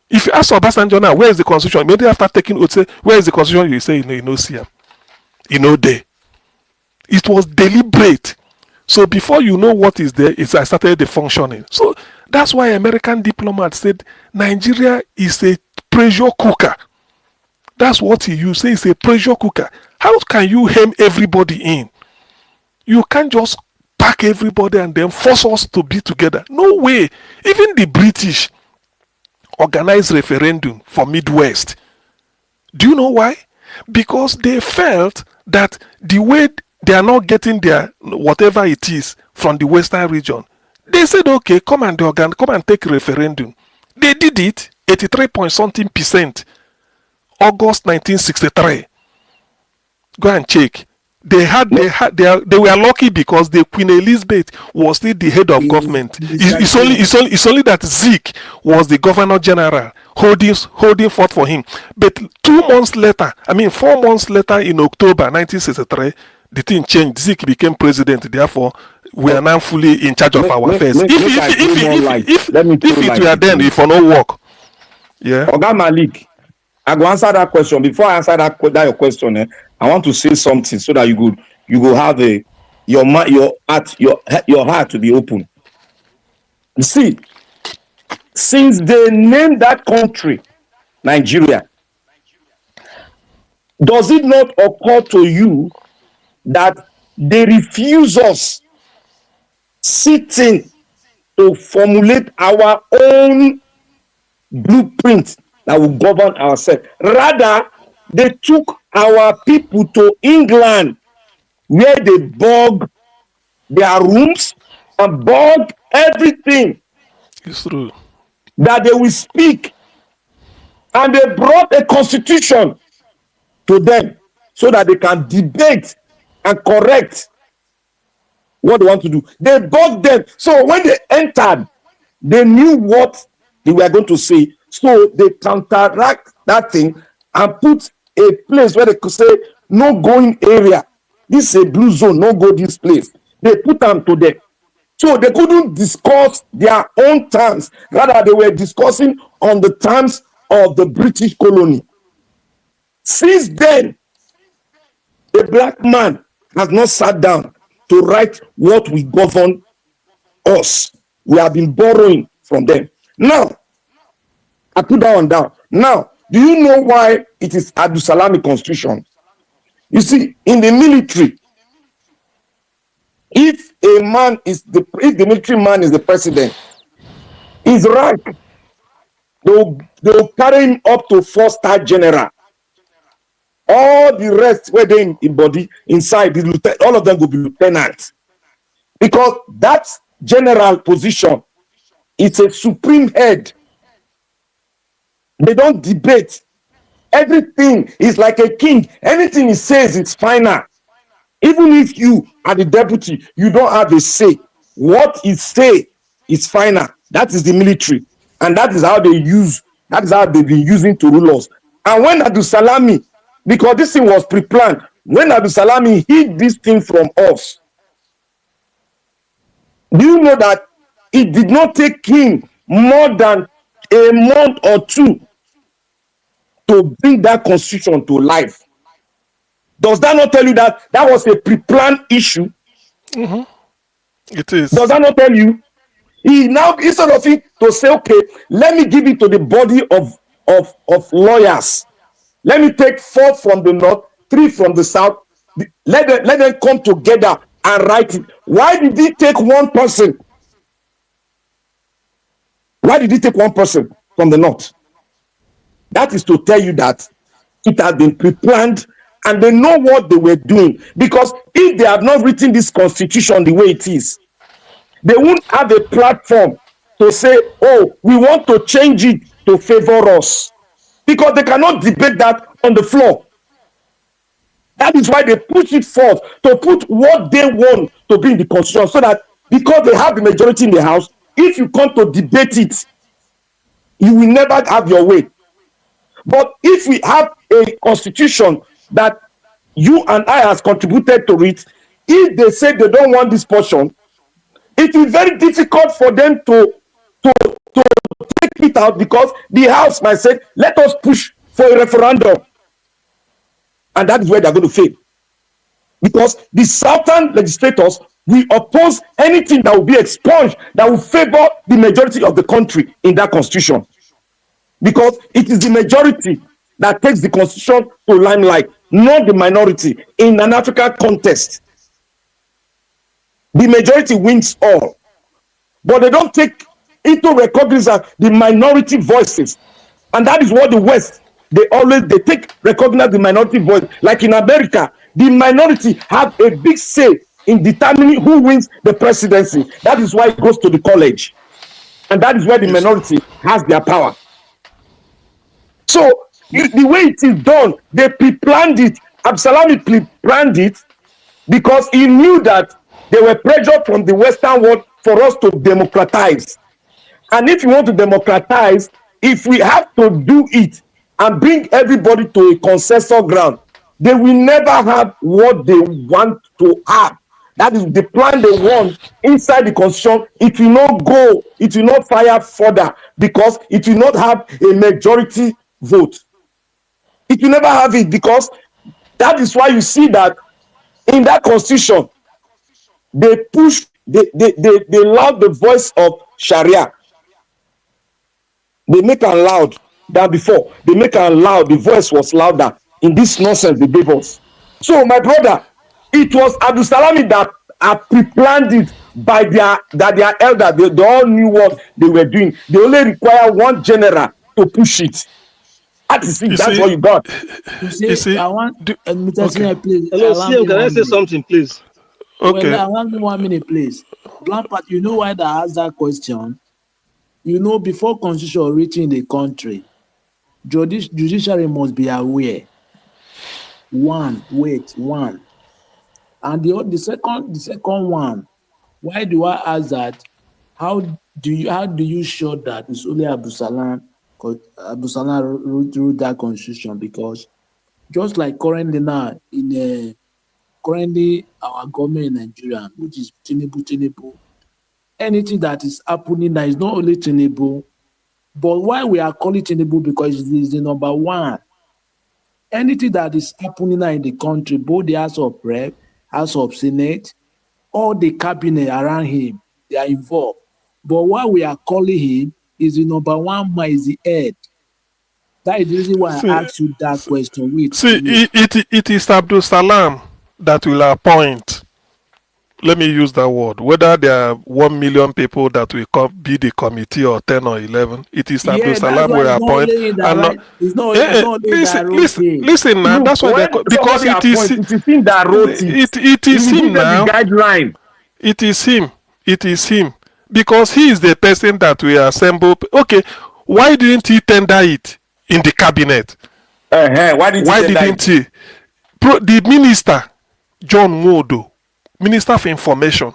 S13: If you ask Obasanjo now, where is the constitution? Immediately after taking oath, say, where is the constitution? You say, you know, see him. There. It was deliberate. So before you know what is there, I started the functioning. So that's why American diplomats said Nigeria is a pressure cooker. That's what he used. Say it's a pressure cooker. How can you hem everybody in? You can't just pack everybody and then force us to be together. No way. Even the British organized referendum for Midwest. Do you know why? Because they felt that the way they are not getting their whatever it is from the Western region, they said, okay, come and take referendum. They did it, 83.something%, August 1963. Go and check. They were lucky because the Queen Elizabeth was still the head of government. It's only that Zeke was the governor general holding forth for him. But 4 months later, in October 1963, the thing changed. Zeke became president. Therefore, we are now fully in charge of our affairs. If it were then, if for no work, yeah.
S20: Oga Malik, I go answer that question. Before I answer that your question, I want to say something so that you go have your heart to be open. See, since they named that country Nigeria, does it not occur to you that they refuse us sitting to formulate our own blueprint that will govern ourselves? Rather, they took our people to England, where they bug their rooms and bug everything.
S13: It's true.
S20: That they will speak. And they brought a constitution to them so that they can debate and correct what they want to do. They bugged them. So when they entered, they knew what they were going to say. So they counteract that thing and put a place where they could say, no going area. This is a blue zone, no go this place. They put them to them. So they couldn't discuss their own terms. Rather, they were discussing on the terms of the British colony. Since then, a black man has not sat down to write what will govern us. We have been borrowing from them. Now, I put that one down. Now, do you know why it is Abdul Salami constitution? You see, in the military, if the military man is the president, his rank, they'll carry him up to 4-star general. All the rest where they in body inside the all of them will be lieutenant, because that general position, it's a supreme head. They don't debate. Everything is like a king. Anything he says, it's final. Even if you are the deputy, you don't have a say. What he say is final. That is the military, and that is how they've been using to rule us. And when Abdul Salami, because this thing was pre-planned, when Abdul Salami hid this thing from us, do you know that it did not take him more than a month or two to bring that constitution to life? Does that not tell you that that was a pre-planned issue?
S13: Mm-hmm. It is.
S20: Does that not tell you? He now, instead of it to say, okay, let me give it to the body of lawyers. Let me take 4 from the north, 3 from the south. Let them come together and write it. Why did he take one person? Why did he take one person from the north? That is to tell you that it had been pre-planned and they know what they were doing. Because if they have not written this constitution the way it is, they won't have a platform to say, oh, we want to change it to favor us. Because they cannot debate that on the floor. That is why they push it forth to put what they want to be in the constitution, so that because they have the majority in the house, if you come to debate it, you will never have your way. But if we have a constitution that you and I has contributed to it, if they say they don't want this portion, it is very difficult for them to take it out, because the house might say, let us push for a referendum. And that is where they're going to fail. Because the southern legislators will oppose anything that will be expunged, that will favor the majority of the country in that constitution. Because it is the majority that takes the constitution to limelight, not the minority. In an African contest, the majority wins all. But they don't take into recognition the minority voices. And that is what the West, they recognize the minority voice. Like in America, the minority have a big say in determining who wins the presidency. That is why it goes to the college. And that is where the minority has their power. So the way it is done, they pre-planned it. Absalami pre-planned it because he knew that there were pressure from the Western world for us to democratize. And if you want to democratize, if we have to do it and bring everybody to a consensus ground, they will never have what they want to have. That is the plan they want inside the constitution. It will not go, it will not fire further, because it will not have a majority vote. It will never have it, because that is why you see that in that constitution, they loud the voice of Sharia. They make it loud than before. They make it loud. The voice was louder in this nonsense they gave us. So, my brother, it was Abdul Salami that pre-planned it by their elder. They all knew what they were doing. They only require one general to push it. That is it. That's what you got.
S15: You see, I want Mr. Senior, please.
S8: Hello, CM, can I say something, please?
S15: Okay. Well, I want 1 minute, please. Lampard, you know why they asked that question? You know, before constitution reaching the country, judiciary must be aware. One. And the second one, why do I ask that? How do you show that it's only Abdul Salam wrote that constitution? Because just like currently now currently our government in Nigeria, which is Tinubu, anything that is happening now is not only Tinubu, but why we are calling Tinubu, because it is the number one. Anything that is happening now in the country, both the House of Rep, House of Senate, all the cabinet around him, they are involved. But why we are calling him is the number one man, is the head. That is the reason why I asked you that question. Wait.
S13: It is Abdul Salam that will appoint. Let me use that word. Whether there are 1 million people that will be the committee or 10 or 11, it is Abdul Salam will appoint. Listen now.
S20: Look,
S13: that's why because
S20: it is him that wrote it.
S13: It is him now.
S20: The guideline.
S13: It is him. It is him because he is the person that will assemble. Okay, why didn't he tender it in the cabinet?
S20: Why didn't
S13: he? The minister, John Modo, Minister of Information,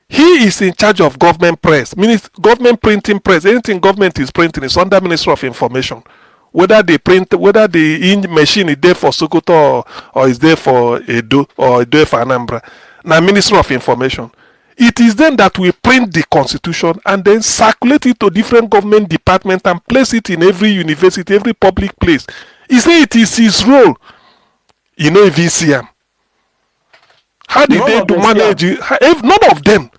S13: he is in charge of government press, government printing press. Anything government is printing is under Minister of Information. Whether they print, whether the machine is there for Sokoto or is there for Edo or there for Anambra, now Minister of Information. It is then that we print the constitution and then circulate it to different government departments and place it in every university, every public place. He say it is his role. You know, if he see him. How did they do manage it? If none of them.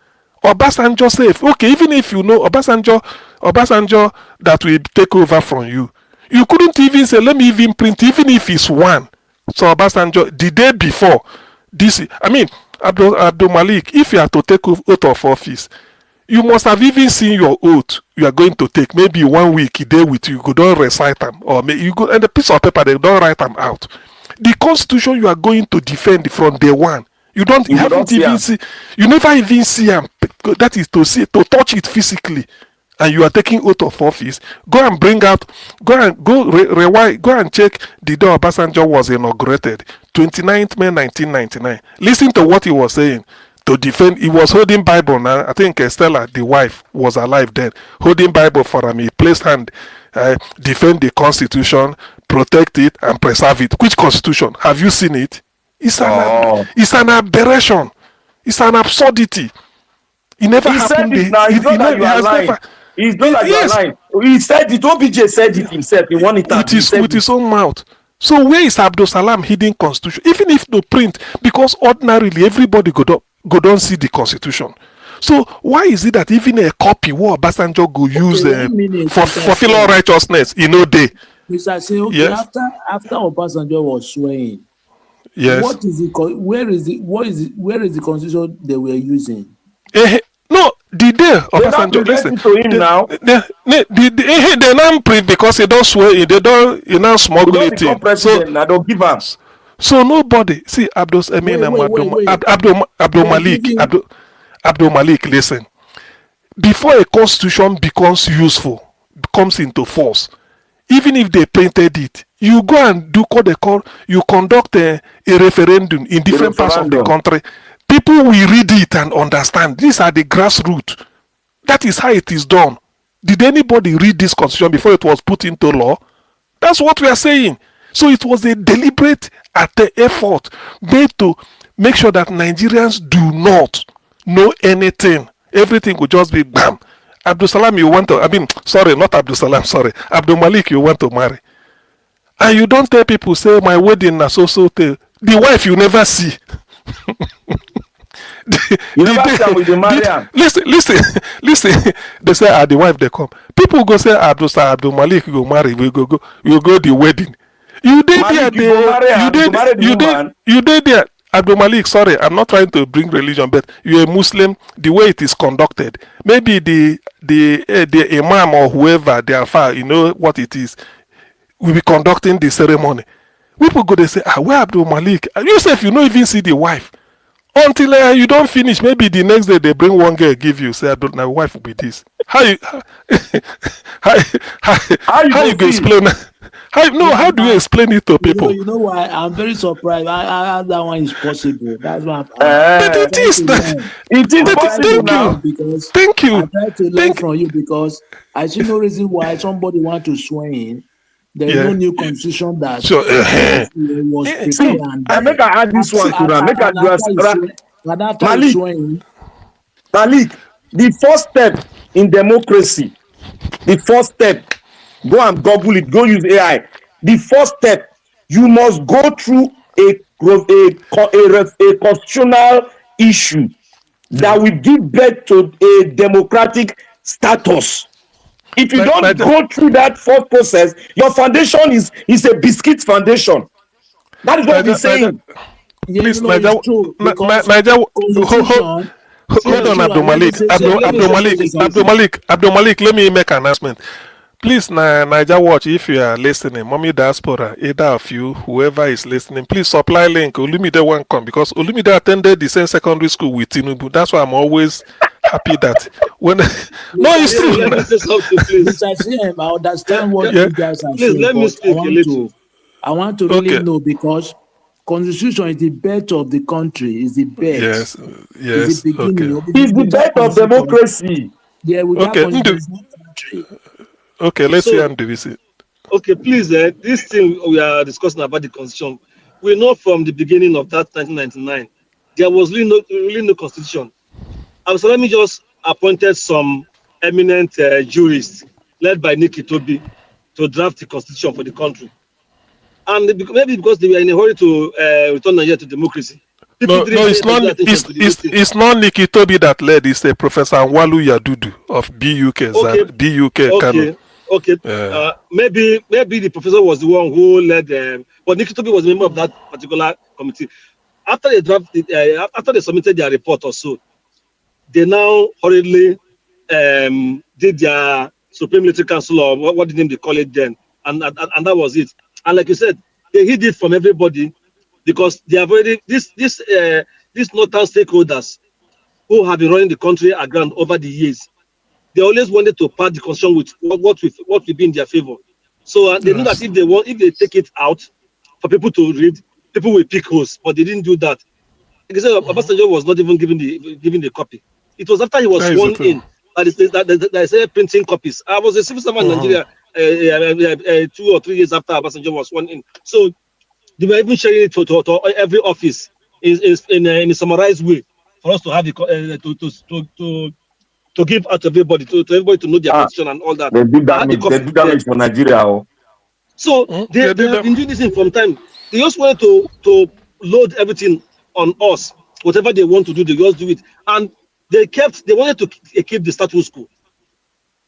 S13: Obasanjo safe. Okay, even if you know Obasanjo that will take over from you, you couldn't even say, let me even print, even if it's one. So Obasanjo, the day before, Abdul Malik, if you are to take oath of office, you must have even seen your oath you are going to take. Maybe 1 week, a day with you, don't recite them. Or you go and a piece of paper, they don't write them out. The constitution you are going to defend from day one, you haven't even see, you never even see them. That is to touch it physically. And you are taking oath of office. Go and bring out, rewind, go and check the day Obasanjo was inaugurated, 29th May 1999. Listen to what he was saying to defend. He was holding Bible now. I think Stella, the wife, was alive then, holding Bible for him. He placed hand, defend the Constitution, protect it, and preserve it. Which Constitution? Have you seen it? It's an aberration. It's an absurdity. It never happened.
S20: It's not that you are lying. It's not that you are lying. He said it. OBJ said it himself. He wanted it
S13: with his own mouth. So where is Abdul Salam hidden constitution? Even if no print, because ordinarily everybody go don't see the constitution. So why is it that even a copy what Obasanjo go use for fulfill righteousness in no day?
S15: Mr. Say, okay, yes? after Obasanjo was swearing,
S13: yes,
S15: where is the constitution they were using?
S13: No, the day Obasanjo listen
S20: to him now.
S13: They not print because they don't swear. They don't now smuggle it in.
S20: So I don't give up.
S13: So nobody see Abdul Malik. Listen, before a constitution becomes useful, comes into force, even if they printed it, you go and do what they call, you conduct a referendum in different parts of the country. People will read it and understand. These are the grassroots. That is how it is done. Did anybody read this constitution before it was put into law? That's what we are saying. So it was a deliberate effort made to make sure that Nigerians do not know anything. Everything would just be bam. Abdul Salam, you want to, not Abdul Salam, sorry. Abdul Malik, you want to marry. And you don't tell people, say, my wedding na so. The wife you never see. Listen. They say, the wife they come. People go say, Abdul Malik go marry. We go the wedding. You did there. Abdul Malik, sorry, I'm not trying to bring religion, but you're a Muslim. The way it is conducted, maybe the imam or whoever, the alpha, you know what it is, will be conducting the ceremony. People go, they say, where Abdul Malik? You say if you don't even see the wife. Until you don't finish, maybe the next day they bring one girl, give you, say, my wife will be this. How you go explain? How do you explain it to people?
S15: You know why? I'm very surprised. How that one is possible. That's why
S13: but it is
S15: possible now. Because
S13: thank you.
S15: I try to learn from you because I see no reason why somebody want to swear in. There's no new constitution that was prepared.
S20: I make I add this one to that. Make I address Malik, the first step in democracy, go and Google it, go use AI. The first step, you must go through a constitutional issue that will give birth to a democratic status. If you don't go through that thought process, your foundation is a biscuit foundation. That is what we're saying.
S13: Please,
S15: Niger,
S13: Niger, hold on, Abdul Malik, let me make an announcement. Please, Niger Watch, if you are listening, Mommy Diaspora, either of you, whoever is listening, please supply link. Olumide won't come because Olumide attended the same secondary school with Tinubu. That's why I'm always happy that when no, it's true.
S15: Let me say something, please. Mr. CM, I understand what you guys are saying. Let me speak a little. I want to really know because Constitution is the birth of the country. Is the birth.
S13: Yes.
S15: It's the beginning.
S20: It's the birth of democracy.
S15: Yeah, without constitution, country.
S13: Okay, let's see Ndubisi.
S8: Okay, please, this thing we are discussing about the constitution, we know from the beginning of that 1999, there was really no constitution. Let me just appointed some eminent jurists led by Nick Itobi to draft the constitution for the country. And maybe because they were in a hurry to return Nigeria to democracy.
S13: No, it's not Nick Itobi that led. It's Professor Anwalu Yadudu of BUK.
S8: Okay. Maybe the professor was the one who led them, but Nick Itobi was a member of that particular committee. After they submitted their report or so, they now hurriedly did their Supreme Military Council, or what the name they call it then, and that was it. And like you said, they hid it from everybody because they have already these northern stakeholders who have been running the country aground over the years. They always wanted to pass the constitution with what will be in their favor. So they knew that if they take it out for people to read, people will pick holes, but they didn't do that. Like I said, Obasanjo was not even given the copy. It was after he was sworn in that they started printing copies. I was a civil servant in Nigeria 2 or 3 years after Obasanjo was sworn in. So they were even sharing it to every office in a summarized way for us to have to give out to everybody to everybody to know their position and all that.
S20: They do damage for Nigeria.
S8: So they have been doing this thing from time. They just wanted to load everything on us. Whatever they want to do, they just do it. And they wanted to keep the status quo,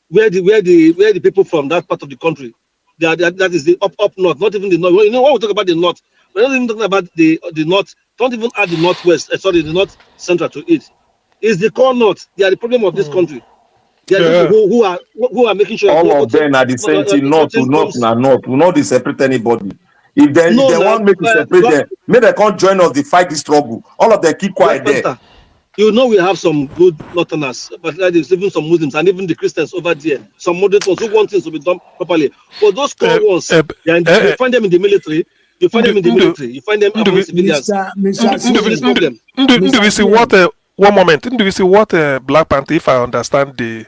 S8: where the people from that part of the country, that is the up north, not even the north. You know, when we talk about the north, we're not even talking about the north. Don't even add the northwest. The north central to it. It's the core north. They are the problem of this country. They are the people who are making sure
S20: all of them are the same thing. North to north and north. We not separate anybody. If they want me to separate them, maybe they can't join us to fight this struggle. All of them keep quiet there.
S8: You know, we have some good northerners, but there's even some Muslims and even the Christians over there. Some moderate ones who want things to be done properly. But those core ones, you find them in the military. You find them in the military. You find them among civilians.
S13: One moment. Do we see what Black Panther, if I understand the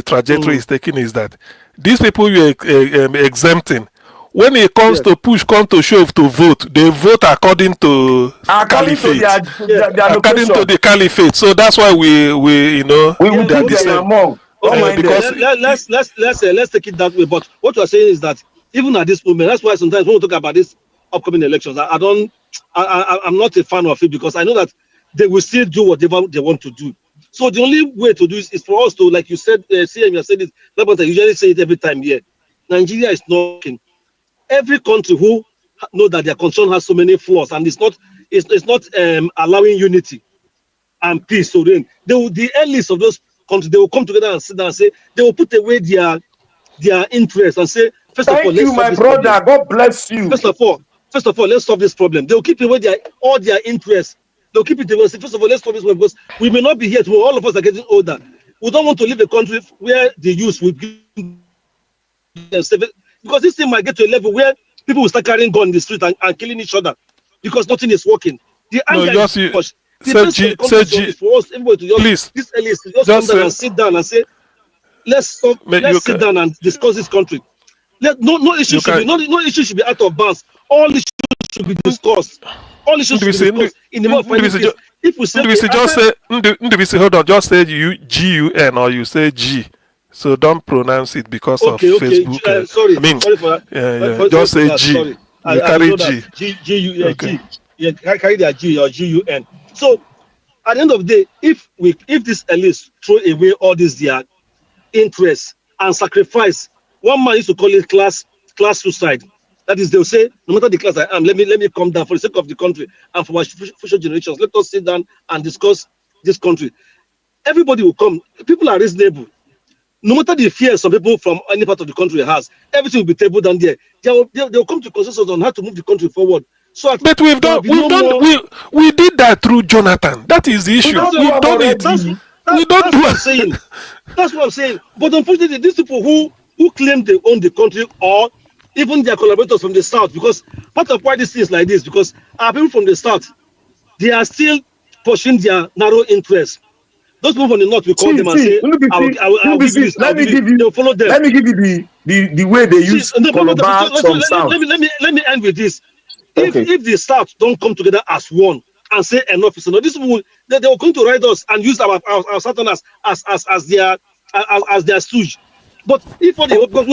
S13: trajectory is taking, is that these people you are exempting, when it comes to push, come to shove to vote, they vote according to caliphate. According to the caliphate. So that's why we
S20: will put them among.
S8: Let's take it that way. But what you are saying is that even at this moment, that's why sometimes when we talk about these upcoming elections, I'm not a fan of it because I know that they will still do whatever they want to do. So the only way to do is for us to, like you said, CM, you said it, I usually say it every time here. Nigeria is not working. Every country who know that their constitution has so many flaws and it's not allowing unity and peace to reign. The elites of those countries, they will come together and sit down and say they will put away their interests and say, first of all, let's
S20: my brother. God bless you.
S8: First of all, let's solve this problem. They will keep away all their interests. They'll keep it away. First of all, let's solve this problem because we may not be here tomorrow. All of us are getting older. We don't want to live a country where the youth will give themselves, because this thing might get to a level where people will start carrying guns in the street and killing each other because nothing is working. The anger is too much. The best is for us, everybody to just, this earliest, just come down and sit down and say, let's sit down and discuss this country. No issue should be out of bounds. All issues should be discussed. All issues should be discussed in the way of peace. If we say
S13: hold on, just say GUN or you say G. So don't pronounce it because of Facebook.
S8: Sorry for that.
S13: Just say G. You carry G.
S8: G. You carry their G or GUN. So at the end of the day, if this elites throw away all these their interests and sacrifice. One man used to call it class suicide. That is, they'll say, no matter the class I am, let me come down for the sake of the country and for my future generations. Let us sit down and discuss this country. Everybody will come. People are reasonable. No matter the fear some people from any part of the country has, everything will be tabled down there. They'll come to consensus on how to move the country forward. So,
S13: but we did that through Jonathan. That is the issue. We've done it. We don't do
S8: what I'm saying. That's what I'm saying. But unfortunately, these people who claim they own the country, or even their collaborators from the south, because part of why this is like this, because our people from the south, they are still pushing their narrow interests. Those people from the north, we call them and say, I'll give you this. They'll follow them.
S20: Let me give you the way they use Calabar from south.
S8: Let me end with this. If the south don't come together as one and say enough is enough, this people they are going to ride us and use our southerners as their stooge. But if for the because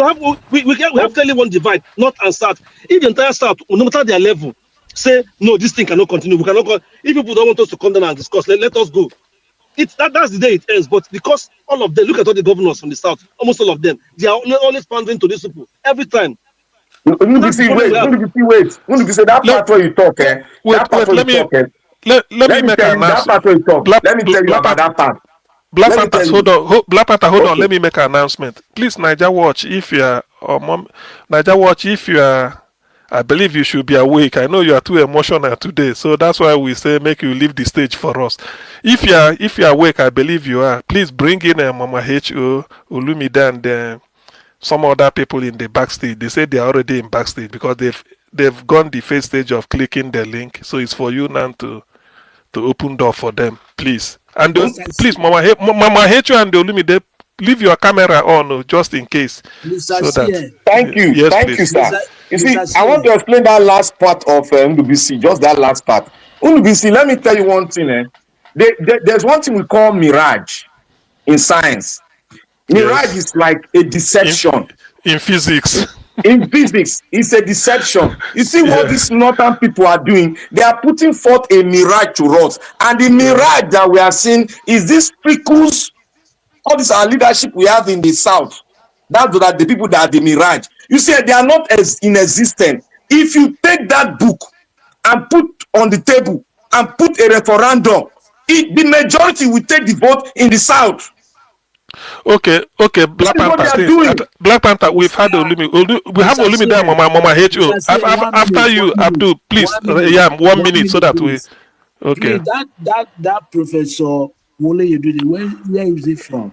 S8: we have clearly one divide, north and south. If the entire south, no matter their level, say no, this thing cannot continue. We cannot go. If people don't want us to come down and discuss, let us go. That's the day it ends. But because all of them, look at all the governors from the south, almost all of them, they are always pandering to these people every time.
S20: Wait. That part where you talk, let me tell you that part where you talk. Let me tell you about that part.
S13: Black Panthers, hold on. Let me make an announcement. Please, Niger Watch, if you are, I believe you should be awake. I know you are too emotional today, so that's why we say make you leave the stage for us. If you are awake, I believe you are. Please bring in Mama H.O., Olumide, and some other people in the backstage. They say they are already in backstage because they've gone the first stage of clicking the link. So it's for you now to open door for them, please. And please, Mama H.O. and Olumide, leave your camera on just in case. So that,
S20: thank you.
S13: Yes,
S20: thank
S13: please.
S20: you, sir. You see, I want to explain that last part of NWBC, just that last part. NWBC, let me tell you one thing. There's one thing we call mirage in science. Mirage is like a deception.
S13: In physics.
S20: In physics, it's a deception. You see what these northern people are doing? They are putting forth a mirage to us. And the mirage that we are seeing is this prickles. All this our leadership we have in the south. That's the people that are the mirage. You see, they are not as inexistent. If you take that book and put on the table and put a referendum, the majority will take the vote in the south.
S13: Okay, Black Panther, we've had Olumide. We have Olumide, Mama H.O. After you, Abdul, please, 1 minute so that we. Okay.
S15: That Professor Wole Yedide, where is he from?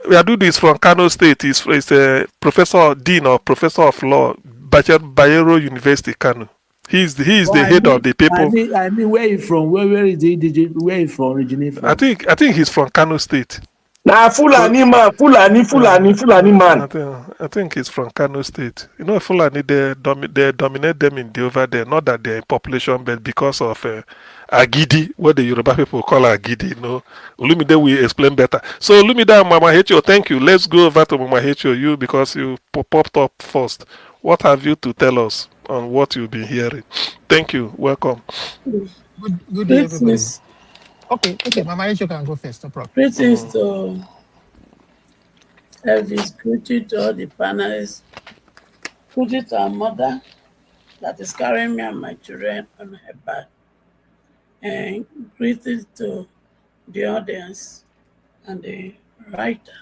S13: We are doing this from Kano State. He's a professor, dean or professor of law, Bayero University, Kano. He's the head of the people.
S15: I mean, where is he from? Where is he? Where is he from? Originally from?
S13: I think he's from Kano State.
S20: Nah, Fulani man.
S13: I think he's from Kano State. You know, Fulani, they dominate them in the over there. Not that they're in population, but because of Agidi, what the Yoruba people call Agidi. You know, Olumide will explain better. So Olumide and Mama H.O., thank you. Let's go over to Mama H.O. You, because you popped up first. What have you to tell us on what you've been hearing? Thank you. Welcome.
S21: Good day, everybody. Okay, Mama H.O. can go first, no problem.
S22: Greetings to Elvis, greetings to all the panelists, greetings to our mother that is carrying me and my children on her back, and greetings to the audience and the writer.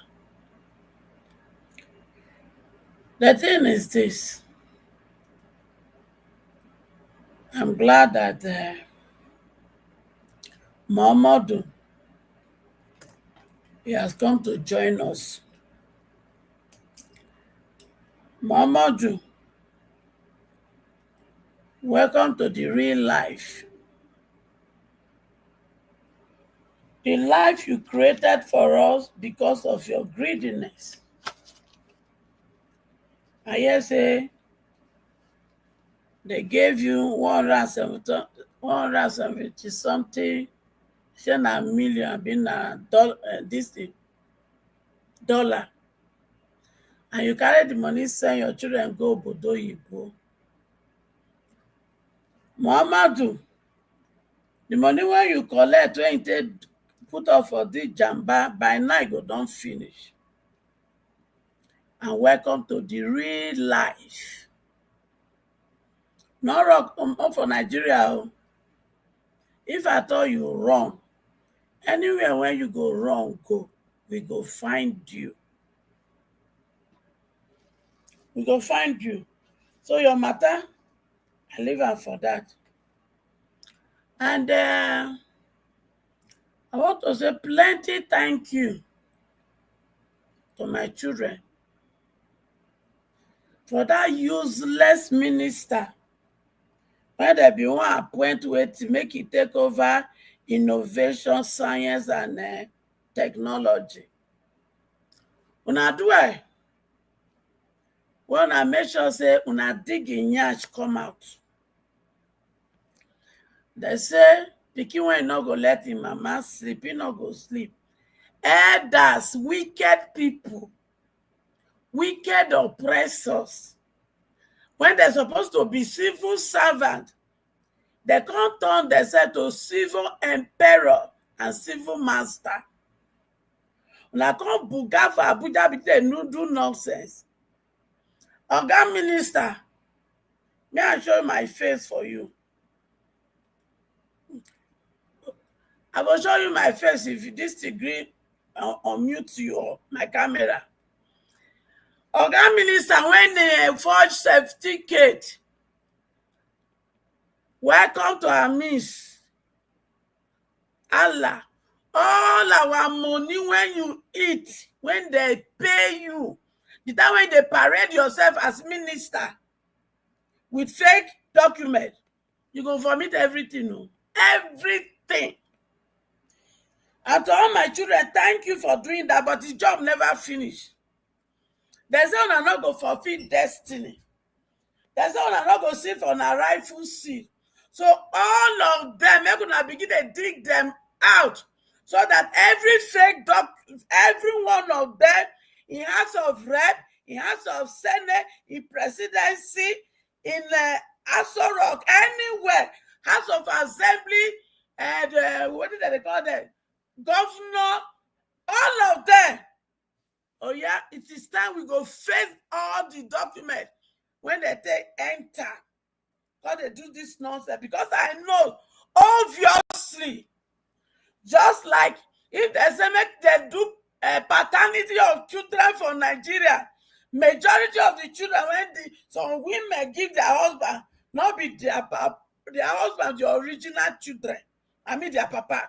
S22: The thing is this, I'm glad that Muhammadu, he has come to join us. Muhammadu, welcome to the real life. The life you created for us because of your greediness. I hear say they gave you 170 something, a million, being a dollar. And you carry the money, send your children go Bodo Yibo. Muhammadu, the money when you collect, when you put up for this jamba, by night go don't finish. and welcome to the real life. No rock for Nigeria. If I tell you wrong, anywhere where you go wrong, we go find you. We go find you. So your matter, I leave her for that. And I want to say plenty thank you to my children for that useless minister when they be one appoint to make it take over innovation, science, and technology. Una do I? When I make sure say una dig in yash come out. They say pikin when no go let him mama sleep, he no go sleep. Elders, wicked people, wicked oppressors. When they're supposed to be civil servant, they can't turn themselves to civil emperor and civil master. Una come buga for Abuja because they no do nonsense. Oga minister, may I show my face for you? I will show you my face if you disagree. Unmute you my camera. Oga minister, when they forge certificate, welcome to our midst. Allah, all our money when you eat, when they pay you, the time when they parade yourself as minister with fake document, you go vomit everything. No? Everything. And to all my children, thank you for doing that, but the job never finished. There's no one not go fulfill destiny. There's no one not go sit on a rightful seat. So all of them, we're gonna begin to dig them out, so that every one of them in House of Rep, in House of Senate, in presidency, in Aso Rock, anywhere, House of Assembly, and what did they call them? Governor, all of them. Oh yeah, it is time we go face all the documents when they take enter. Because they do this nonsense. Because I know, obviously, just like if they do a paternity of children for Nigeria, majority of the children, when some women give their husband, not be their husband, the original children. I mean their papa.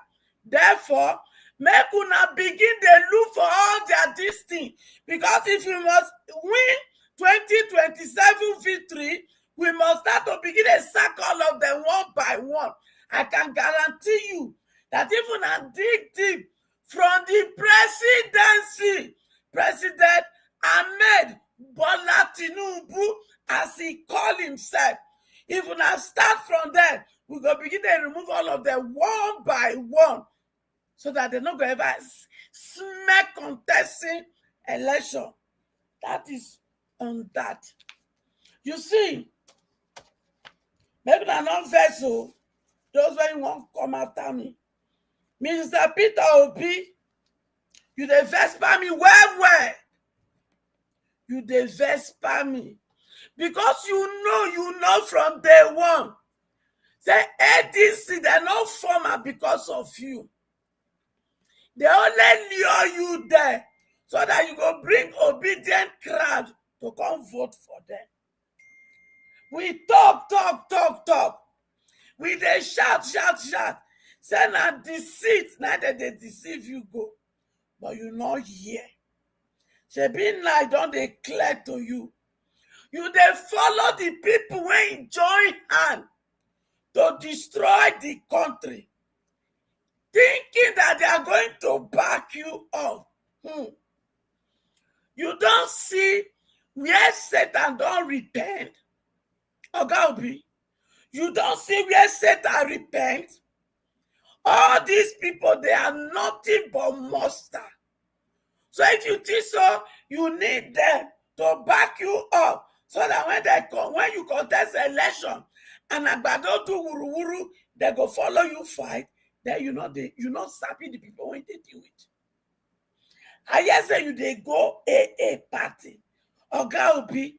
S22: Therefore, make una begin to look for all their this thing. Because if we must win 2027 victory, we must start to begin to sack all of them one by one. I can guarantee you that if una dig deep from the presidency, President Ahmed Bola Tinubu, as he called himself, if una start from there, we go begin to remove all of them one by one, so that they're not going to ever smack contesting election. That is on that. You see, maybe I'm not vessel. Those when you want to come after me. Mr. Peter Obi, you dey vesper me well. You dey vesper me. Because you know from day one. Say ADC, they're not former because of you. They only lure you there so that you go bring obedient crowd to come vote for them. We talk. We dey shout. Say na deceit, na they deceive you go. But you not hear. Shebi now don dey clear to you. You dey follow the people when join hand to destroy the country, thinking that they are going to back you up. You don't see where Satan don't repent. Oga Obi, you don't see where Satan repent. All these people, they are nothing but monster. So if you think so, you need them to back you up, so that when you contest election and Agbado do wuru, they go follow you fight. Then you not sappy the people when they deal with. I hear say you they go AA party. Oga Obi,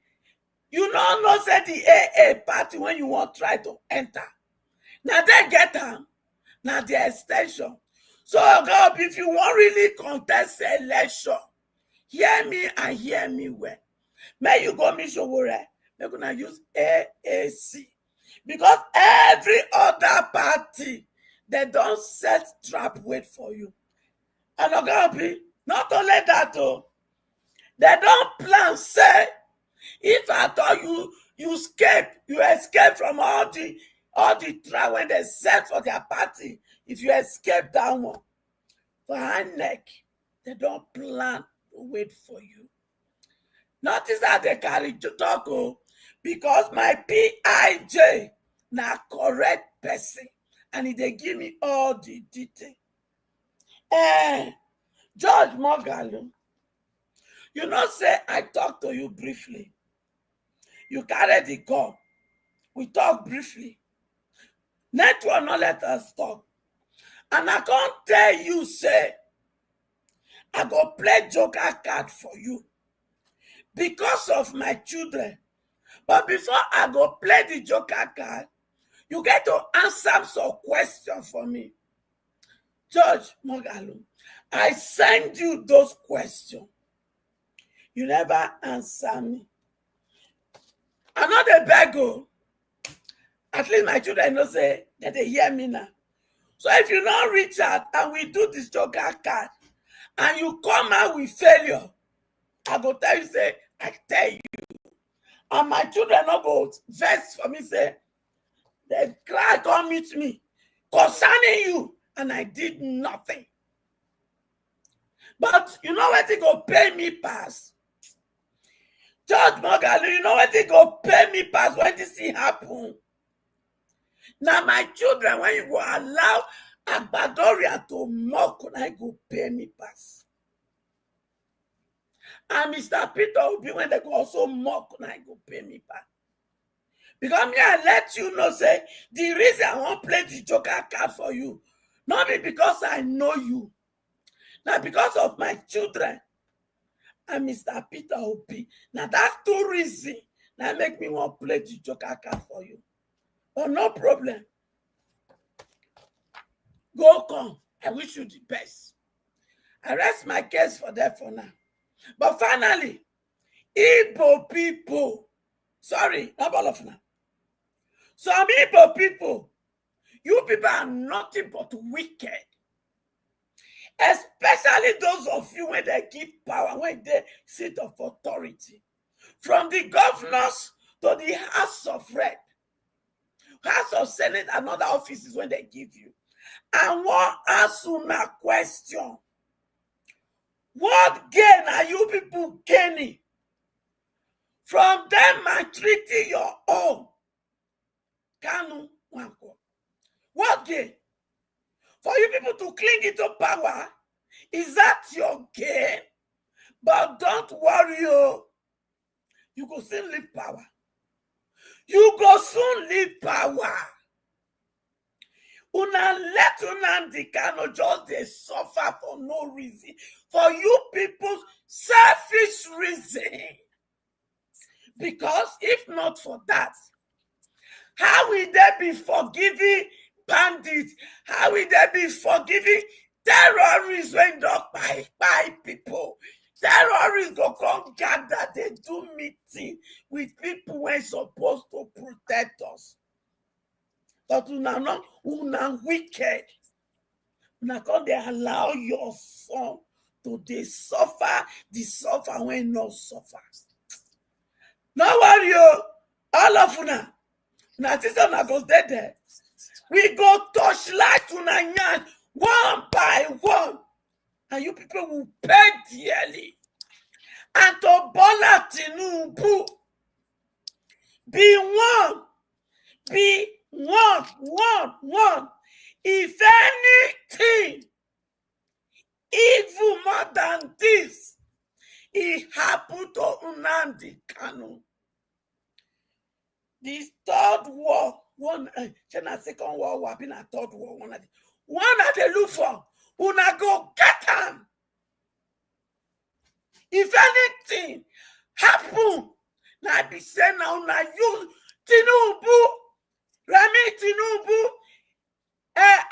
S22: you know say the AA party when you want try to enter. Now they get them. Now the extension. So Oga Obi, if you want really contest the election, hear me and hear me well. May you go meet Showore. They're gonna use AAC. Because every other party, they don't set trap wait for you. And Oga Obi, not only that though, they don't plan say if I thought you escape from all the trap when they set for their party. If you escape that one, for INEC, they don't plan to wait for you. Notice that they carry to talk because my PIJ na correct person and they give me all the detail. George Mogalo, you know say I talk to you briefly. You carry the call. We talk briefly. Network not let us talk. And I can't tell you say I go play joker card for you because of my children. But before I go play the joker card, you get to answer some questions for me. George Mogalo, I send you those questions. You never answer me. I'm not a beggar. At least my children know say that they hear me now. So if you not reach out and we do this joker card and you come out with failure, I go tell you, say, I tell you. And my children not go vex for me, say, they cry, come meet me concerning you, and I did nothing. But you know what they go pay me pass? George Mogalo, you know what they go pay me pass when this thing happen? Now my children, when you go allow Agbadoria to mock, when I go pay me pass. And Mr. Peter Obi, when they go also mock, when I go pay me pass. Because me, I let you know, say, the reason I won't play the joker card for you, not be because I know you, not because of my children and Mr. Peter Obi. Now that's two reasons that make me want to play the joker card for you. But no problem. Go come. I wish you the best. I rest my case for that for now. But finally, Igbo people, sorry, not all of now. Some Igbo people, you people are nothing but wicked. Especially those of you when they give power, when they sit of authority. From the governors to the House of Rep, House of Senate, and other offices when they give you. And one ask you a question. What gain are you people gaining from them maltreating your own? Kanu Wanko. What gain? For you people to cling into power, is that your gain? But don't worry, you go soon leave power. You go soon leave power. Una let Nnamdi Kanu just they suffer for no reason. For you people's selfish reason. Because if not for that, how will they be forgiving bandits? How will they be forgiving terrorists when they buy people? Terrorists go come gather, they do meeting with people when supposed to protect us. But una wicked. Una come they allow your son to they suffer, the suffer when no suffer. No worry, all of una. Una sister una go stay there. We go touch light una yan one by one. And you people will pay dearly. And to Bola Tinubu, be one. Be one. If anything evil more than this, it happened to Nnamdi Kanu. This third war, second war, been a third war, one at the look for, una go get them. If anything happen. Now be say now you Tinubu, Remi Tinubu,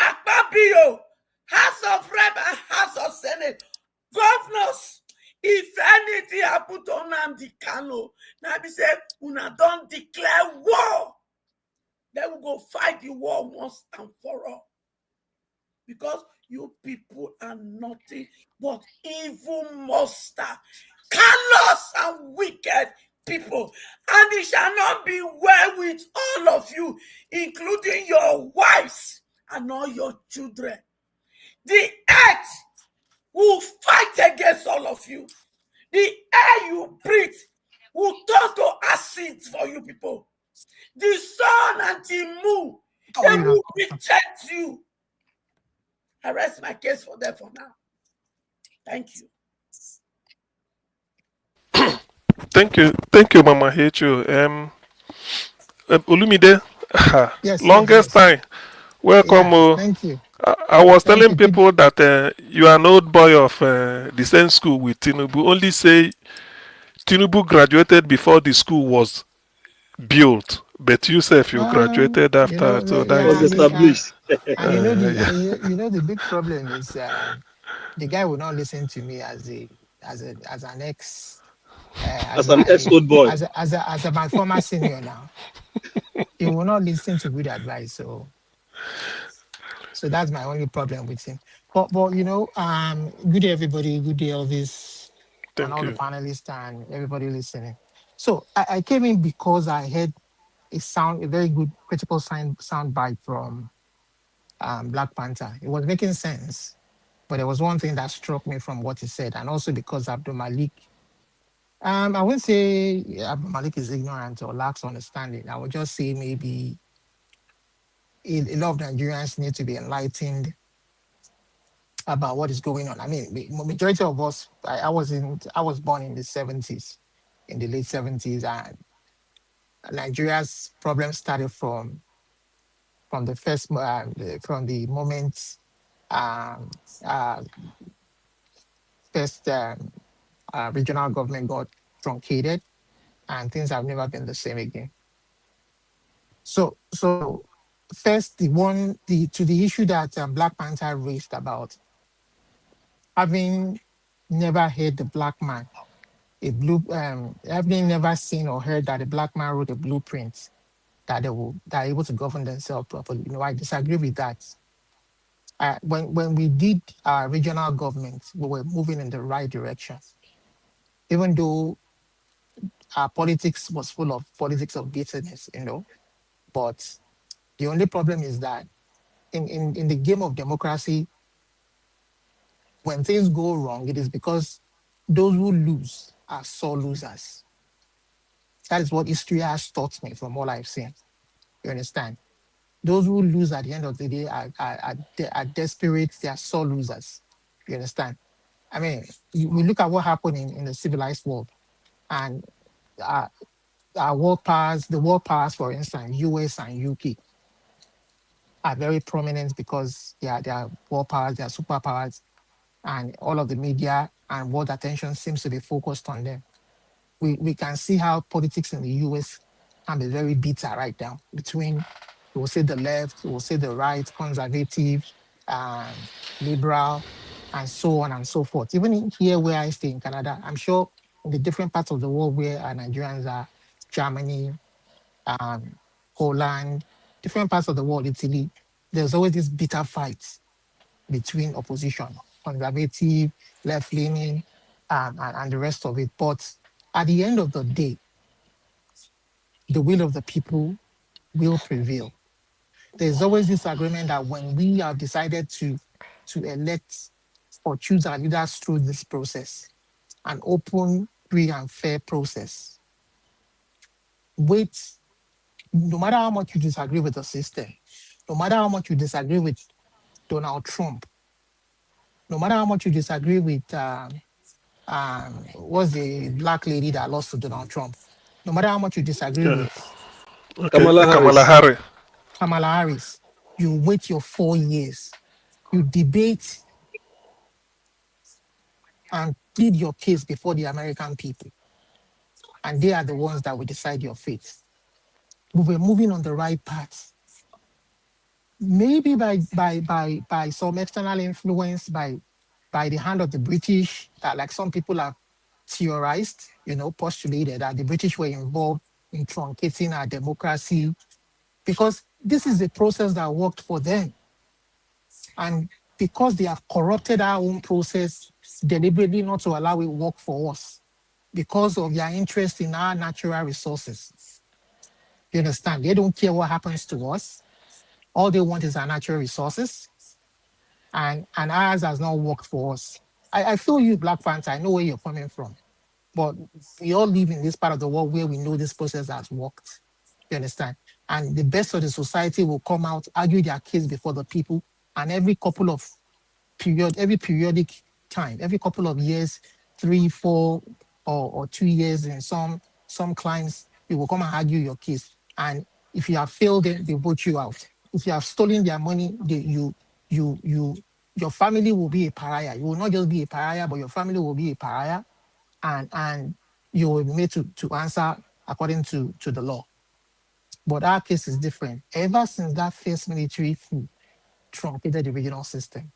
S22: Akpabio, House of Rep and House of Senate, governors. If anything happen to Nnamdi Kanu, now be say una don't declare war. Then we go fight the war once and for all. Because you people are nothing but evil monster, callous and wicked people. And it shall not be well with all of you, including your wives and all your children. The earth will fight against all of you. The air you breathe will turn to acid for you people. The sun and the moon, they will reject you. I rest my case for them for now. Thank you.
S13: Thank you, Mama Hecho. Olumide,
S21: Yes,
S13: longest time. Welcome.
S21: Yeah, thank you.
S13: I was
S21: Thank
S13: telling
S21: you.
S13: people that you are an old boy of the same school with Tinubu. Only say Tinubu graduated before the school was built, but you say if you graduated
S21: You know,
S13: after, so that
S21: yeah,
S13: is
S21: and,
S13: it.
S21: and you know
S13: Yeah.
S21: the big problem is the guy will not listen to me as an ex
S8: As an ex-old boy.
S21: as my former senior now. He will not listen to good advice. So that's my only problem with him. But you know, good day everybody, good day Elvis, and
S13: Thank
S21: all the
S13: you.
S21: panelists and everybody listening. So I came in because I heard a very good critical sound bite from Black Panther. It was making sense, but there was one thing that struck me from what he said, and also because Abdul Malik. I wouldn't say Abdul Malik is ignorant or lacks understanding. I would just say maybe a lot of Nigerians need to be enlightened about what is going on. I mean, the majority of us, I was born in the 70s, in the late 70s, and Nigeria's problem started from from the moment um, uh, first regional government got truncated, and things have never been the same again. So first, the issue that Black Panther raised about having never heard the black man, having never seen or heard that a black man wrote a blueprint that are able to govern themselves properly. You know, I disagree with that. When we did our regional government, we were moving in the right direction, even though our politics was full of politics of bitterness, you know. But the only problem is that in the game of democracy, when things go wrong, it is because those who lose are sore losers. That is what history has taught me from all I've seen. You understand? Those who lose at the end of the day are desperate, they are sore losers. You understand? I mean, we look at what happened in the civilized world, and our, our world powers, the world powers, for instance, US and UK, are very prominent because they are world powers, they are superpowers, and all of the media and world attention seems to be focused on them. We can see how politics in the US can be very bitter right now between, we'll say the left, we'll say the right, conservative, liberal, and so on and so forth. Even in here where I stay in Canada, I'm sure in the different parts of the world where Nigerians are, Germany, Poland, different parts of the world, Italy, there's always this bitter fight between opposition, conservative, left-leaning, and the rest of it. But at the end of the day, the will of the people will prevail. There's always this agreement that when we have decided to elect or choose our leaders through this process, an open, free, and fair process, wait, no matter how much you disagree with the system, no matter how much you disagree with Donald Trump, no matter how much you disagree with what's the black lady that lost to Donald Trump, no matter how much you disagree
S13: Yeah.
S21: with
S13: Okay. Kamala Harris.
S21: Kamala Harris, you wait your 4 years, you debate and plead your case before the American people. and they are the ones that will decide your fate. We were moving on the right path. Maybe by some external influence, by the hand of the British, that like some people have theorized, postulated that the British were involved in truncating our democracy, because this is a process that worked for them. And because they have corrupted our own process deliberately not to allow it work for us, because of their interest in our natural resources. You understand? They don't care what happens to us. All they want is our natural resources. And ours has not worked for us. I feel you, Black Panther. I know where you're coming from. But we all live in this part of the world where we know this process has worked. You understand? And the best of the society will come out, argue their case before the people. And every periodic time, every couple of years, 3, 4, or 2 years in some clients, you will come and argue your case. And if you have failed them, they vote you out. If you have stolen their money, your family will be a pariah. You will not just be a pariah, but your family will be a pariah, and you will be made to answer according to the law. But our case is different. Ever since that first military coup truncated the regional system,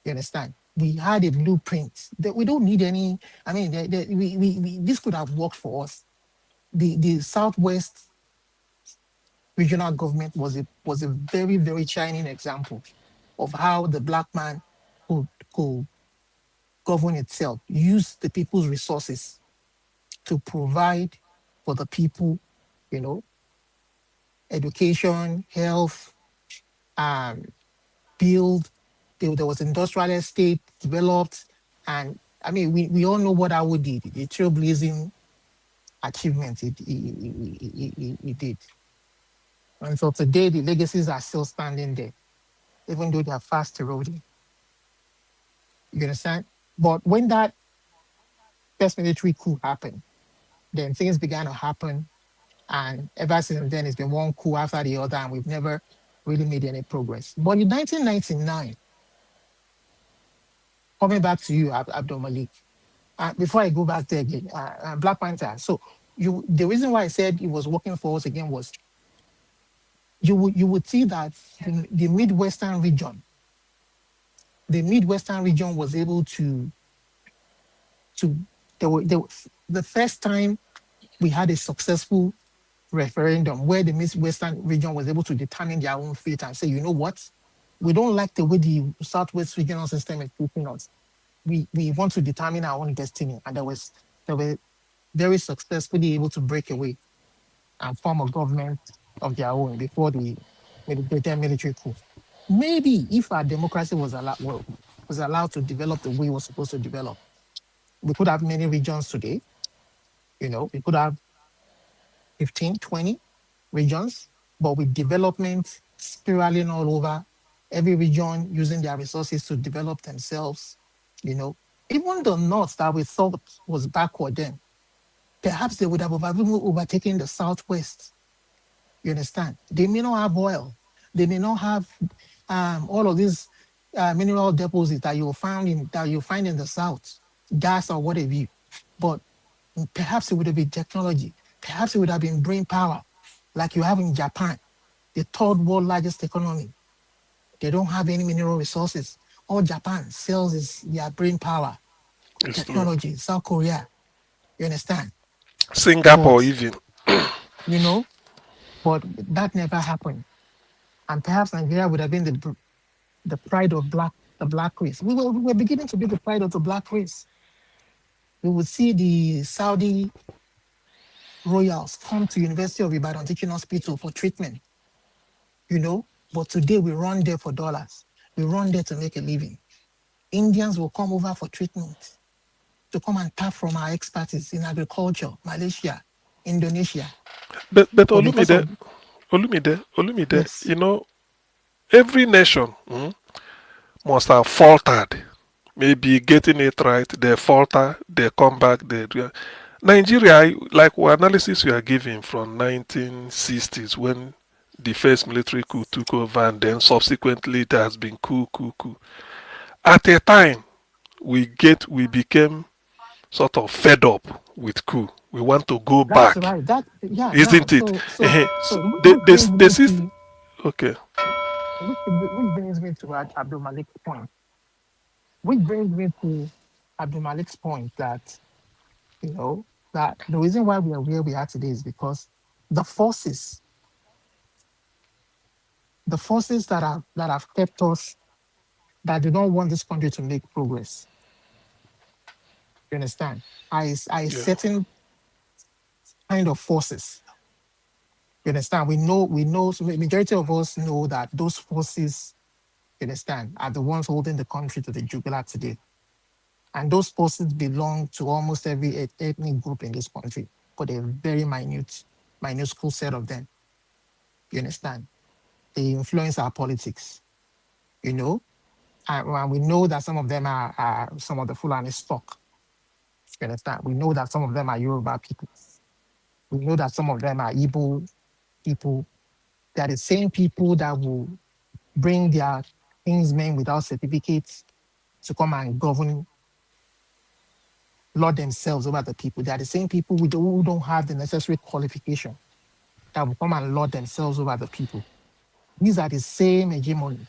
S21: you understand? We had a blueprint that we don't need any. I mean, this could have worked for us. The Southwest regional government was a very, very shining example of how the Black man could govern itself, use the people's resources to provide for the people, education, health, build. There was industrial estate developed, and I mean, we all know what Awo did, the trailblazing achievement it did. And so today, the legacies are still standing there, even though they are fast eroding. You understand? But when that first military coup happened, then things began to happen. And ever since then, it's been one coup after the other, and we've never really made any progress. But in 1999, coming back to you, Abdul Malik, before I go back there again, Black Panther. So the reason why I said it was working for us again was you would see that the Midwestern region was able the first time we had a successful referendum where the Midwestern region was able to determine their own fate and say, you know what, we don't like the way the Southwest regional system is treating us. We want to determine our own destiny. And they were very successfully able to break away and form a government of their own before the military coup. Maybe if our democracy was allowed to develop the way it was supposed to develop, we could have many regions today. We could have 15, 20 regions, but with development spiraling all over, every region using their resources to develop themselves, Even the North that we thought was backward then, perhaps they would have overtaken the Southwest. You understand? They may not have oil. They may not have all of these mineral deposits that you find in the South, gas or whatever. But perhaps it would have been technology. Perhaps it would have been brain power, like you have in Japan, the third world largest economy. They don't have any mineral resources. All Japan sells is their brain power, technology. South Korea, you understand?
S13: Singapore even.
S21: But that never happened. And perhaps Nigeria would have been the pride of the black race. We were beginning to be the pride of the black race. We would see the Saudi royals come to University of Ibadan Teaching Hospital for treatment, But today we run there for dollars. We run there to make a living. Indians will come over for treatment, to come and tap from our expertise in agriculture, Malaysia, Indonesia.
S13: But Olumide, yes. Every nation must have faltered. Maybe getting it right, they falter, they come back, Nigeria, like what analysis you are giving from 1960s when the first military coup took over, and then subsequently there has been coup. At a time, we became sort of fed up with coup. we want to go
S21: That's
S13: back,
S21: right. That yeah. Now,
S13: isn't it?
S21: so
S13: This is okay.
S21: which brings me to Abdul Malik's point. Which brings me to Abdul Malik's point that you know that the reason why we are where we are today is because the forces, that have kept us, that do not want this country to make progress. You understand? I
S13: Yeah.
S21: certain kind of forces. You understand? We know. So majority of us know that those forces, you understand, are the ones holding the country to the jugular today. And those forces belong to almost every ethnic group in this country, but a very minuscule set of them. You understand? They influence our politics, you know? And we know that some of them are some of the Fulani stock. You understand? We know that some of them are Yoruba people. We know that some of them are Igbo people. They are the same people that will bring their kingsmen without certificates to come and govern, lord themselves over the people. They are the same people who don't have the necessary qualification that will come and lord themselves over the people. These are the same hegemony.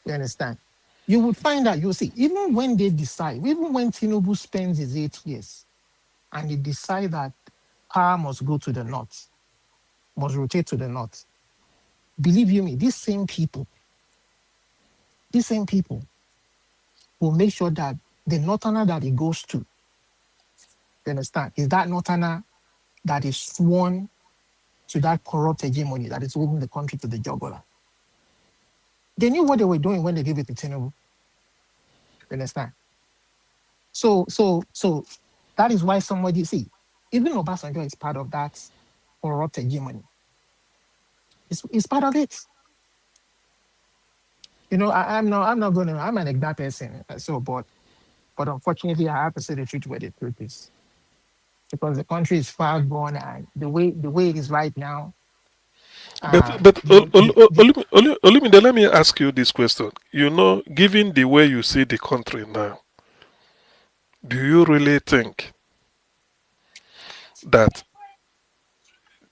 S21: You understand? You would find that, you'll see, even when they decide, even when Tinubu spends his 8 years and they decide that power must go to the north, must rotate to the north, believe you me, these same people will make sure that the northerner that it goes to, you understand, is that northerner that is sworn to that corrupt hegemony that is holding the country to the jugular. They knew what they were doing when they gave it to Tinubu. You understand? So that is why somebody, see, even Obasanjo is part of that corrupt hegemony. It's part of it. You know, I'm an exact person. So, but unfortunately, I have to say the truth where the truth is, because the country is far gone, and the way it is right now.
S13: Olumide, let me ask you this question. You know, given the way you see the country now, do you really think that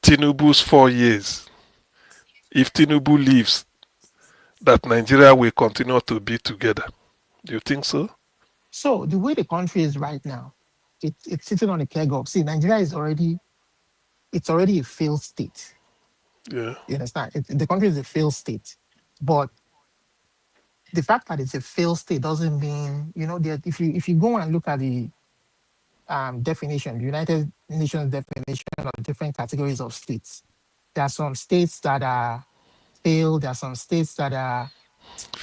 S13: Tinubu's 4 years, if Tinubu leaves, that Nigeria will continue to be together? Do you think so?
S21: So the way the country is right now, it's sitting on a keg of. See, Nigeria is already a failed state.
S13: Yeah.
S21: You understand? The country is a failed state, but the fact that it's a failed state doesn't mean, you know, that if you go and look at the definition, the United Nations definition of different categories of states, there are some states that are failed. There are some states that are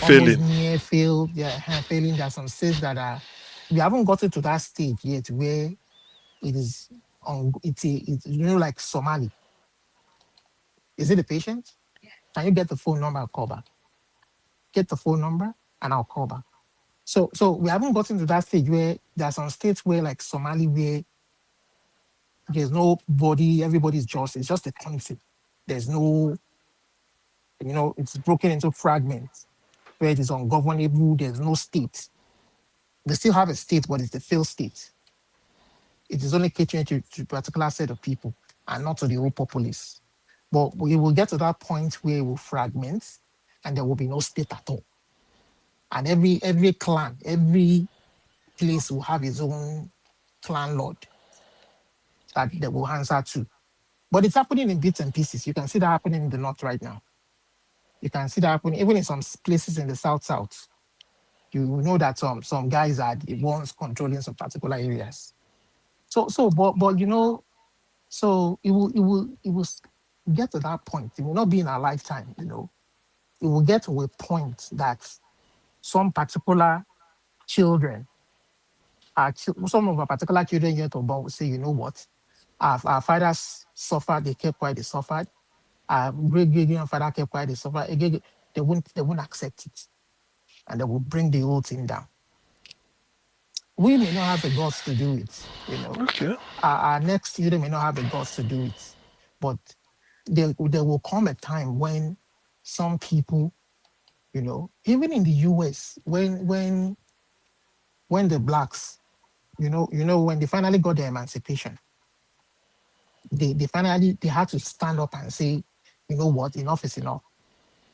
S21: almost
S13: Failing.
S21: near failed. Yeah, failing. There are some states that are. We haven't gotten to that stage yet where it is on. It's you know, like Somali. Is it a patient? Can you get the phone number? I'll call back. Get the phone number and I'll call back. So we haven't gotten to that stage where there are some states where, like Somali, where there's nobody, everybody's it's just a country. There's no, you know, it's broken into fragments where it is ungovernable. There's no state. They still have a state, but it's a failed state. It is only catering to a particular set of people and not to the whole populace. But we will get to that point where it will fragment and there will be no state at all. And every clan, every place will have its own clan lord that they will answer to. But it's happening in bits and pieces. You can see that happening in the north right now. You can see that happening even in some places in the south. You know that some guys are the ones controlling some particular areas. But you know, so it will get to that point. It will not be in our lifetime, you know. It will get to a point that some particular children, some of our particular children yet born will say, you know what, our fathers suffered, they kept quiet, they suffered. Our great-grandfather kept quiet, they suffered. Again, they won't accept it. And they will bring the whole thing down. We may not have the guts to do it, you know.
S13: Okay.
S21: Our next children may not have the guts to do it. But there will come a time when some people, you know, even in the US, when the blacks, you know, when they finally got their emancipation, they finally they had to stand up and say, you know what, enough is enough.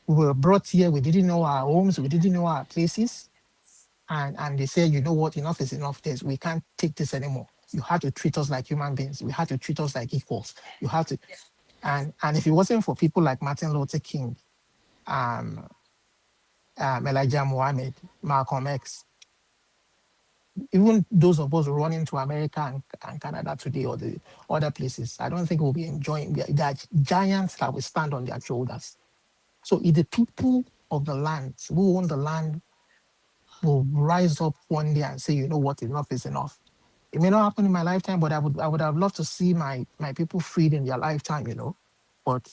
S21: We were brought here, we didn't know our homes, we didn't know our places. And they said, you know what, enough is enough. We can't take this anymore. You have to treat us like human beings. We have to treat us like equals. You have to, and if it wasn't for people like Martin Luther King, um, Elijah Muhammad, Malcolm X, even those of us running to America and Canada today or the other places, I don't think we'll be enjoying. There are giants that will stand on their shoulders. So if the people of the land who own the land will rise up one day and say, you know what, enough is enough. It may not happen in my lifetime, but I would have loved to see my people freed in their lifetime, you know. But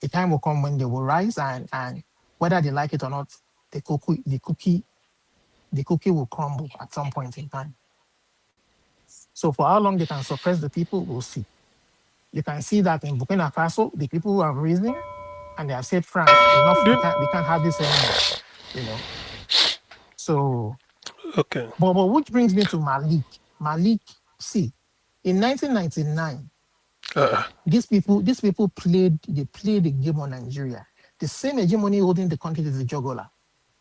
S21: the time will come when they will rise and whether they like it or not, the cookie will crumble at some point in time. So for how long they can suppress the people, we'll see. You can see that in Burkina Faso, the people who have risen and they have said, France, enough, we can't have this anymore, you know. So,
S13: Okay.
S21: but which brings me to Malik. Malik, see, in 1999, these people played the game on Nigeria. The same hegemony holding the country is the juggler.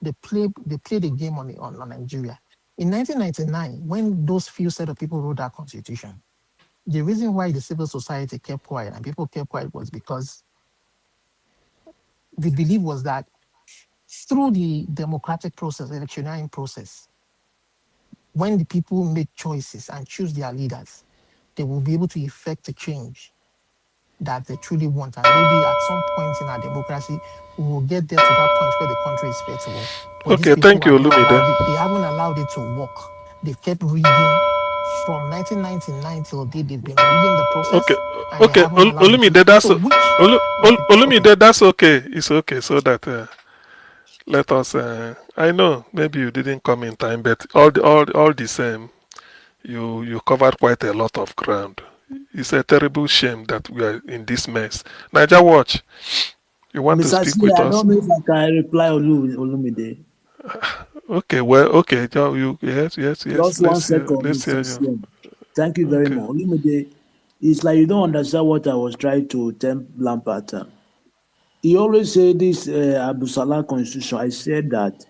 S21: They played the game on Nigeria. In 1999, when those few set of people wrote that constitution, the reason why the civil society kept quiet and people kept quiet was because the belief was that through the democratic process, the electioneering process, when the people make choices and choose their leaders, they will be able to effect a change that they truly want. And maybe at some point in our democracy, we will get there to that point where the country is fair to work. But these
S13: Okay,
S21: people
S13: thank you,
S21: have not allowed
S13: Olumide.
S21: it. They haven't allowed it to work. They've kept rigging from 1999 till date. They've been rigging the process, and they haven't allowed it to.
S13: Olumide, that's
S21: So which?
S13: Olumide, that's okay. It's okay, so that let us. I know maybe you didn't come in time, but all the same, you covered quite a lot of ground. It's a terrible shame that we are in this mess. Niger Watch, you want to
S15: Mr.
S13: speak
S15: C,
S13: with
S15: I
S13: us?
S15: don't know if I can reply Olumide.
S13: Okay, well, okay, yes,
S15: Just one second,
S13: let's hear
S15: Mr.
S13: you.
S15: C. Thank you very
S13: Okay.
S15: much. Olumide, it's like you don't understand what I was trying to tell Lampert. He always say this Abdul Salam constitution. I said that.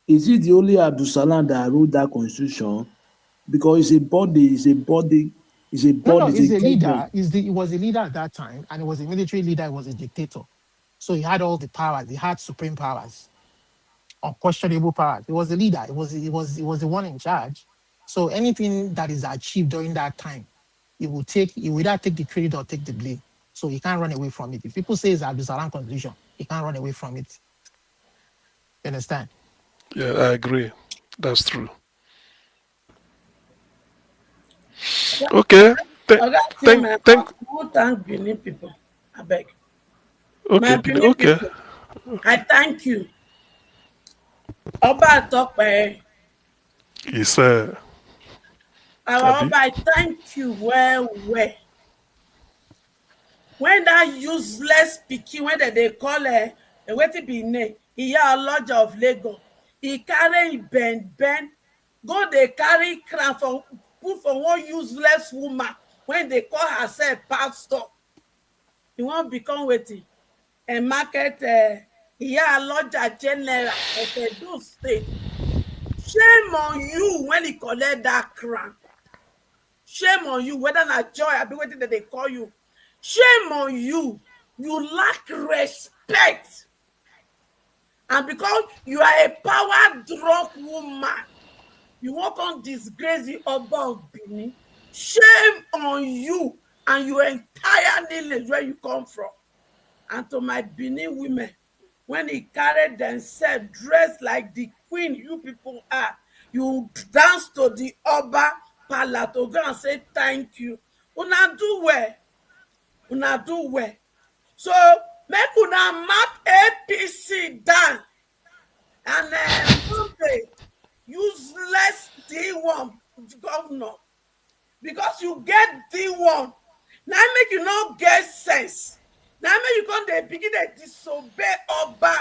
S15: Is it the only Abdul Salam that wrote that constitution? Because it's a body,
S21: No,
S15: it's a
S21: he's a
S15: government.
S21: leader. He was a leader at that time, and he was a military leader. He was a dictator, so he had all the powers. He had supreme powers, unquestionable powers. He was a leader. He was the one in charge. So anything that is achieved during that time, he will either take the credit or take the blame. So he can't run away from it. If people say it's Abdul Salam constitution, he can't run away from it. You understand?
S13: Yeah, I agree. That's true. Okay.
S22: Oga Tim, I
S13: Thank.
S22: want to thank Benin people. I beg.
S13: Okay,
S22: My Benin
S13: okay.
S22: people, I thank you. Oba Tope,
S13: It's
S22: our
S13: Abi.
S22: Oba, I thank you well. When that useless pikin, when they call wetin be name, Iya Oloja of Lagos, he carry bend, go dey carry crown for put for one useless woman when they call herself pastor. He wan become wetin? A market Iya Oloja general of Edo State. Shame on you when he collect that crown. Shame on you, whether na joy abi wetin dem dey call you. Shame on you. You lack respect. And because you are a power drunk woman, you won't come disgrace the Oba of Benin. Shame on you and your entire village where you come from. And to my Benin women, when he carried themselves dressed like the queen you people are, you dance to the Oba palace to go and say thank you. Una do well. Una do well. So make una mark APC down and Monday useless D1 governor because you get D1. Now make you no get sense. Now make you come dey begin dey disobey Oba.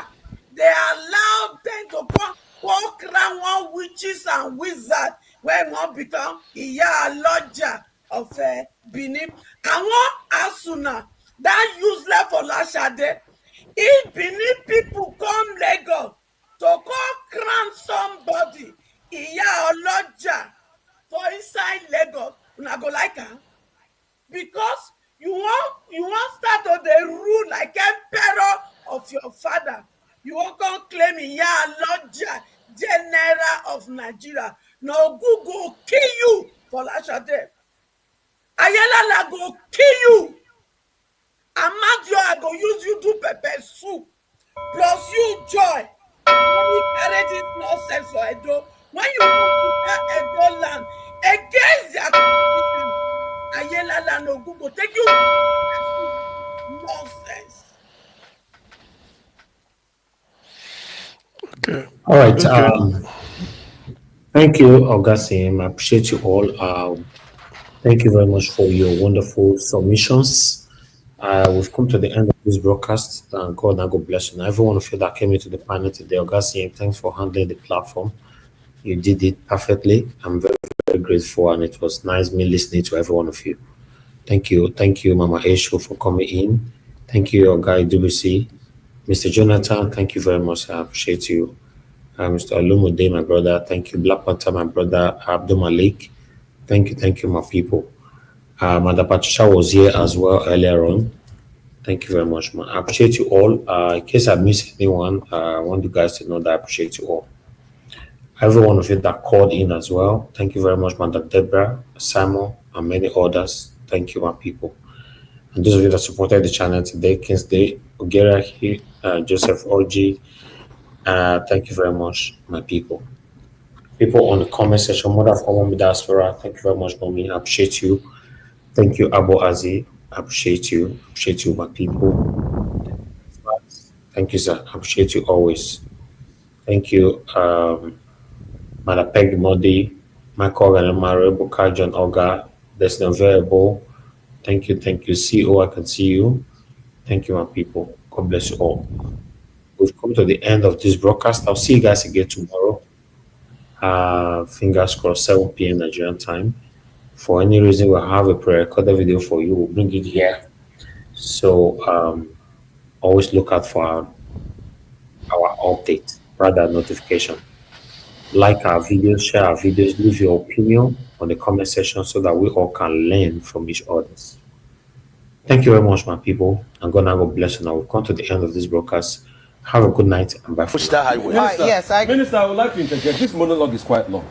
S22: They allow them to come walk around one witches and wizards wey wan become Iya Oloja of Benin. I want Asuna, that useless for Lashade. If Benin people come Lagos to come crown somebody, Iya Oloja, for inside Lagos, una go like am. Because you want start to dey rule like emperor of your father. You wan come claim Iya Oloja, general of Nigeria. No, go kill you for Lashade. Ayalala go kill you. Amadioha, I go use you do pepper soup. Plus you joy. When you carry this nonsense for Edo, when you prepare Edo land against their constitution, Ayalala no go take you nonsense.
S13: Okay.
S5: All right.
S13: Okay.
S5: Thank you, Augustine. I appreciate you all. Thank you very much for your wonderful submissions. We've come to the end of this broadcast. God bless you. Now, everyone of you that came into the panel today, Augustine, thanks for handling the platform. You did it perfectly. I'm very, very grateful, and it was nice me listening to every one of you. Thank you, Mama Esho, for coming in. Thank you, Guy Dubusi, Mr. Jonathan. Thank you very much. I appreciate you. Mr. Alumude, my brother. Thank you, Black Panther, my brother, Abdul Malik. Thank you, my people. Mother Patricia was here as well earlier on. Thank you very much, man. I appreciate you all. In case I missed anyone, I want you guys to know that I appreciate you all. Every one of you that called in as well. Thank you very much, Mother Deborah, Simon, and many others. Thank you, my people. And those of you that supported the channel today, Kingsley, Ogera, Joseph Oji, thank you very much, my people. People on the comment section, Mother of Common Diaspora, thank you very much, Mommy. I appreciate you. Thank you, Abu Azi. I appreciate you. Appreciate you, my people. Thank you, sir. I appreciate you always. Thank you, Mother Peg Modi, Michael and Mario Buka, John Oga, Destiny Variable. Thank you. CEO, I can see you. Thank you, my people. God bless you all. We've come to the end of this broadcast. I'll see you guys again tomorrow. Fingers crossed, 7 p.m. Nigerian time. For any reason, we'll have a pre-recorded video for you. We'll bring it here. So always look out for our update, rather notification. Like our videos, share our videos, leave your opinion on the comment section so that we all can learn from each other. Thank you very much, my people. And God bless you. Now we've come to the end of this broadcast. Have a good night and bye for now.
S1: Minister, I would like to interject. This monologue is quite long.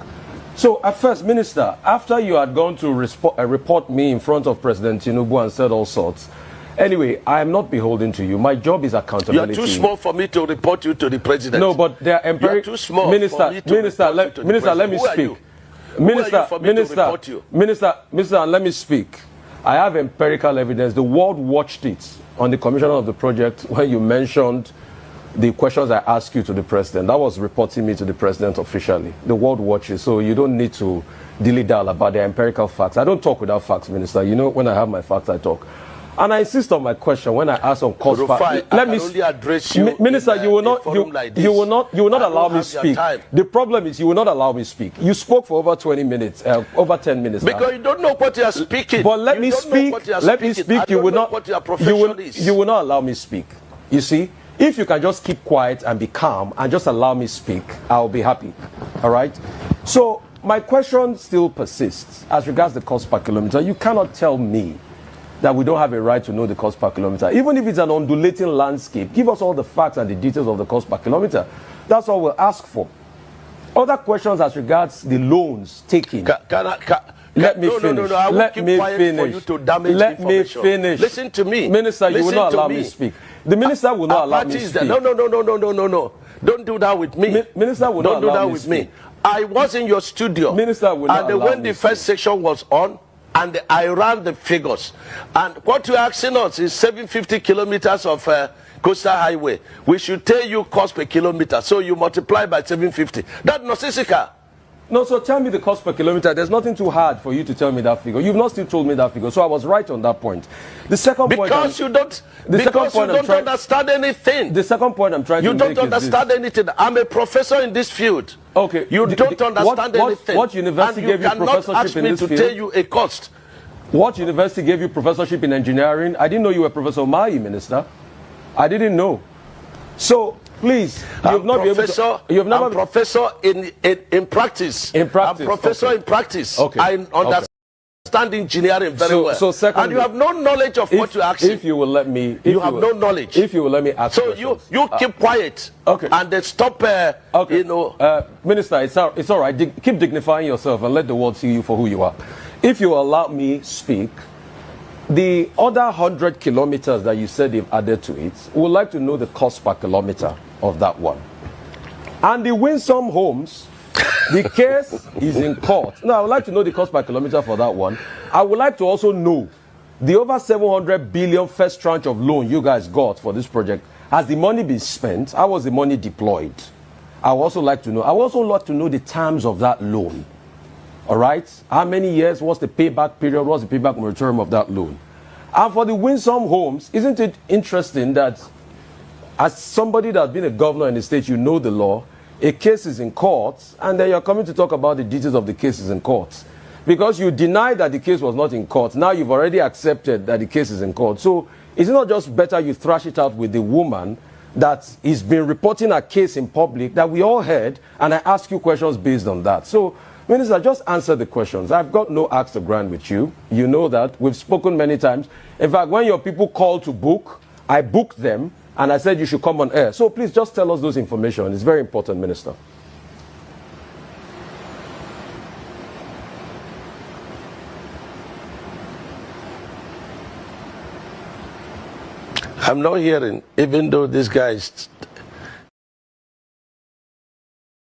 S1: So at first, Minister, after you had gone to report me in front of President Tinubu and said all sorts, anyway, I am not beholden to you. My job is accountability.
S2: You are too small for me to report you to the president.
S1: No, but they are empirical.
S2: You are too small
S1: Minister,
S2: for me to
S1: Minister, let me speak. Minister, let me speak. I have empirical evidence. The world watched it on the commissioner of the project when you mentioned the questions I asked you to the president. That was reporting me to the president officially. The world watches, so you don't need to dilly-dally about the empirical facts. I don't talk without facts, Minister. You know, when I have my facts, I talk. And I insist on my question when I ask on cost.
S2: Let me only address you.
S1: Minister, you will not allow me speak. The problem is you will not allow me speak. You spoke for over 20 minutes, over 10 minutes.
S2: Because you don't know what you are speaking.
S1: But let me speak. Let me speak. You will not. You will not allow me speak. You see. If you can just keep quiet and be calm and just allow me speak, I'll be happy. All right? So my question still persists as regards the cost per kilometer. You cannot tell me that we don't have a right to know the cost per kilometer. Even if it's an undulating landscape, give us all the facts and the details of the cost per kilometer. That's all we'll ask for. Other questions as regards the loans taken. Let me finish.
S2: No. I will keep quiet for you to damage information.
S1: Let me finish.
S2: Listen to me.
S1: Minister, you will not allow me to speak. The minister will not allow me to speak.
S2: No. Don't do that with me.
S1: Minister will not allow me to speak.
S2: I was in your studio.
S1: Minister will not allow me.
S2: And when the first section was on, and I ran the figures. And what you're asking us is 750 kilometers of coastal highway. We should tell you cost per kilometer. So you multiply by 750. That's nonsensical.
S1: No, so tell me the cost per kilometer. There's nothing too hard for you to tell me that figure. You've not still told me that figure, so I was right on that point. The second point,
S2: because you don't understand anything.
S1: The second point I'm trying to make is
S2: you don't understand anything. I'm a professor in this field.
S1: Okay.
S2: You don't understand anything.
S1: What university gave you professorship in this field?
S2: And you cannot ask me to tell you a cost.
S1: What university gave you professorship in engineering? I didn't know you were Professor Mai, Minister. I didn't know. So, please, you've not been able to... You've never...
S2: I'm professor in practice.
S1: In practice.
S2: I'm professor in practice. Okay. I understand engineering very well.
S1: So secondly,
S2: and you have no knowledge of what you're asking.
S1: If you will let me...
S2: You have no knowledge.
S1: If you will let me ask
S2: So
S1: questions.
S2: you keep quiet.
S1: Okay.
S2: And then stop, you know...
S1: Minister, it's all right. Keep dignifying yourself and let the world see you for who you are. If you allow me speak, the other 100 kilometers that you said they've added to it, we would like to know the cost per kilometer of that one. And the Winsome Homes, the case is in court. Now, I would like to know the cost per kilometer for that one. I would like to also know the over 700 billion first tranche of loan you guys got for this project. Has the money been spent? How was the money deployed? I would also like to know. I would also like to know the terms of that loan. All right? How many years? What's the payback period? What's the payback moratorium of that loan? And for the Winsome Homes, isn't it interesting that as somebody that's been a governor in the state, you know the law, a case is in court, and then you're coming to talk about the details of the cases in court. Because you denied that the case was not in court. Now you've already accepted that the case is in court. So is it not just better you thrash it out with the woman that is been reporting a case in public that we all heard, and I ask you questions based on that? So, Minister, just answer the questions. I've got no axe to grind with you. You know that. We've spoken many times. In fact, when your people called to book, I booked them, and I said you should come on air. So please just tell us those information. It's very important, Minister.
S2: I'm not hearing, even though this guy is...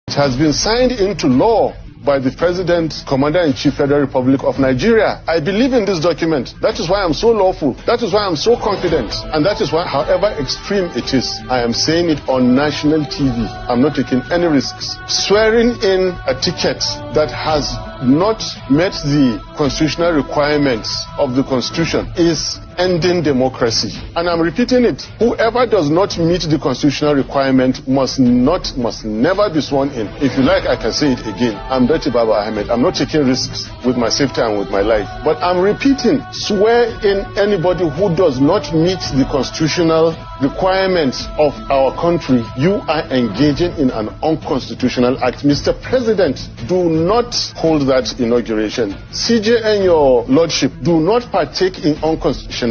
S3: It has been signed into law by the President, Commander-in-Chief, Federal Republic of Nigeria. I believe in this document. That is why I'm so lawful. That is why I'm so confident. And that is why, however extreme it is, I am saying it on national TV. I'm not taking any risks. Swearing in a ticket that has not met the constitutional requirements of the Constitution is ending democracy. And I'm repeating it. Whoever does not meet the constitutional requirement must never be sworn in. If you like, I can say it again. I'm Betty Baba Ahmed. I'm not taking risks with my safety and with my life. But I'm repeating, swear in anybody who does not meet the constitutional requirements of our country. You are engaging in an unconstitutional act. Mr. President, do not hold that inauguration. CJ and your lordship, do not partake in unconstitutionality.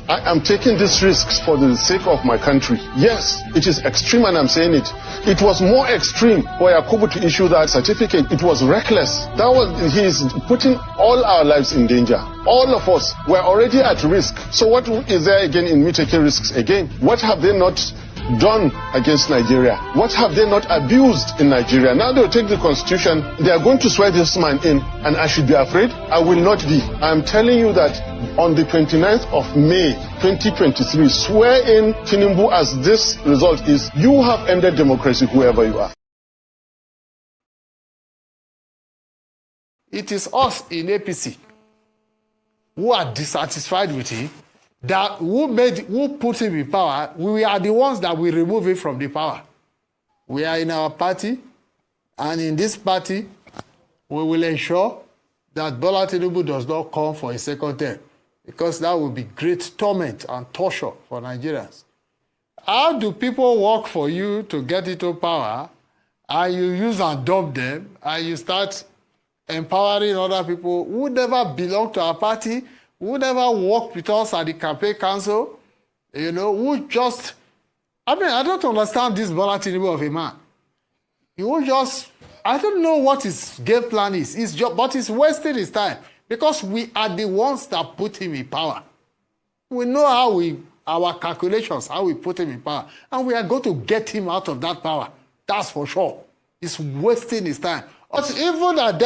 S3: I am taking these risks for the sake of my country. Yes, it is extreme, and I'm saying it. It was more extreme for Yakubu to issue that certificate. It was reckless. He is putting all our lives in danger. All of us were already at risk. So what is there again in me taking risks again? What have they not done against Nigeria? What have they not abused in Nigeria? Now they'll take the constitution, they are going to swear this man in, and I should be afraid? I will not be. I am telling you that on the 29th of May 2023, swear in Tinubu as this result is. You have ended democracy, whoever you are.
S6: It is us in APC who are dissatisfied with him, that who put him in power. We are the ones that will remove him from the power. We are in our party, and in this party, we will ensure that Bola Tinubu does not come for a second term, because that will be great torment and torture for Nigerians. How do people work for you to get into power, and you use and dump them, and you start empowering other people who never belong to our party, who never worked with us at the campaign council, who just... I mean, I don't understand this Bola Tinubu of a man. He will just... I don't know what his game plan is. But he's wasting his time, because we are the ones that put him in power. We know our calculations, how we put him in power, and we are going to get him out of that power. That's for sure. He's wasting his time. But even at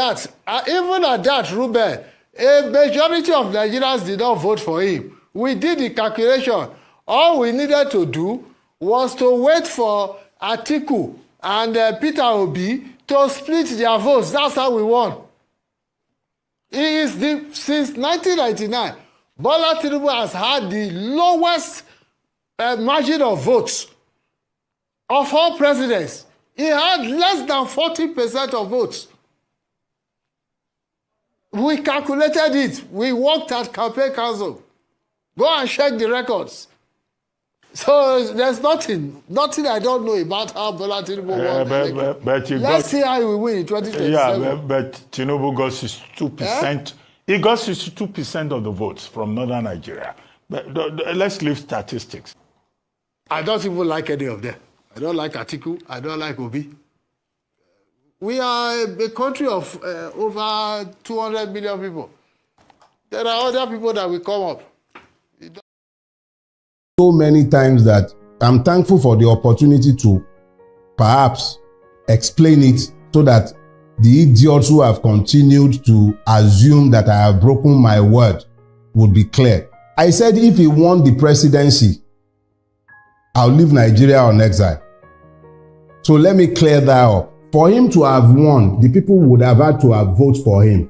S6: that, Ruben, a majority of Nigerians did not vote for him. We did the calculation. All we needed to do was to wait for Atiku and Peter Obi to split their votes. That's how we won. Since 1999, Bola Tinubu has had the lowest margin of votes of all presidents. He had less than 40% of votes. We calculated it. We worked at campaign council. Go and check the records. So there's nothing I don't know about how Bola Tinubu won. Let's see how we win in 2027.
S4: Yeah, but Tinubu got 62%. He got 62% of the votes from northern Nigeria. But let's leave statistics.
S6: I don't even like any of them. I don't like Atiku. I don't like Obi. We are a country of over 200 million people. There are other people that will come up.
S7: So many times that I'm thankful for the opportunity to perhaps explain it so that the idiots who have continued to assume that I have broken my word would be clear. I said if he won the presidency, I'll leave Nigeria on exile. So let me clear that up. For him to have won, the people would have had to have voted for him.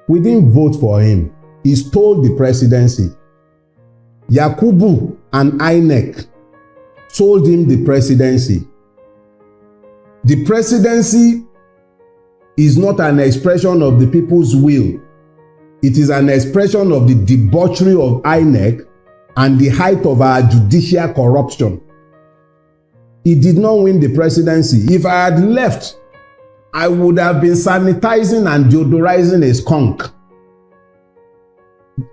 S7: We didn't vote for him. He stole the presidency. Yakubu and INEC sold him the presidency. The presidency is not an expression of the people's will. It is an expression of the debauchery of INEC and the height of our judicial corruption. He did not win the presidency. If I had left, I would have been sanitizing and deodorizing a skunk.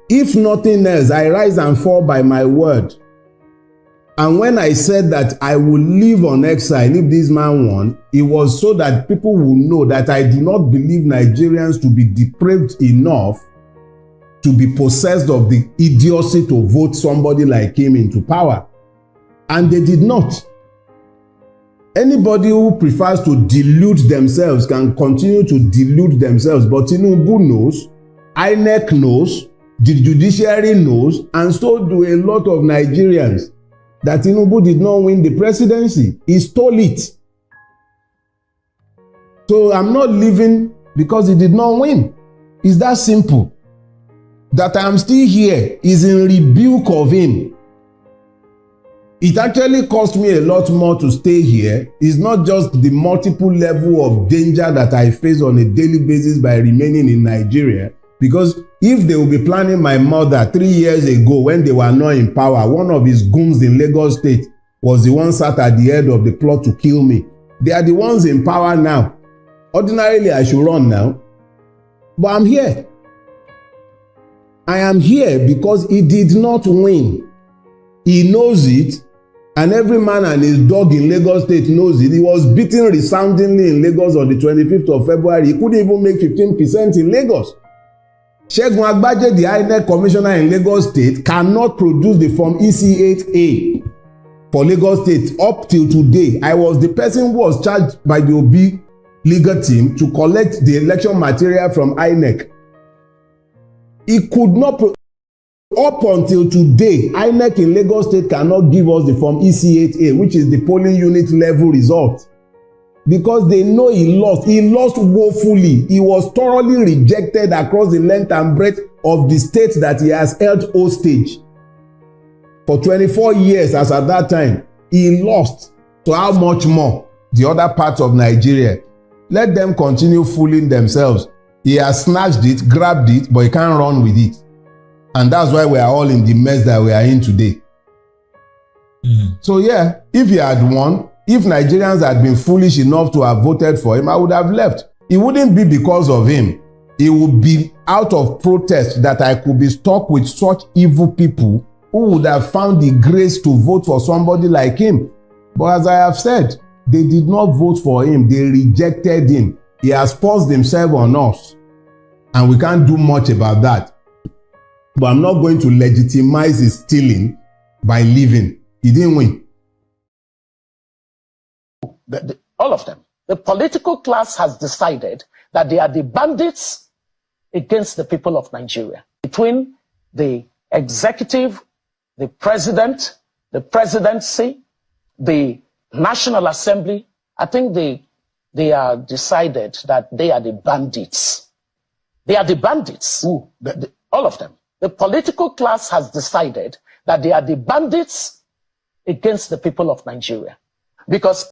S7: If nothing else, I rise and fall by my word. And when I said that I would live on exile if this man won, it was so that people will know that I do not believe Nigerians to be depraved enough to be possessed of the idiocy to vote somebody like him into power. And they did not. Anybody who prefers to delude themselves can continue to delude themselves, but Tinubu knows, INEC knows, the judiciary knows, and so do a lot of Nigerians, that Tinubu did not win the presidency. He stole it. So I'm not leaving because he did not win. It's that simple. That I'm still here is in rebuke of him. It actually cost me a lot more to stay here. It's not just the multiple level of danger that I face on a daily basis by remaining in Nigeria. Because if they will be planning my murder 3 years ago when they were not in power, one of his goons in Lagos State was the one sat at the head of the plot to kill me. They are the ones in power now. Ordinarily, I should run now. But I'm here. I am here because he did not win. He knows it. And every man and his dog in Lagos State knows it. He was beaten resoundingly in Lagos on the 25th of February. He couldn't even make 15% in Lagos. Segun Agbaje, the INEC commissioner in Lagos State, cannot produce the form EC8A for Lagos State up till today. I was the person who was charged by the Obi legal team to collect the election material from INEC. He could not up until today, INEC in Lagos State cannot give us the form EC8A, which is the polling unit level result. Because they know he lost. He lost woefully. He was thoroughly rejected across the length and breadth of the state that he has held hostage. For 24 years as at that time, he lost. So how much more the other parts of Nigeria? Let them continue fooling themselves. He has snatched it, grabbed it, but he can't run with it. And that's why we are all in the mess that we are in today. So yeah, if he had won, if Nigerians had been foolish enough to have voted for him, I would have left. It wouldn't be because of him. It would be out of protest that I could be stuck with such evil people who would have found the grace to vote for somebody like him. But as I have said, they did not vote for him. They rejected him. He has forced himself on us. And we can't do much about that. But I'm not going to legitimize his stealing by leaving. He didn't win.
S23: All of them. The political class has decided that they are the bandits against the people of Nigeria. Between the executive, the president, the presidency, the National Assembly, I think they are decided that they are the bandits. They are the bandits. All of them. The political class has decided that they are the bandits against the people of Nigeria. Because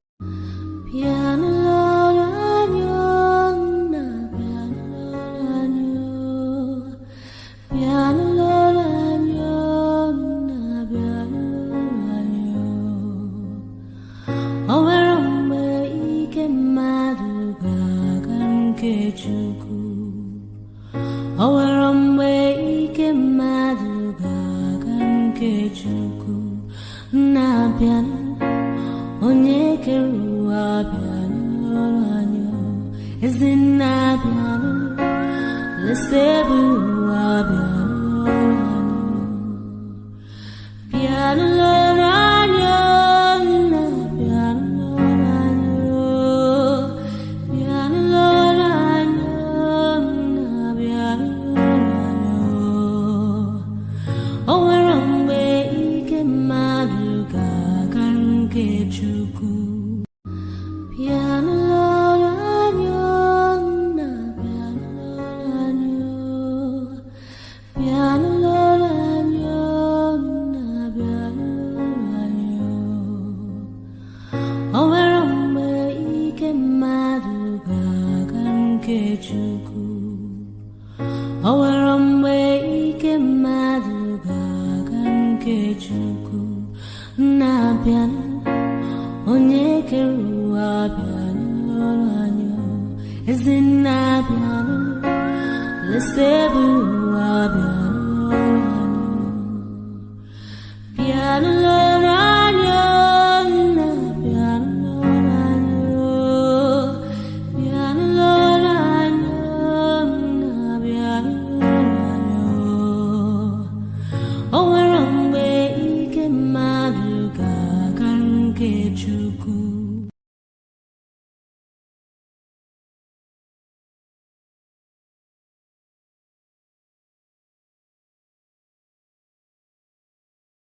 S9: nke Chukwu na-abịanụ onye kere ụwa abịanụ ọrụ anyị ezi nna abịanụ lesebu ụwa abịanụ ọrụ anyị bịanụ ọrụ anyị nna bịanụ ọrụ anyị bịanụ ọrụ anyị nna bịanụ ọrụ anyị o nwere mgbe ike mmadụ ga-akarị nke Chukwu bịanụ ọrụ anyị nna bịanụ ọrụ anyị bịanụ ọrụ anyị nna bịanụ ọrụ anyị o nwere mgbe ike mmadụ ga-akarị nke Chukwu o nwere mgbe ike mmadụ ga-akarị nke Chukwu na-abịanụ onye kere ụwa bịanụ ọrụ anyị ezi nna bịanụ lesebu